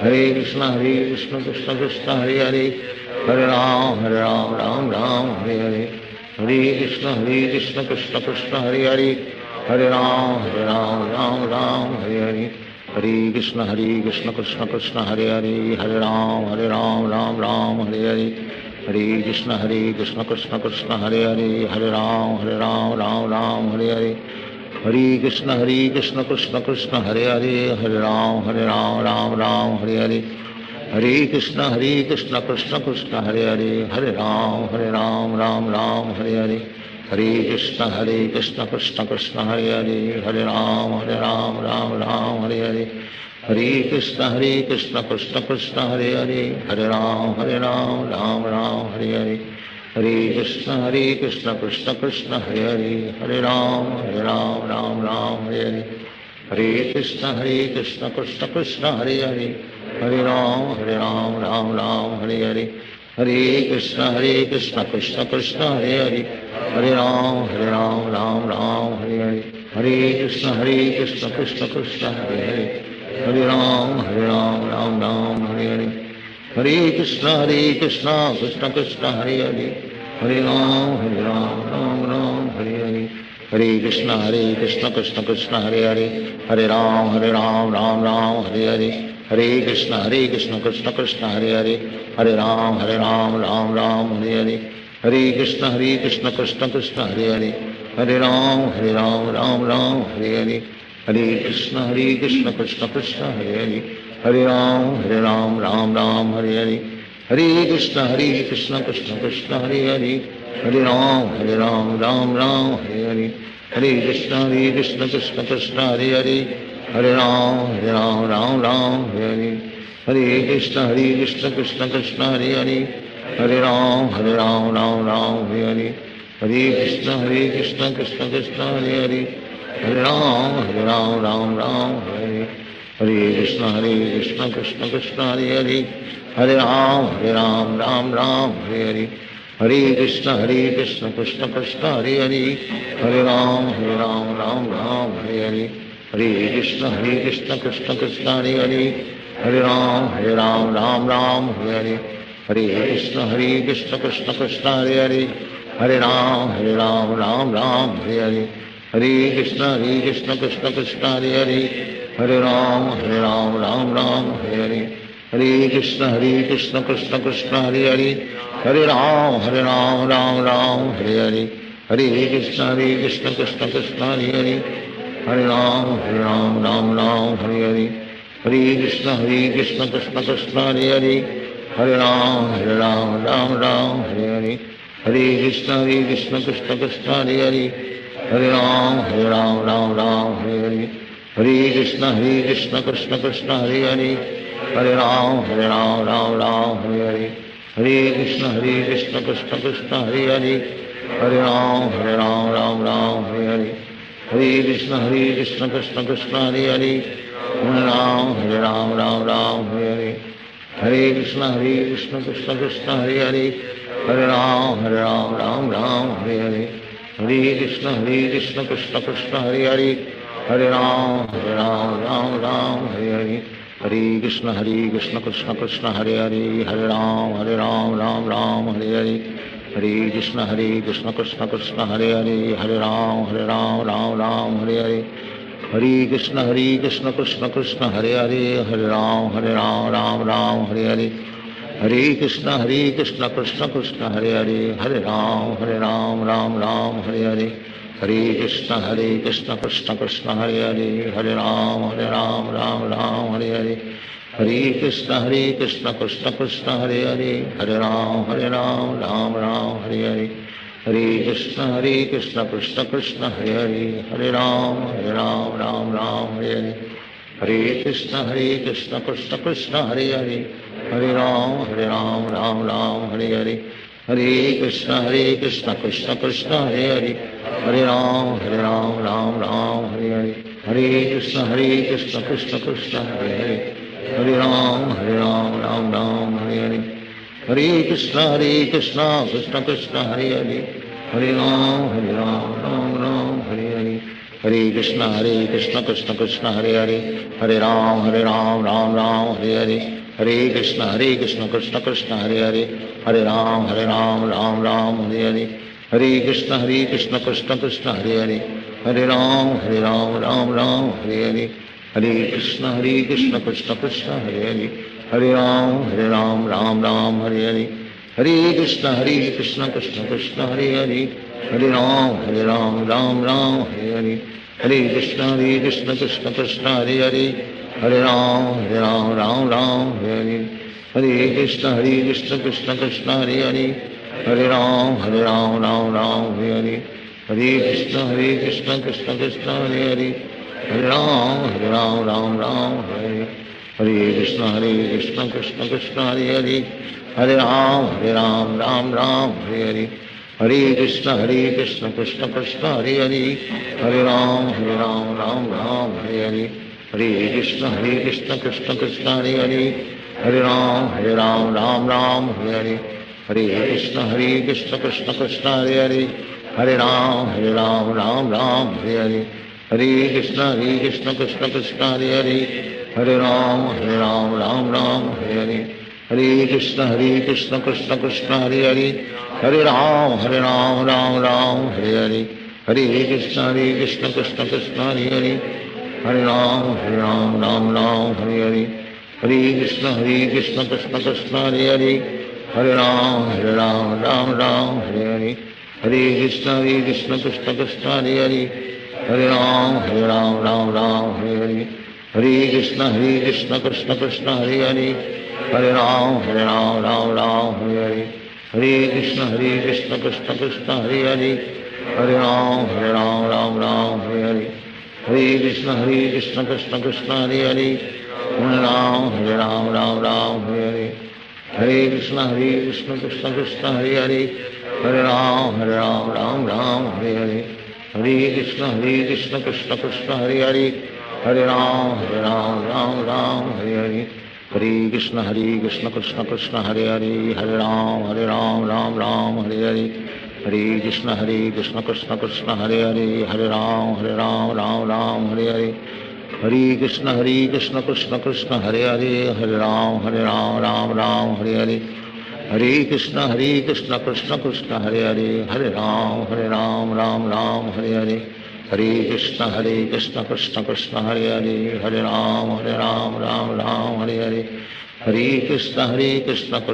हरे कृष्ण कृष्ण कृष्ण हरे हरे हरे राम राम हरे हरे कृष्ण कृष्ण कृष्ण हरे हरे हरे राम राम हरे हरे हरे कृष्ण कृष्ण कृष्ण हरे हरे हरे राम राम हरे हरे हरे कृष्ण कृष्ण कृष्ण हरे हरे हरे राम राम हरे हरे हरे कृष्ण कृष्ण कृष्ण हरे हरे हरे राम राम हरे हरे हरे कृष्ण कृष्ण कृष्ण हरे हरे हरे राम राम हरे हरे हरे कृष्ण कृष्ण कृष्ण हरे हरे हरे राम राम हरे हरे हरे कृष्ण कृष्ण कृष्ण हरे हरे हरे राम राम हरे हरे हरे कृष्ण कृष्ण कृष्ण हरे हरे हरे राम राम हरे हरे हरे कृष्ण कृष्ण कृष्ण हरे हरे हरे राम राम हरे हरे हरे कृष्ण कृष्ण कृष्ण हरे हरे हरे राम राम हरे हरे हरे कृष्ण कृष्ण कृष्ण हरे हरे हरे राम राम हरे हरे हरे कृष्ण कृष्ण कृष्ण हरे हरे हरे राम राम हरे हरे हरे कृष्ण कृष्ण कृष्ण हरे हरे हरे राम राम हरे हरे हरे कृष्ण कृष्ण कृष्ण हरे हरे हरे राम राम हरे हरे हरे कृष्ण कृष्ण कृष्ण हरे हरे हरे राम राम हरे हरे हरे कृष्ण कृष्ण कृष्ण हरे हरे हरे राम राम हरे हरे हरे कृष्ण कृष्ण कृष्ण हरे हरे हरे राम राम हरे हरे हरे कृष्ण कृष्ण कृष्ण हरे हरे हरे राम राम हरे हरे हरे कृष्ण कृष्ण कृष्ण हरे हरे हरे राम राम हरे हरे हरे कृष्ण कृष्ण कृष्ण हरे हरे हरे राम राम हरे हरे हरे कृष्ण कृष्ण कृष्ण हरे हरे हरे राम राम हरे हरे हरे कृष्ण कृष्ण कृष्ण हरे हरे हरे राम राम हरे हरे हरे कृष्ण कृष्ण कृष्ण हरे हरे हरे राम राम हरे हरे हरे कृष्ण कृष्ण कृष्ण हरे हरे हरे राम राम हरे हरे हरे कृष्ण कृष्ण कृष्ण हरे हरे हरे राम राम हरे हरे हरे कृष्ण कृष्ण कृष्ण हरे हरे हरे राम राम हरे हरे हरे कृष्ण कृष्ण कृष्ण हरे हरे हरे राम राम हरे हरे हरे कृष्ण कृष्ण कृष्ण हरे हरे हरे राम राम हरे हरे हरे कृष्ण कृष्ण कृष्ण हरे हरे हरे राम हरे हरे हरे कृष्ण कृष्ण कृष्ण हरे हरे हरे राम हरे हरे हरे कृष्ण कृष्ण कृष्ण हरे हरे हरे राम हरे हरे हरे कृष्ण कृष्ण कृष्ण हरे हरे हरे राम हरे हरे हरे कृष्ण कृष्ण कृष्ण हरे हरे हरे राम हरे हरे हरे कृष्ण कृष्ण कृष्ण हरे हरे हरे राम हरे हरे हरे कृष्ण कृष्ण कृष्ण हरे हरे हरे राम हरे हरे हरे कृष्ण कृष्ण कृष्ण हरे हरे हरे राम हरे हरे हरे कृष्ण कृष्ण कृष्ण हरे हरे हरे राम हरे हरे हरे कृष्ण कृष्ण कृष्ण हरे हरे हरे राम राम हरे हरे हरे कृष्ण कृष्ण कृष्ण हरे हरे हरे राम राम हरे हरे हरे कृष्ण कृष्ण कृष्ण हरे हरे हरे राम राम हरे हरे हरे कृष्ण कृष्ण कृष्ण हरे हरे हरे राम राम हरे हरे हरे कृष्ण कृष्ण कृष्ण हरे हरे हरे राम हरे हरे हरे कृष्ण कृष्ण कृष्ण हरे हरे हरे राम राम हरे हरे हरे कृष्ण कृष्ण कृष्ण हरे हरे हरे राम राम राम हरे हरे हरे कृष्ण कृष्ण कृष्ण हरे हरे हरे राम राम राम हरे हरे हरे कृष्ण कृष्ण कृष्ण हरे हरे हरे राम राम राम हरे हरे हरे कृष्ण कृष्ण कृष्ण हरे हरे हरे राम राम राम हरे हरे हरे कृष्ण कृष्ण कृष्ण हरे हरे हरे राम राम राम हरे हरे हरे कृष्ण कृष्ण कृष्ण हरे हरे हरे राम राम हरे हरे हरे कृष्ण कृष्ण कृष्ण हरे हरे हरे राम राम हरे हरे हरे कृष्ण कृष्ण कृष्ण हरे हरे हरे राम राम हरे हरे हरे कृष्ण कृष्ण कृष्ण हरे हरे हरे राम राम हरे हरे हरे कृष्ण कृष्ण कृष्ण हरे हरे हरे राम राम हरे हरे हरे कृष्ण कृष्ण कृष्ण हरे हरे हरे राम राम हरे हरे हरे कृष्ण कृष्ण कृष्ण हरे हरे हरे राम राम हरे हरे हरे कृष्ण कृष्ण कृष्ण हरे हरे हरे राम राम हरे हरे हरे कृष्ण कृष्ण कृष्ण हरे हरे हरे राम राम हरे हरे हरे कृष्ण कृष्ण कृष्ण हरे हरे हरे राम राम हरे हरे हरे कृष्ण कृष्ण कृष्ण हरे हरे हरे राम राम हरे हरे हरे कृष्ण कृष्ण कृष्ण हरे हरे हरे राम राम हरे हरे हरे कृष्ण कृष्ण कृष्ण हरे हरे हरे राम राम हरे हरे हरे कृष्ण कृष्ण कृष्ण हरे हरे हरे राम राम हरे हरे हरे कृष्ण कृष्ण कृष्ण हरे हरे हरे राम राम हरे हरे हरे कृष्ण कृष्ण कृष्ण हरे हरे हरे राम राम हरे हरे हरे कृष्ण कृष्ण कृष्ण हरे हरे हरे राम राम हरे हरे हरे कृष्ण कृष्ण कृष्ण हरे हरे हरे राम राम हरे हरे हरे कृष्ण कृष्ण कृष्ण हरे हरे हरे राम राम हरे हरे हरे कृष्ण कृष्ण कृष्ण हरे हरे हरे राम राम हरे हरे हरे कृष्ण कृष्ण कृष्ण हरे हरे हरे राम राम हरे हरे हरे कृष्ण कृष्ण कृष्ण हरे हरे हरे राम राम हरे हरे हरे कृष्ण कृष्ण कृष्ण हरे हरे हरे राम राम हरे हरे हरे कृष्ण कृष्ण कृष्ण हरे हरे हरे राम राम हरे हरे हरे कृष्ण कृष्ण कृष्ण हरे हरे हरे राम राम हरे हरे हरे कृष्ण कृष्ण कृष्ण हरे हरे हरे राम राम हरे हरे हरे कृष्ण कृष्ण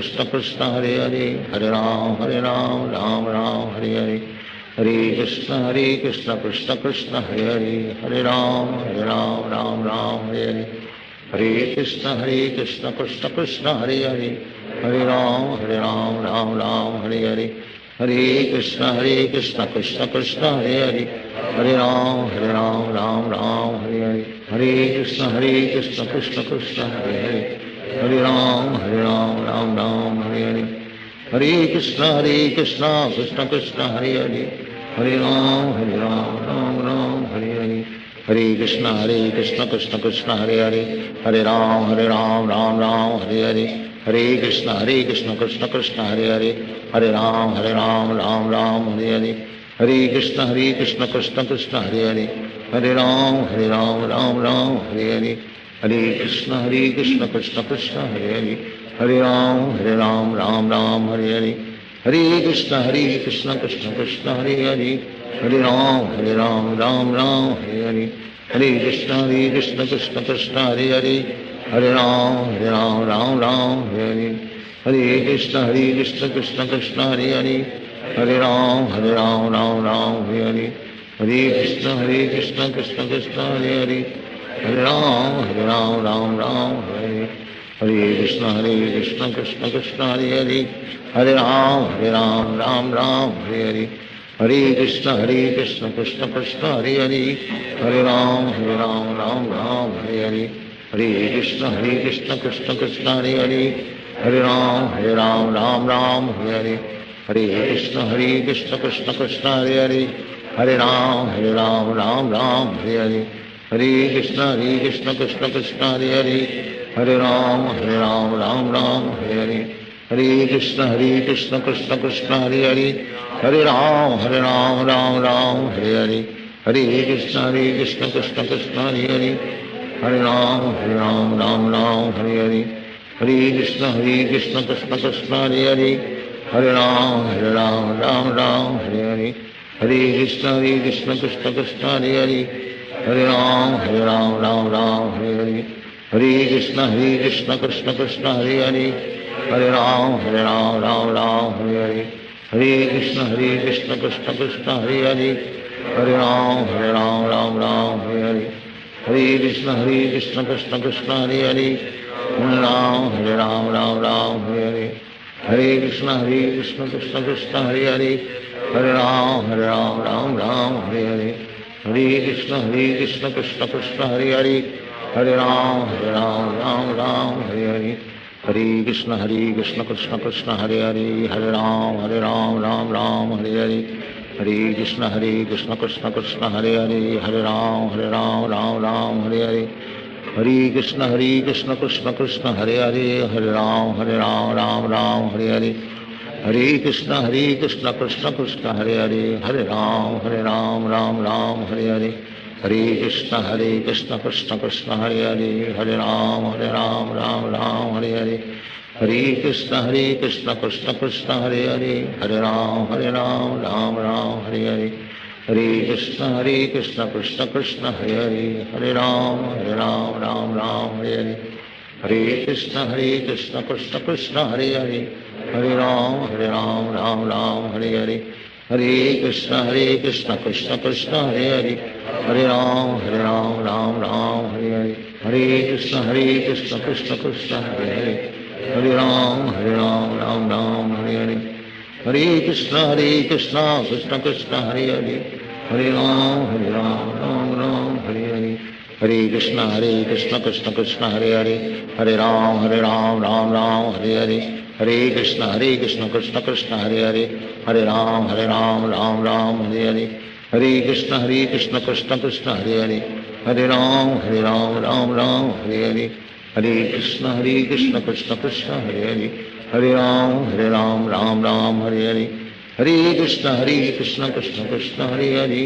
कृष्ण हरे हरे हरे राम राम हरे हरे हरे कृष्ण कृष्ण कृष्ण हरे हरे हरे राम राम हरे हरे हरे कृष्ण कृष्ण कृष्ण हरे हरे हरे राम राम हरे हरे हरे कृष्ण कृष्ण कृष्ण हरे हरे हरे राम राम हरे हरे हरे कृष्ण कृष्ण कृष्ण हरे हरे हरे राम राम हरे हरे हरे कृष्ण कृष्ण कृष्ण हरे हरे हरे राम राम हरे हरे हरे कृष्ण कृष्ण कृष्ण हरे हरे हरे राम राम हरे हरे हरे कृष्ण कृष्ण कृष्ण हरे हरे हरे राम राम हरे हरे हरे कृष्ण कृष्ण कृष्ण हरे हरे हरे राम राम हरे हरे हरे कृष्ण कृष्ण कृष्ण हरे हरे हरे राम राम हरे हरे हरे कृष्ण कृष्ण कृष्ण हरे हरे हरे राम राम हरे हरे हरे कृष्ण कृष्ण कृष्ण हरे हरे हरे राम राम हरे हरे हरे कृष्ण कृष्ण कृष्ण हरे हरे हरे राम राम हरे हरे हरे कृष्ण कृष्ण कृष्ण हरे हरे हरे राम राम हरे हरे हरे कृष्ण कृष्ण कृष्ण हरे हरे हरे राम राम हरे हरे हरे कृष्ण कृष्ण कृष्ण हरे हरे हरे राम राम राम हरे हरे हरे कृष्ण कृष्ण कृष्ण हरे हरे हरे राम राम राम हरे हरे हरे कृष्ण कृष्ण कृष्ण हरे हरे हरे राम राम राम हरे हरे हरे कृष्ण कृष्ण कृष्ण हरे हरे हरे राम राम राम हरे हरे हरे कृष्ण कृष्ण कृष्ण हरे हरे हरे राम राम राम हरे हरे हरे कृष्ण कृष्ण कृष्ण हरे हरे हरे राम राम राम हरे हरे हरे कृष्ण कृष्ण कृष्ण हरे हरे हरे राम राम राम हरे हरे हरे कृष्ण कृष्ण कृष्ण हरे हरे हरे राम राम राम हरे हरे हरे कृष्ण कृष्ण कृष्ण हरे हरे हरे राम राम हरे हरे हरे कृष्ण कृष्ण कृष्ण हरे हरे हरे राम राम हरे हरे हरे कृष्ण कृष्ण कृष्ण हरे हरे हरे राम राम हरे हरे हरे कृष्ण कृष्ण कृष्ण हरे हरे हरे राम राम हरे हरे हरे कृष्ण कृष्ण कृष्ण हरे हरे हरे राम राम हरे हरे हरे कृष्ण कृष्ण कृष्ण हरे हरे हरे राम राम हरे हरे हरे कृष्ण कृष्ण कृष्ण हरे हरे हरे राम राम हरे हरे हरे कृष्ण कृष्ण कृष्ण हरे हरे हरे राम राम हरे हरे हरे कृष्ण कृष्ण कृष्ण हरे हरे हरे राम राम हरे हरे हरे कृष्ण कृष्ण कृष्ण हरे हरे हरे राम राम हरे हरे हरे कृष्ण कृष्ण कृष्ण हरे हरे हरे राम राम हरे हरे हरे कृष्ण कृष्ण कृष्ण हरे हरे हरे राम राम हरे हरे हरे कृष्ण कृष्ण कृष्ण हरे हरे हरे राम राम हरे हरे हरे कृष्ण कृष्ण कृष्ण हरे हरे हरे राम राम हरे हरे हरे कृष्ण कृष्ण कृष्ण हरे हरे हरे राम राम हरे हरे हरे कृष्ण कृष्ण कृष्ण हरे हरे हरे राम राम हरे हरे हरे कृष्ण कृष्ण कृष्ण हरे हरे हरे राम राम हरे हरे हरे कृष्ण कृष्ण कृष्ण हरे हरे हरे राम राम हरे हरे हरे कृष्ण कृष्ण कृष्ण हरे हरे हरे राम राम हरे हरे हरे कृष्ण कृष्ण कृष्ण हरे हरे हरे राम राम हरे हरे हरे कृष्ण कृष्ण कृष्ण हरे हरे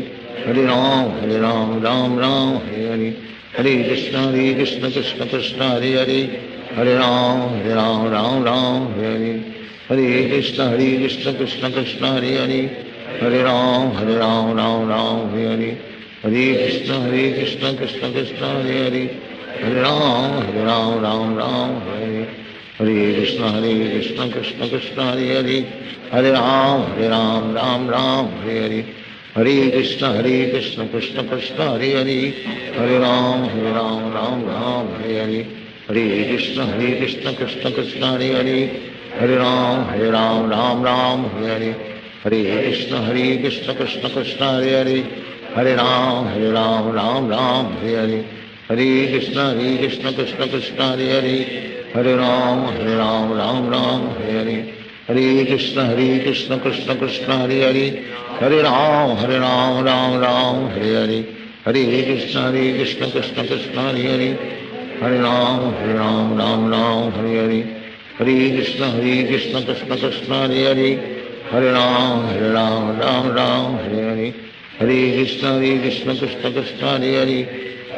हरे राम राम हरे हरे हरे कृष्ण कृष्ण कृष्ण हरे हरे हरे राम राम हरे हरे हरे कृष्ण कृष्ण कृष्ण हरे हरे हरे राम राम हरे हरे हरे कृष्ण कृष्ण कृष्ण हरे हरे हरे राम राम हरे हरे हरे कृष्ण कृष्ण कृष्ण हरे हरे हरे राम राम हरे हरे हरे कृष्ण कृष्ण कृष्ण हरे हरे हरे राम राम हरे हरे हरे कृष्ण कृष्ण कृष्ण हरे हरे हरे राम राम हरे हरे हरे कृष्ण कृष्ण कृष्ण हरे हरे हरे राम राम हरे हरे हरे कृष्ण कृष्ण कृष्ण हरे हरे हरे राम राम हरे हरे हरे कृष्ण कृष्ण कृष्ण हरे हरे हरे राम हरे हरे हरे कृष्ण कृष्ण कृष्ण हरे हरे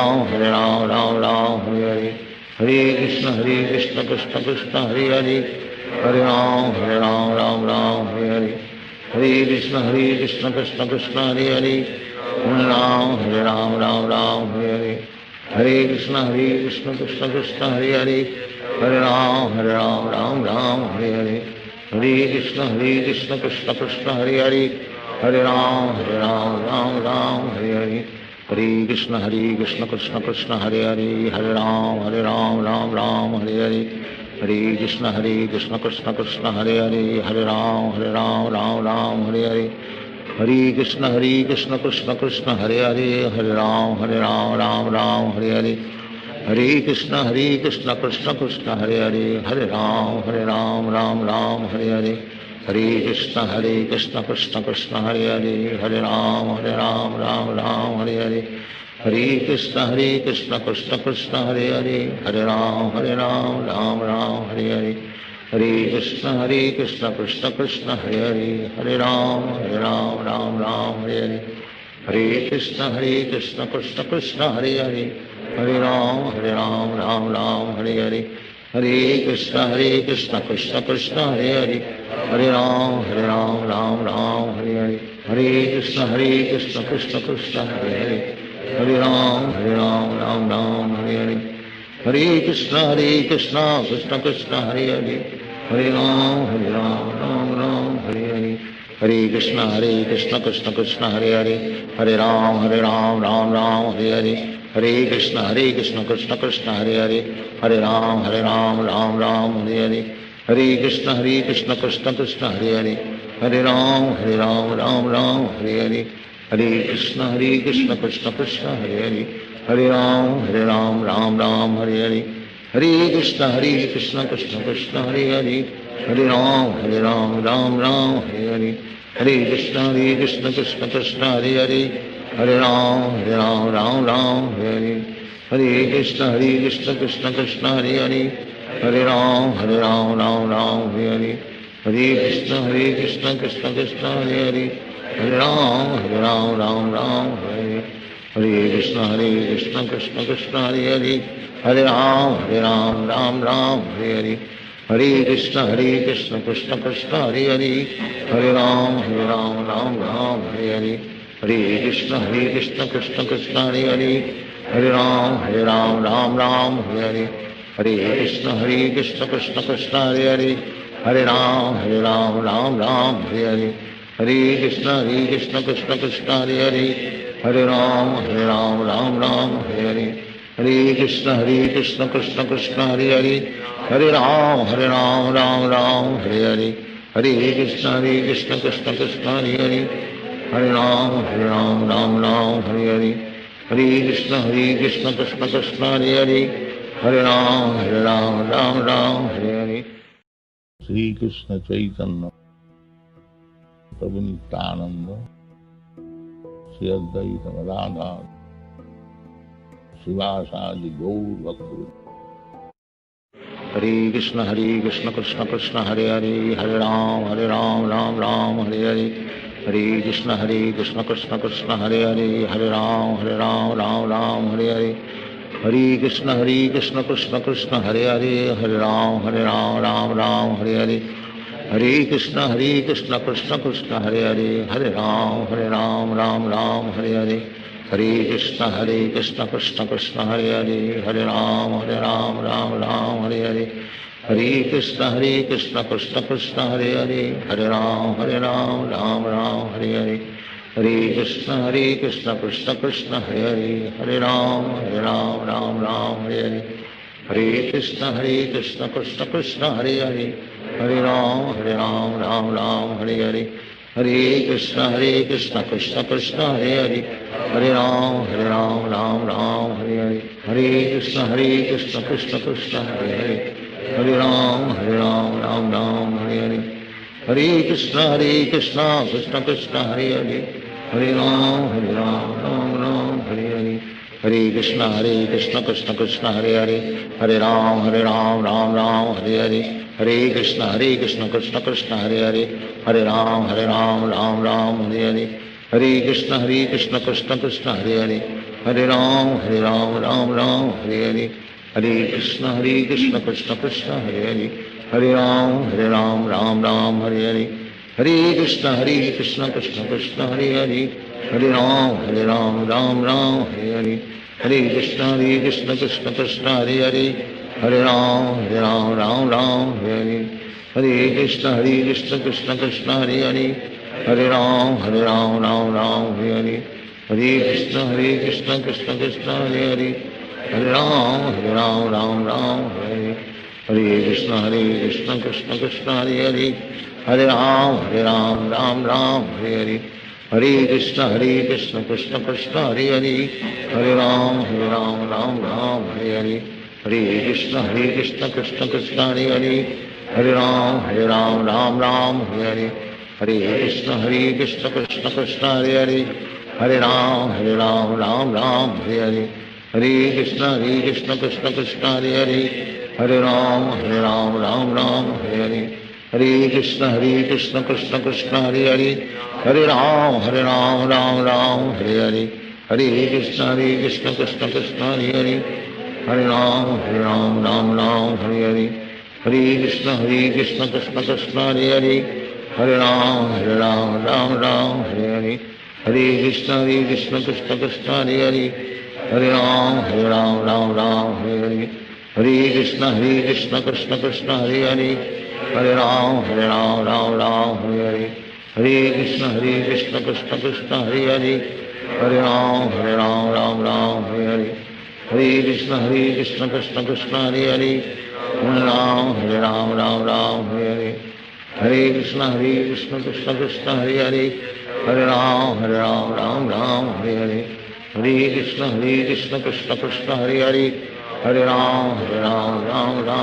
हरे राम हरे हरे हरे कृष्ण कृष्ण कृष्ण हरे हरे हरे राम हरे हरे हरे कृष्ण कृष्ण कृष्ण हरे हरे हरे राम हरे हरे हरे कृष्ण कृष्ण कृष्ण हरे हरे हरे राम हरे हरे हरे कृष्ण कृष्ण कृष्ण हरे हरे हरे राम हरे हरे हरे कृष्ण कृष्ण कृष्ण हरे हरे हरे राम हरे हरे हरे कृष्ण कृष्ण कृष्ण हरे हरे हरे राम हरे हरे हरे कृष्ण कृष्ण कृष्ण हरे हरे हरे राम हरे हरे हरे कृष्ण कृष्ण कृष्ण हरे हरे हरे राम हरे हरे हरे कृष्ण कृष्ण कृष्ण हरे हरे हरे राम राम हरे हरे हरे कृष्ण कृष्ण कृष्ण हरे हरे, हरे राम राम राम हरे हरे, हरे कृष्ण कृष्ण कृष्ण हरे हरे, हरे राम राम राम हरे हरे, हरे कृष्ण कृष्ण कृष्ण हरे हरे, हरे राम राम राम हरे हरे, हरे कृष्ण कृष्ण कृष्ण हरे हरे, हरे राम राम राम हरे हरे, हरे कृष्ण कृष्ण कृष्ण हरे हरे, हरे राम राम राम हरे हरे, हरे कृष्ण कृष्ण कृष्ण हरे हरे, हरे राम राम राम हरे हरे, हरे कृष्ण कृष्ण कृष्ण हरे हरे, हरे राम राम राम हरे हरे, हरे कृष्ण कृष्ण कृष्ण हरे हरे, हरे राम राम राम हरे हरे, हरे कृष्ण कृष्ण कृष्ण हरे हरे, हरे राम राम राम हरे हरे, हरे कृष्ण कृष्ण कृष्ण हरे हरे, हरे राम राम राम हरे हरे, हरे कृष्ण कृष्ण कृष्ण हरे हरे, हरे राम राम हरे हरे, हरे कृष्ण कृष्ण कृष्ण हरे हरे, हरे राम राम हरे हरे, हरे कृष्ण कृष्ण कृष्ण हरे हरे, हरे राम राम हरे हरे, हरे कृष्ण कृष्ण कृष्ण हरे हरे, हरे राम राम हरे हरे, हरे कृष्ण कृष्ण कृष्ण हरे हरे, हरे राम राम हरे हरे, हरे कृष्ण कृष्ण कृष्ण हरे हरे, हरे राम राम हरे हरे, हरे कृष्ण कृष्ण कृष्ण हरे हरे, हरे राम राम हरे हरे, हरे कृष्ण कृष्ण कृष्ण हरे हरे, हरे राम राम हरे हरे, हरे कृष्ण कृष्ण कृष्ण हरे हरे, हरे राम राम हरे हरे, हरे कृष्ण कृष्ण कृष्ण हरे हरे, हरे राम राम हरे हरे, हरे कृष्ण कृष्ण कृष्ण हरे हरे, हरे राम राम हरे हरे, हरे कृष्ण कृष्ण कृष्ण हरे हरे, हरे राम राम हरे हरे, हरे कृष्ण कृष्ण कृष्ण हरे हरे, हरे राम राम हरे हरे। श्री कृष्ण चैतन्य प्रभु नित्यानंद श्री अद्वैत गदाधर शिवासादि गौर भक्त। हरे कृष्ण कृष्ण कृष्ण हरे हरे, हरे राम राम हरे हरे, हरे कृष्ण कृष्ण कृष्ण हरे हरे, हरे राम राम हरे हरे, हरे कृष्ण कृष्ण कृष्ण हरे हरे, हरे राम राम हरे हरे, हरे कृष्ण कृष्ण कृष्ण हरे हरे, हरे राम राम हरे हरे, हरे कृष्ण कृष्ण कृष्ण हरे हरे, हरे राम राम हरे हरे, हरे कृष्ण कृष्ण कृष्ण हरे हरे, हरे राम राम हरे हरे, हरे कृष्ण कृष्ण कृष्ण हरे हरे, हरे राम राम हरे हरे, हरे कृष्ण कृष्ण कृष्ण हरे हरे, हरे राम राम हरे हरे, हरे कृष्ण कृष्ण कृष्ण हरे हरे, हरे राम राम हरे हरे, हरे कृष्ण कृष्ण कृष्ण हरे हरे, हरे राम राम हरे हरे, हरे कृष्ण कृष्ण कृष्ण हरे हरे, हरे राम हरे हरे, हरे कृष्ण कृष्ण कृष्ण हरे हरे, हरे राम राम हरे हरे, हरे कृष्ण कृष्ण कृष्ण हरे हरे, हरे राम राम हरे हरे, हरे कृष्ण कृष्ण कृष्ण हरे हरे, हरे राम राम हरे हरे, हरे कृष्ण कृष्ण कृष्ण हरे हरे, हरे राम राम हरे हरे, हरे कृष्ण कृष्ण कृष्ण हरे हरे, हरे राम राम हरे हरे, हरे कृष्ण कृष्ण कृष्ण हरे हरे, हरे राम राम हरे हरे, हरे कृष्ण कृष्ण कृष्ण हरे हरे, हरे राम राम हरे हरे, हरे कृष्ण कृष्ण कृष्ण हरे हरे, हरे राम राम हरे हरे, हरे कृष्ण कृष्ण कृष्ण हरे हरे, हरे राम राम हरे हरे, हरे कृष्ण कृष्ण कृष्ण हरे हरे, हरे राम राम हरे हरे, हरे कृष्ण कृष्ण कृष्ण हरे हरे, हरे राम राम राम हरे हरे कृष्ण कृष्ण कृष्ण हरे हरे हरे राम राम राम हरे हरे कृष्ण कृष्ण कृष्ण हरे हरे राम राम राम हरे हरे कृष्ण कृष्ण कृष्ण हरे राम राम राम हरे हरे कृष्ण कृष्ण कृष्ण हरे हरे राम राम राम हरे हरे कृष्ण कृष्ण कृष्ण हरे हरे राम राम राम हरे हरे कृष्ण कृष्ण कृष्ण हरे हरे राम राम राम हरे हरे कृष्ण कृष्ण कृष्ण हरे हरे राम राम राम हरे हरे कृष्ण कृष्ण कृष्ण हरे हरे राम राम राम हरे हरे कृष्ण कृष्ण कृष्ण हरे हरे राम राम हरे हरे कृष्ण कृष्ण कृष्ण हरे हरे राम राम हरे हरे कृष्ण कृष्ण कृष्ण हरे हरे राम राम हरे हरे कृष्ण कृष्ण कृष्ण हरे हरे राम राम राम हरे हरे कृष्ण कृष्ण कृष्ण हरे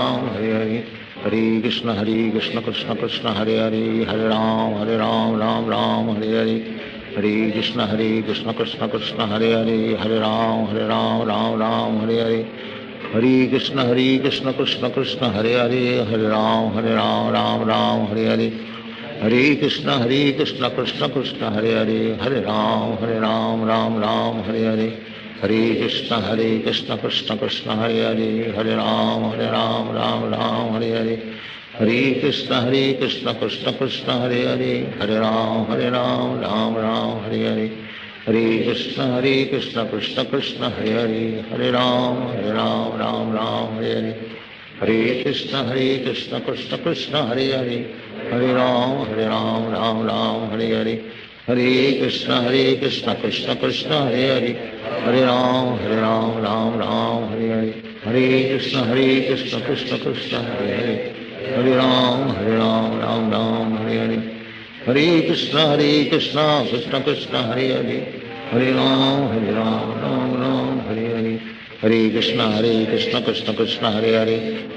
हरे राम राम हरे हरे कृष्ण कृष्ण कृष्ण हरे हरे राम राम हरे हरे कृष्ण कृष्ण कृष्ण हरे हरे राम राम हरे हरे कृष्ण कृष्ण कृष्ण हरे हरे राम राम हरे हरे कृष्ण कृष्ण कृष्ण हरे हरे राम राम हरे हरे कृष्ण कृष्ण कृष्ण हरे हरे राम राम हरे हरे कृष्ण कृष्ण कृष्ण हरे हरे राम राम हरे हरे कृष्ण कृष्ण कृष्ण हरे हरे राम राम हरे हरे कृष्ण कृष्ण कृष्ण हरे हरे राम राम हरे हरे कृष्ण कृष्ण कृष्ण हरे हरे राम राम हरे हरे कृष्ण कृष्ण कृष्ण हरे हरे राम राम हरे हरे कृष्ण कृष्ण कृष्ण हरे हरे राम राम हरे हरे कृष्ण कृष्ण कृष्ण हरे हरे राम राम हरे हरे कृष्ण कृष्ण कृष्ण हरे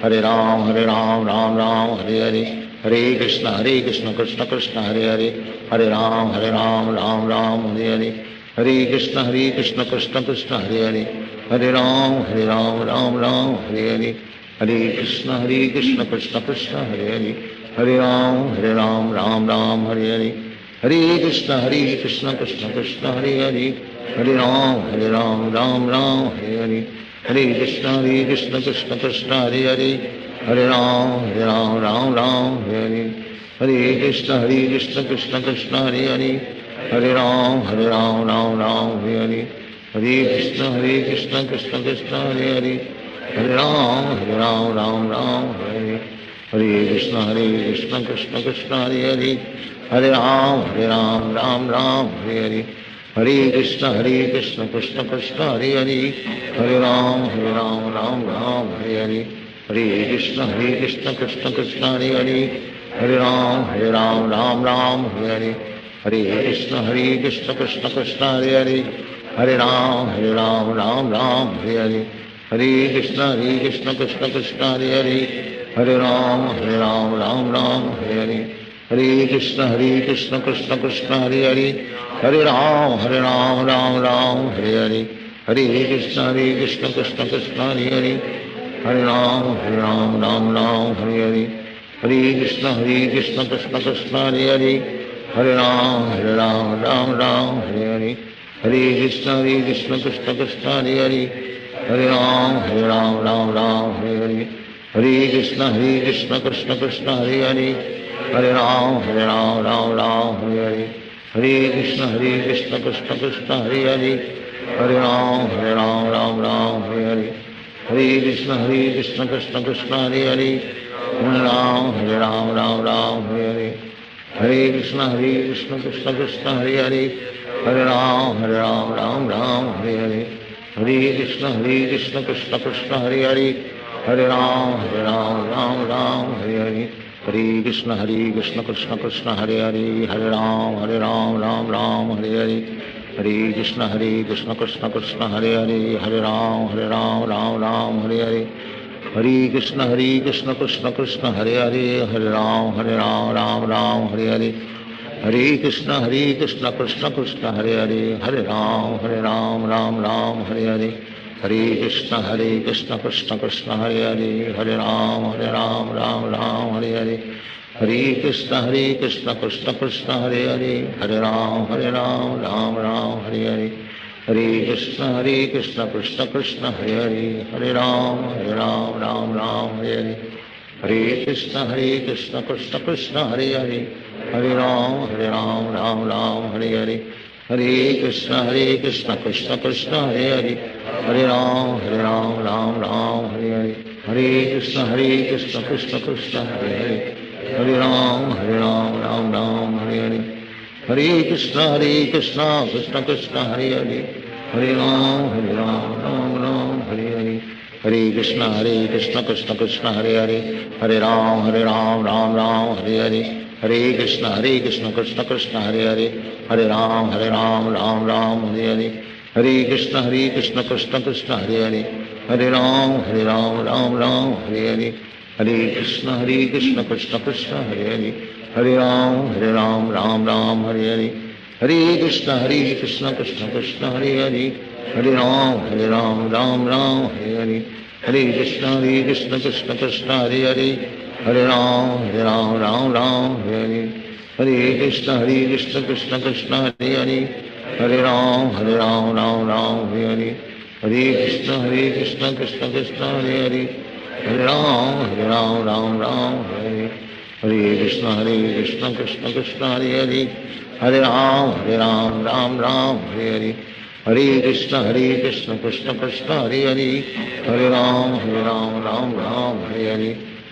हरे राम राम हरे हरे कृष्ण कृष्ण कृष्ण हरे हरे राम राम हरे हरे कृष्ण कृष्ण कृष्ण हरे हरे राम राम हरे हरे कृष्ण कृष्ण कृष्ण हरे हरे राम राम हरे हरे कृष्ण कृष्ण कृष्ण हरे हरे राम राम हरे हरे कृष्ण कृष्ण कृष्ण हरे हरे राम राम हरे हरे कृष्ण कृष्ण कृष्ण हरे हरे राम राम हरे हरे कृष्ण कृष्ण कृष्ण हरे हरे राम राम हरे हरे कृष्ण कृष्ण कृष्ण हरे हरे राम राम हरे हरे कृष्ण कृष्ण कृष्ण हरे हरे राम राम हरे हरे कृष्ण कृष्ण कृष्ण हरे हरे राम राम हरे हरे कृष्ण कृष्ण कृष्ण हरे हरे राम राम हरे हरे कृष्ण कृष्ण कृष्ण हरे हरे राम राम हरे हरे कृष्ण कृष्ण कृष्ण हरे हरे राम राम हरे हरे कृष्ण कृष्ण कृष्ण हरे हरे राम हरे हरे कृष्ण कृष्ण कृष्ण हरे हरे राम राम हरे हरे कृष्ण कृष्ण कृष्ण हरे हरे राम हरे हरे कृष्ण कृष्ण कृष्ण हरे हरे राम राम हरे हरे कृष्ण कृष्ण कृष्ण हरे हरे राम राम हरे हरे कृष्ण कृष्ण कृष्ण हरे हरे राम राम हरे हरे कृष्ण कृष्ण कृष्ण हरे हरे राम राम हरे हरे कृष्ण कृष्ण कृष्ण हरे हरे, हरे राम राम राम हरे हरे, हरे कृष्ण कृष्ण कृष्ण हरे हरे, हरे राम राम राम हरे हरे, हरे कृष्ण कृष्ण कृष्ण हरे हरे, हरे राम राम राम हरे हरे, हरे कृष्ण कृष्ण कृष्ण हरे हरे, हरे राम राम राम हरे हरे, हरे कृष्ण कृष्ण कृष्ण हरे हरे, हरे राम राम राम हरे हरे, हरे कृष्ण कृष्ण कृष्ण हरे हरे, हरे राम राम राम हरे हरे, हरे कृष्ण कृष्ण कृष्ण हरे हरे, हरे राम राम राम हरे हरे, हरे कृष्ण कृष्ण कृष्ण हरे हरे, हरे राम राम राम हरे हरे, हरे कृष्ण कृष्ण कृष्ण हरे हरे, हरे राम राम राम हरे हरे, हरे कृष्ण कृष्ण कृष्ण हरे हरे, हरे राम राम राम हरे हरे, हरे कृष्ण कृष्ण कृष्ण हरे हरे, हरे राम राम राम हरे हरे, हरे कृष्ण कृष्ण कृष्ण हरे हरे, हरे राम राम राम हरे हरे, हरे कृष्ण कृष्ण कृष्ण हरे हरे, हरे राम राम हरे हरे, हरे कृष्ण कृष्ण कृष्ण हरे हरे, हरे राम राम हरे हरे, हरे कृष्ण कृष्ण कृष्ण हरे हरे, हरे राम राम हरे हरे, हरे कृष्ण कृष्ण कृष्ण हरे हरे, हरे राम राम हरे हरे, हरे कृष्ण कृष्ण कृष्ण हरे हरे, हरे राम राम हरे हरे, हरे कृष्ण कृष्ण कृष्ण हरे हरे, हरे राम राम हरे हरे, हरे कृष्ण कृष्ण कृष्ण हरे हरे, हरे राम राम हरे हरे, हरे कृष्ण कृष्ण कृष्ण हरे हरे, हरे राम राम हरे हरे, हरे कृष्ण कृष्ण कृष्ण हरे हरे, हरे राम राम हरे हरे, हरे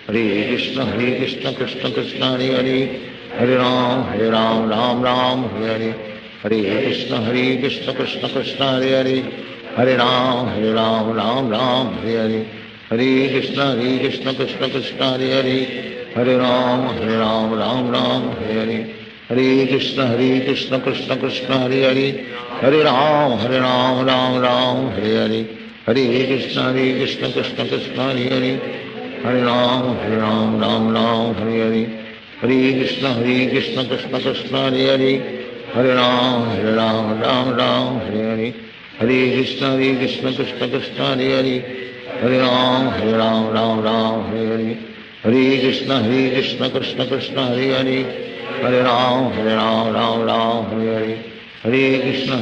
कृष्ण कृष्ण कृष्ण हरे हरे, हरे राम राम हरे हरे, हरे कृष्ण कृष्ण कृष्ण हरे हरे, हरे राम राम हरे हरे, हरे कृष्ण कृष्ण कृष्ण हरे हरे, हरे राम राम हरे हरे, हरे कृष्ण कृष्ण कृष्ण हरे हरे, हरे राम राम हरे हरे, हरे कृष्ण कृष्ण कृष्ण हरे हरे, हरे राम राम हरे हरे, हरे कृष्ण कृष्ण कृष्ण हरे हरे, हरे राम राम हरे हरे, हरे कृष्ण कृष्ण कृष्ण हरे हरे, हरे राम राम हरे हरे, हरे कृष्ण कृष्ण कृष्ण हरे हरे, हरे राम हरे हरे, हरे कृष्ण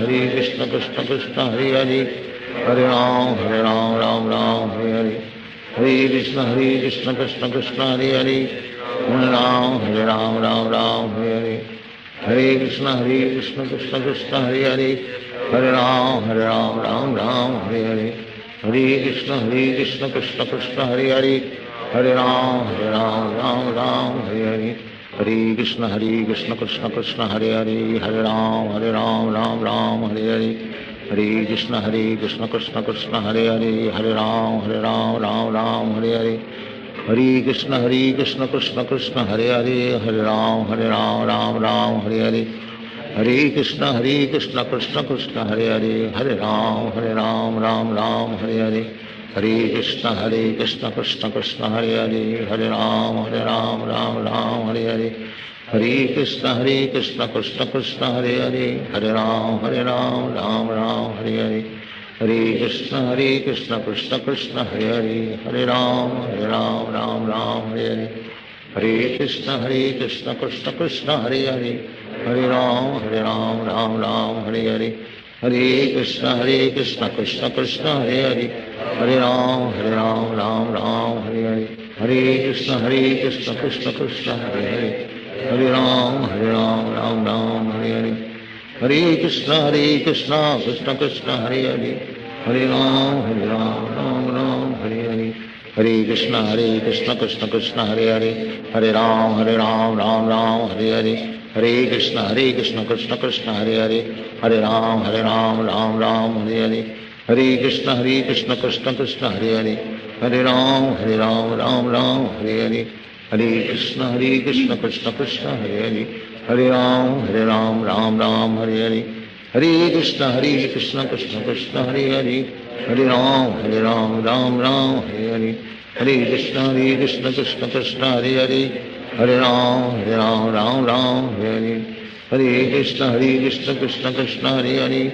कृष्ण कृष्ण हरे हरे, हरे राम राम हरे हरे, हरे कृष्ण कृष्ण कृष्ण हरे हरे, हरे राम राम हरे हरे, हरे कृष्ण कृष्ण कृष्ण हरे हरे, हरे राम राम हरे हरे, हरे कृष्ण कृष्ण कृष्ण हरे हरे, हरे राम राम हरे हरे, हरे कृष्ण कृष्ण कृष्ण हरे हरे, हरे राम राम हरे हरे, हरे कृष्ण कृष्ण कृष्ण हरे हरे, हरे राम राम हरे हरे, हरे कृष्ण कृष्ण कृष्ण हरे हरे, हरे राम राम हरे हरे, हरे कृष्ण कृष्ण कृष्ण हरे हरे, हरे राम राम हरे हरे, हरे कृष्ण कृष्ण कृष्ण हरे हरे, हरे राम राम हरे हरे, हरे कृष्ण कृष्ण कृष्ण हरे हरे, हरे राम राम हरे हरे, हरे कृष्ण कृष्ण कृष्ण हरे हरे, हरे राम राम हरे हरे, हरे कृष्ण कृष्ण कृष्ण हरे हरे, हरे राम राम हरे हरे, हरे कृष्ण कृष्ण कृष्ण हरे हरे, हरे राम राम हरे हरे, हरे कृष्ण कृष्ण कृष्ण हरे हरे, हरे राम राम हरे हरे, हरे कृष्ण कृष्ण कृष्ण हरे हरे, हरे राम राम हरे हरे, हरे कृष्ण कृष्ण कृष्ण हरे हरे, हरे राम राम हरे हरे, हरे कृष्ण कृष्ण कृष्ण हरे हरे, हरे राम राम हरे हरे, हरे कृष्ण कृष्ण कृष्ण कृष्ण हरे हरे, हरे Ram Ram Hare Hare, Hare Krishna Krishna Krishna Hare Hare Hare Ram Ram Hare Hare Hare Krishna Krishna Krishna Hare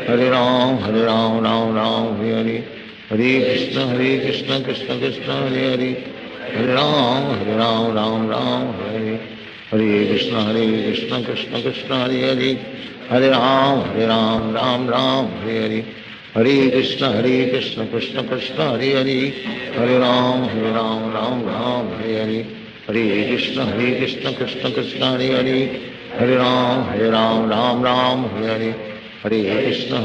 Hare Hare Ram Ram Hare Hare Krishna Krishna Krishna Hare Hare Hare Ram Ram Hare Hare Krishna Krishna Krishna Hare Hare Hare Ram Ram Hare Hare Krishna Krishna Krishna Hare Hare Hare Ram Ram Hare Hare Krishna Krishna Krishna Hare Hare Hare Ram Ram Hare Hare Krishna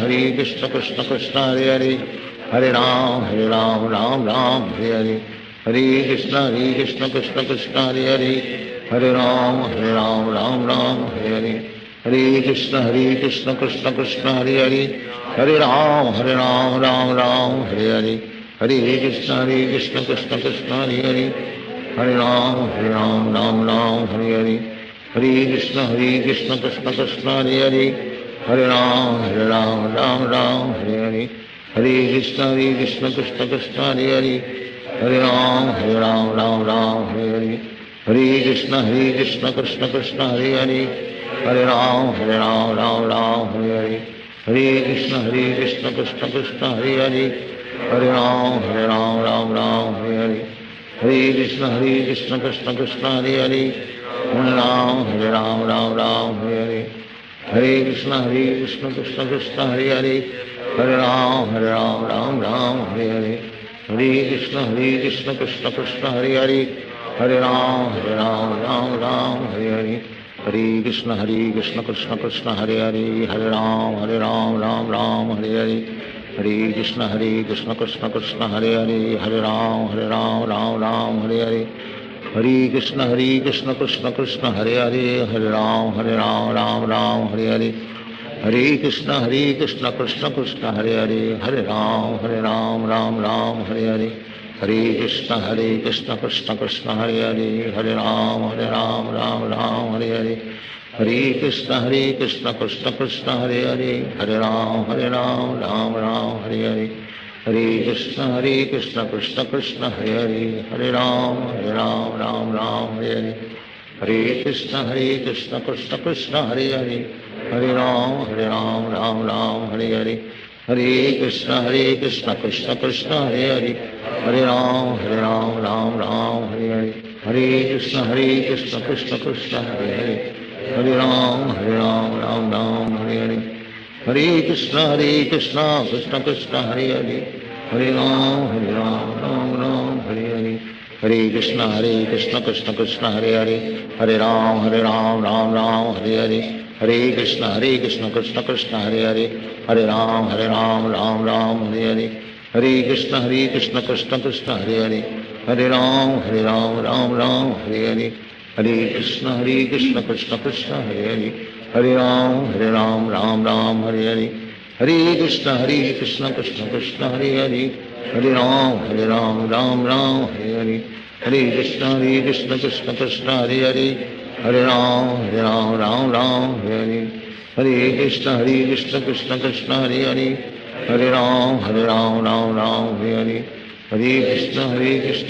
Krishna Krishna Hare Hare Hare Ram Ram Hare Hare Krishna Krishna Krishna Hare Hare Hare Ram Ram Hare Hare Krishna Krishna Krishna Hare Hare Hare Ram Ram Hare Hare Hare Krishna Krishna Krishna Hare Hare Hare Ram Ram Hare Hare Hare Krishna Krishna Krishna Hare Hare Hare Ram Ram Hare Hare Hare Krishna Krishna Krishna Hare Hare Hare Ram Ram Hare Hare Hare Krishna Krishna Krishna Hare Hare Hare Ram Ram Hare Hare Hare Krishna Krishna Krishna Hare Hare Hare Ram Ram Hare Hare Hare Krishna Krishna Krishna Hare Hare Hare Ram Ram Hare Hare Hare Krishna Krishna Krishna Hare Hare Hare Ram Ram Hare Hare Hare Krishna Krishna Krishna Hare Hare Hare Ram Ram Hare Hare Hare Krishna Krishna Krishna Hare Hare Hare Ram Ram Hare Hare Hare Krishna Krishna Krishna Hare Hare Hare Ram Ram Hare Hare Hare Krishna Krishna Krishna Hare Hare Hare Ram Ram Hare Hare Hare Krishna Krishna Krishna Hare Hare Hare Ram Ram Hare Hare Hare Krishna Krishna Krishna Hare Hare Hare Ram Ram Hare Hare Hare Krishna Krishna Krishna Hare Hare Hare Ram Ram Hare Hare Hare Krishna Krishna Krishna Hare Hare Hare Ram Ram Hare Hare Hare Krishna Krishna Krishna Hare Hare Hare Ram Ram Hare Hare Hare Krishna Krishna Krishna Hare Hare Hare Ram Ram Hare Hare Hare Krishna Krishna Krishna Hare Hare Hare Ram Ram Hare Hare Hare Krishna Krishna Krishna Hare Hare Hare Ram Ram Hare Hare Hare Krishna Krishna Krishna Hare Hare Hare Ram Ram Hare Hare Hare Krishna Krishna Krishna Hare Hare Hare Ram Ram Hare Hare Hare Krishna Krishna Krishna Hare Hare Hare Ram Hare Hare Hare Krishna Krishna Krishna Hare Hare Hare Ram Hare Hare Hare Krishna Krishna Krishna Hare Hare Hare Ram Hare Hare Hare Krishna Krishna Krishna Hare Hare Hare Ram Hare Hare Hare Krishna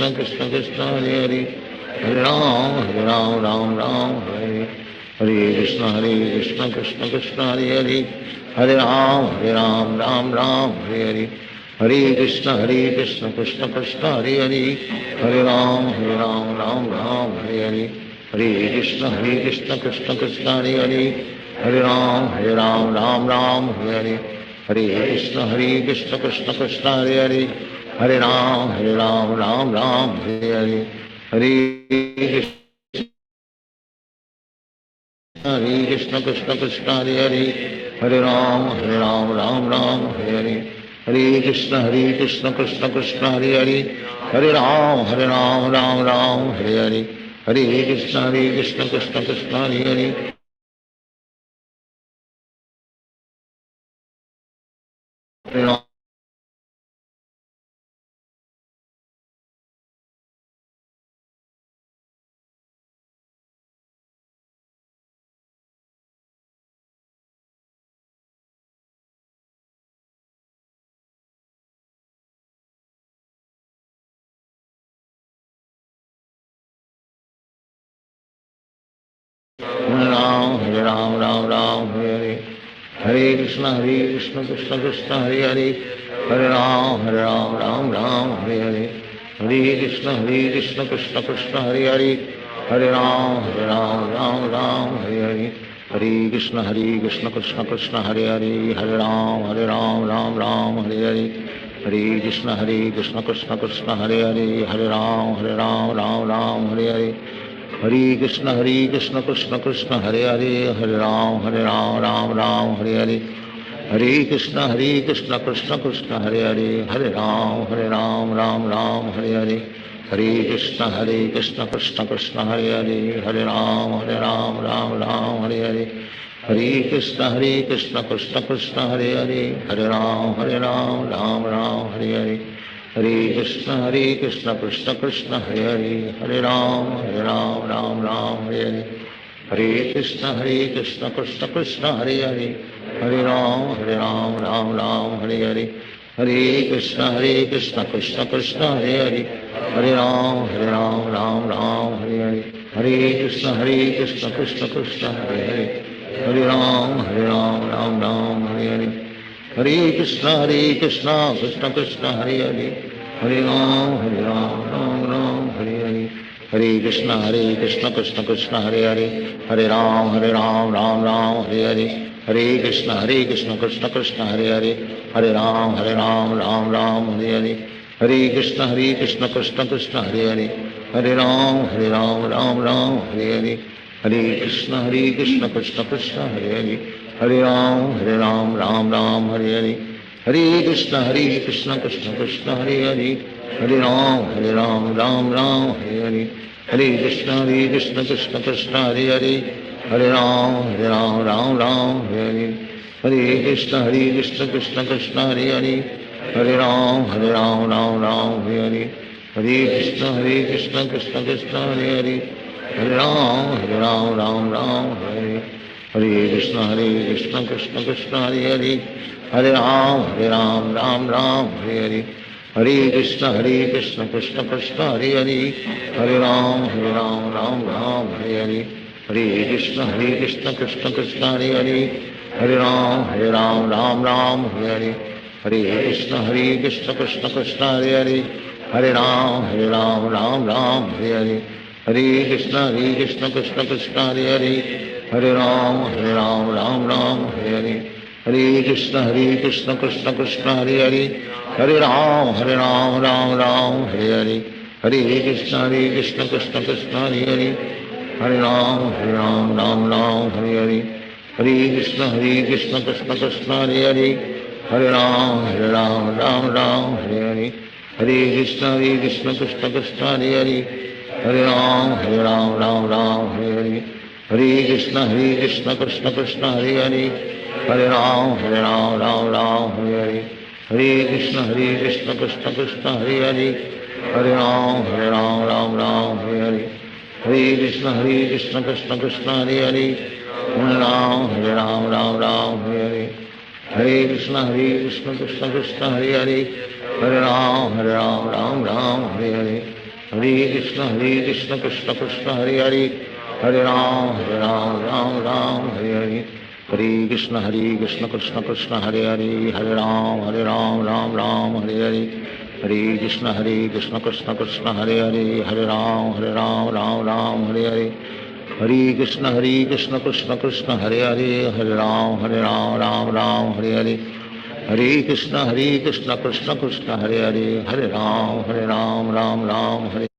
Krishna Krishna Hare Hare Hare Ram Hare Hare Hare Krishna Krishna Krishna Hare Hare Hare Ram Hare Hare Hare Krishna Krishna Krishna Hare Hare Hare Ram Hare Hare Hare Krishna Krishna Krishna Hare Hare Hare Ram Hare Hare Hare Krishna Krishna Krishna Hare Hare Hare Ram Hare Hare Hare Krishna Krishna Krishna Hare Hare Hare Ram Hare Hare Hare Krishna Krishna Krishna Hare Hare Hare Ram Hare Hare Hare Krishna Krishna Krishna Hare Hare Hare Ram Hare Hare Hare Krishna Krishna Krishna Hare Hare Hare Ram Hare Ram, Ram Ram, Hare Hare. Hare Krishna, Krishna Krishna, Hare Hare. Hare Ram, Ram Ram, Hare Hare. Hare Krishna, Krishna Krishna, Hare Hare. Hare Ram, Ram Hare Hare. Hare Krishna, Krishna Krishna, Hare Hare. Hare Ram, Ram Hare Hare. Hare Krishna, Krishna Krishna, Hare Hare. Hare Ram, Ram Hare Hare. Hare Krishna, Krishna Krishna, Hare Hare. Hare Ram, Ram Hare Hare. Hare Krishna, Krishna Krishna, Hare Hare. Hare Ram, Ram Hare Hare. Hare Krishna, Krishna Krishna, Hare Hare. Hare Ram, Ram Hare Hare. Hare Krishna, Krishna Krishna, Hare Hare. Hare Ram, Ram Hare Hare. Hare Krishna, Krishna Krishna, Hare Hare. Hare Ram, Ram Hare Hare. Hare Krishna, Krishna Krishna, Hare Hare. Hare Ram, Ram Hare Hare. Hare Krishna, Krishna Krishna, Hare Hare. Hare Ram, Ram Hare Hare. Hare Krishna, Krishna Krishna, Hare Hare. Hare Ram, Ram Hare Hare. Hare Krishna, Krishna Krishna, Hare Hare. Hare Ram, Hare Hare. Hare Krishna, Krishna Krishna, Hare Hare. Hare Ram, Ram Hare Hare. Hare Krishna, Krishna Krishna, Hare Hare. Hare Ram, Ram Hare Hare. Hare Krishna, Krishna Krishna, Hare Hare. Hare Ram, Ram Hare Hare. Hare Krishna, Krishna Krishna, Hare Hare. Hare Ram, Ram Hare Hare. Hare Krishna, Krishna Krishna, Hare Hare. Hare Ram, Ram Hare Hare. Hare Krishna, Krishna Krishna, Hare Hare. Hare Ram, Ram Hare Hare. Hare Krishna, Krishna Krishna, Hare Hare. Hare Ram, Ram Hare Hare. Hare Krishna, Krishna Krishna, Hare Hare. Hare Ram, Ram Hare Hare. Hare Krishna, Krishna Krishna, Hare Hare. Hare Ram, Ram Hare Hare. Hare Krishna, Krishna Krishna, Hare Hare. Hare Ram, Ram Hare Hare. Hare Krishna, Krishna Krishna, Hare Hare. Hare Ram, Ram Hare Hare. Hare Krishna, Krishna Krishna, Hare Hare. Hare Ram, Ram Hare Hare. Hare Krishna, Krishna Krishna, Hare Hare. Hare Ram, Hare Hare. Hare Krishna, Krishna Krishna, Hare Hare. Hare Ram, Ram Hare Hare. Hare Krishna, Krishna Krishna, Hare Hare. Hare Ram, Ram Hare Hare. Hare Krishna, Krishna Krishna, Hare Hare. Hare Ram, Ram Hare Hare. Hare Krishna, Krishna Krishna, Hare Hare. Hare Ram, Hare Hare. Hare Krishna, Krishna Krishna, Hare Hare. Hare Ram, Ram Hare Hare. Hare Krishna, Krishna Krishna, Hare Hare. Hare Ram, Hare Hare. Hare Krishna, Krishna Krishna, Hare Hare. Hare Ram, Hare Hare. Hare Krishna, Krishna Krishna, Hare Hare. Hare Ram, Hare Hare. Hare Krishna, Krishna Krishna, Hare Hare. Hare Ram, Hare Hare. Hare Krishna, Krishna Krishna, Hare Hare. Hare Ram, Ram Hare Hare. Hare Krishna, Krishna Krishna, Hare Hare. Hare Ram, Ram Hare Hare. Hare Krishna, Krishna Krishna, Hare Hare. Hare Ram, Ram Hare Hare. Hare Krishna, Krishna Krishna, Hare Hare. Hare Ram, Ram Hare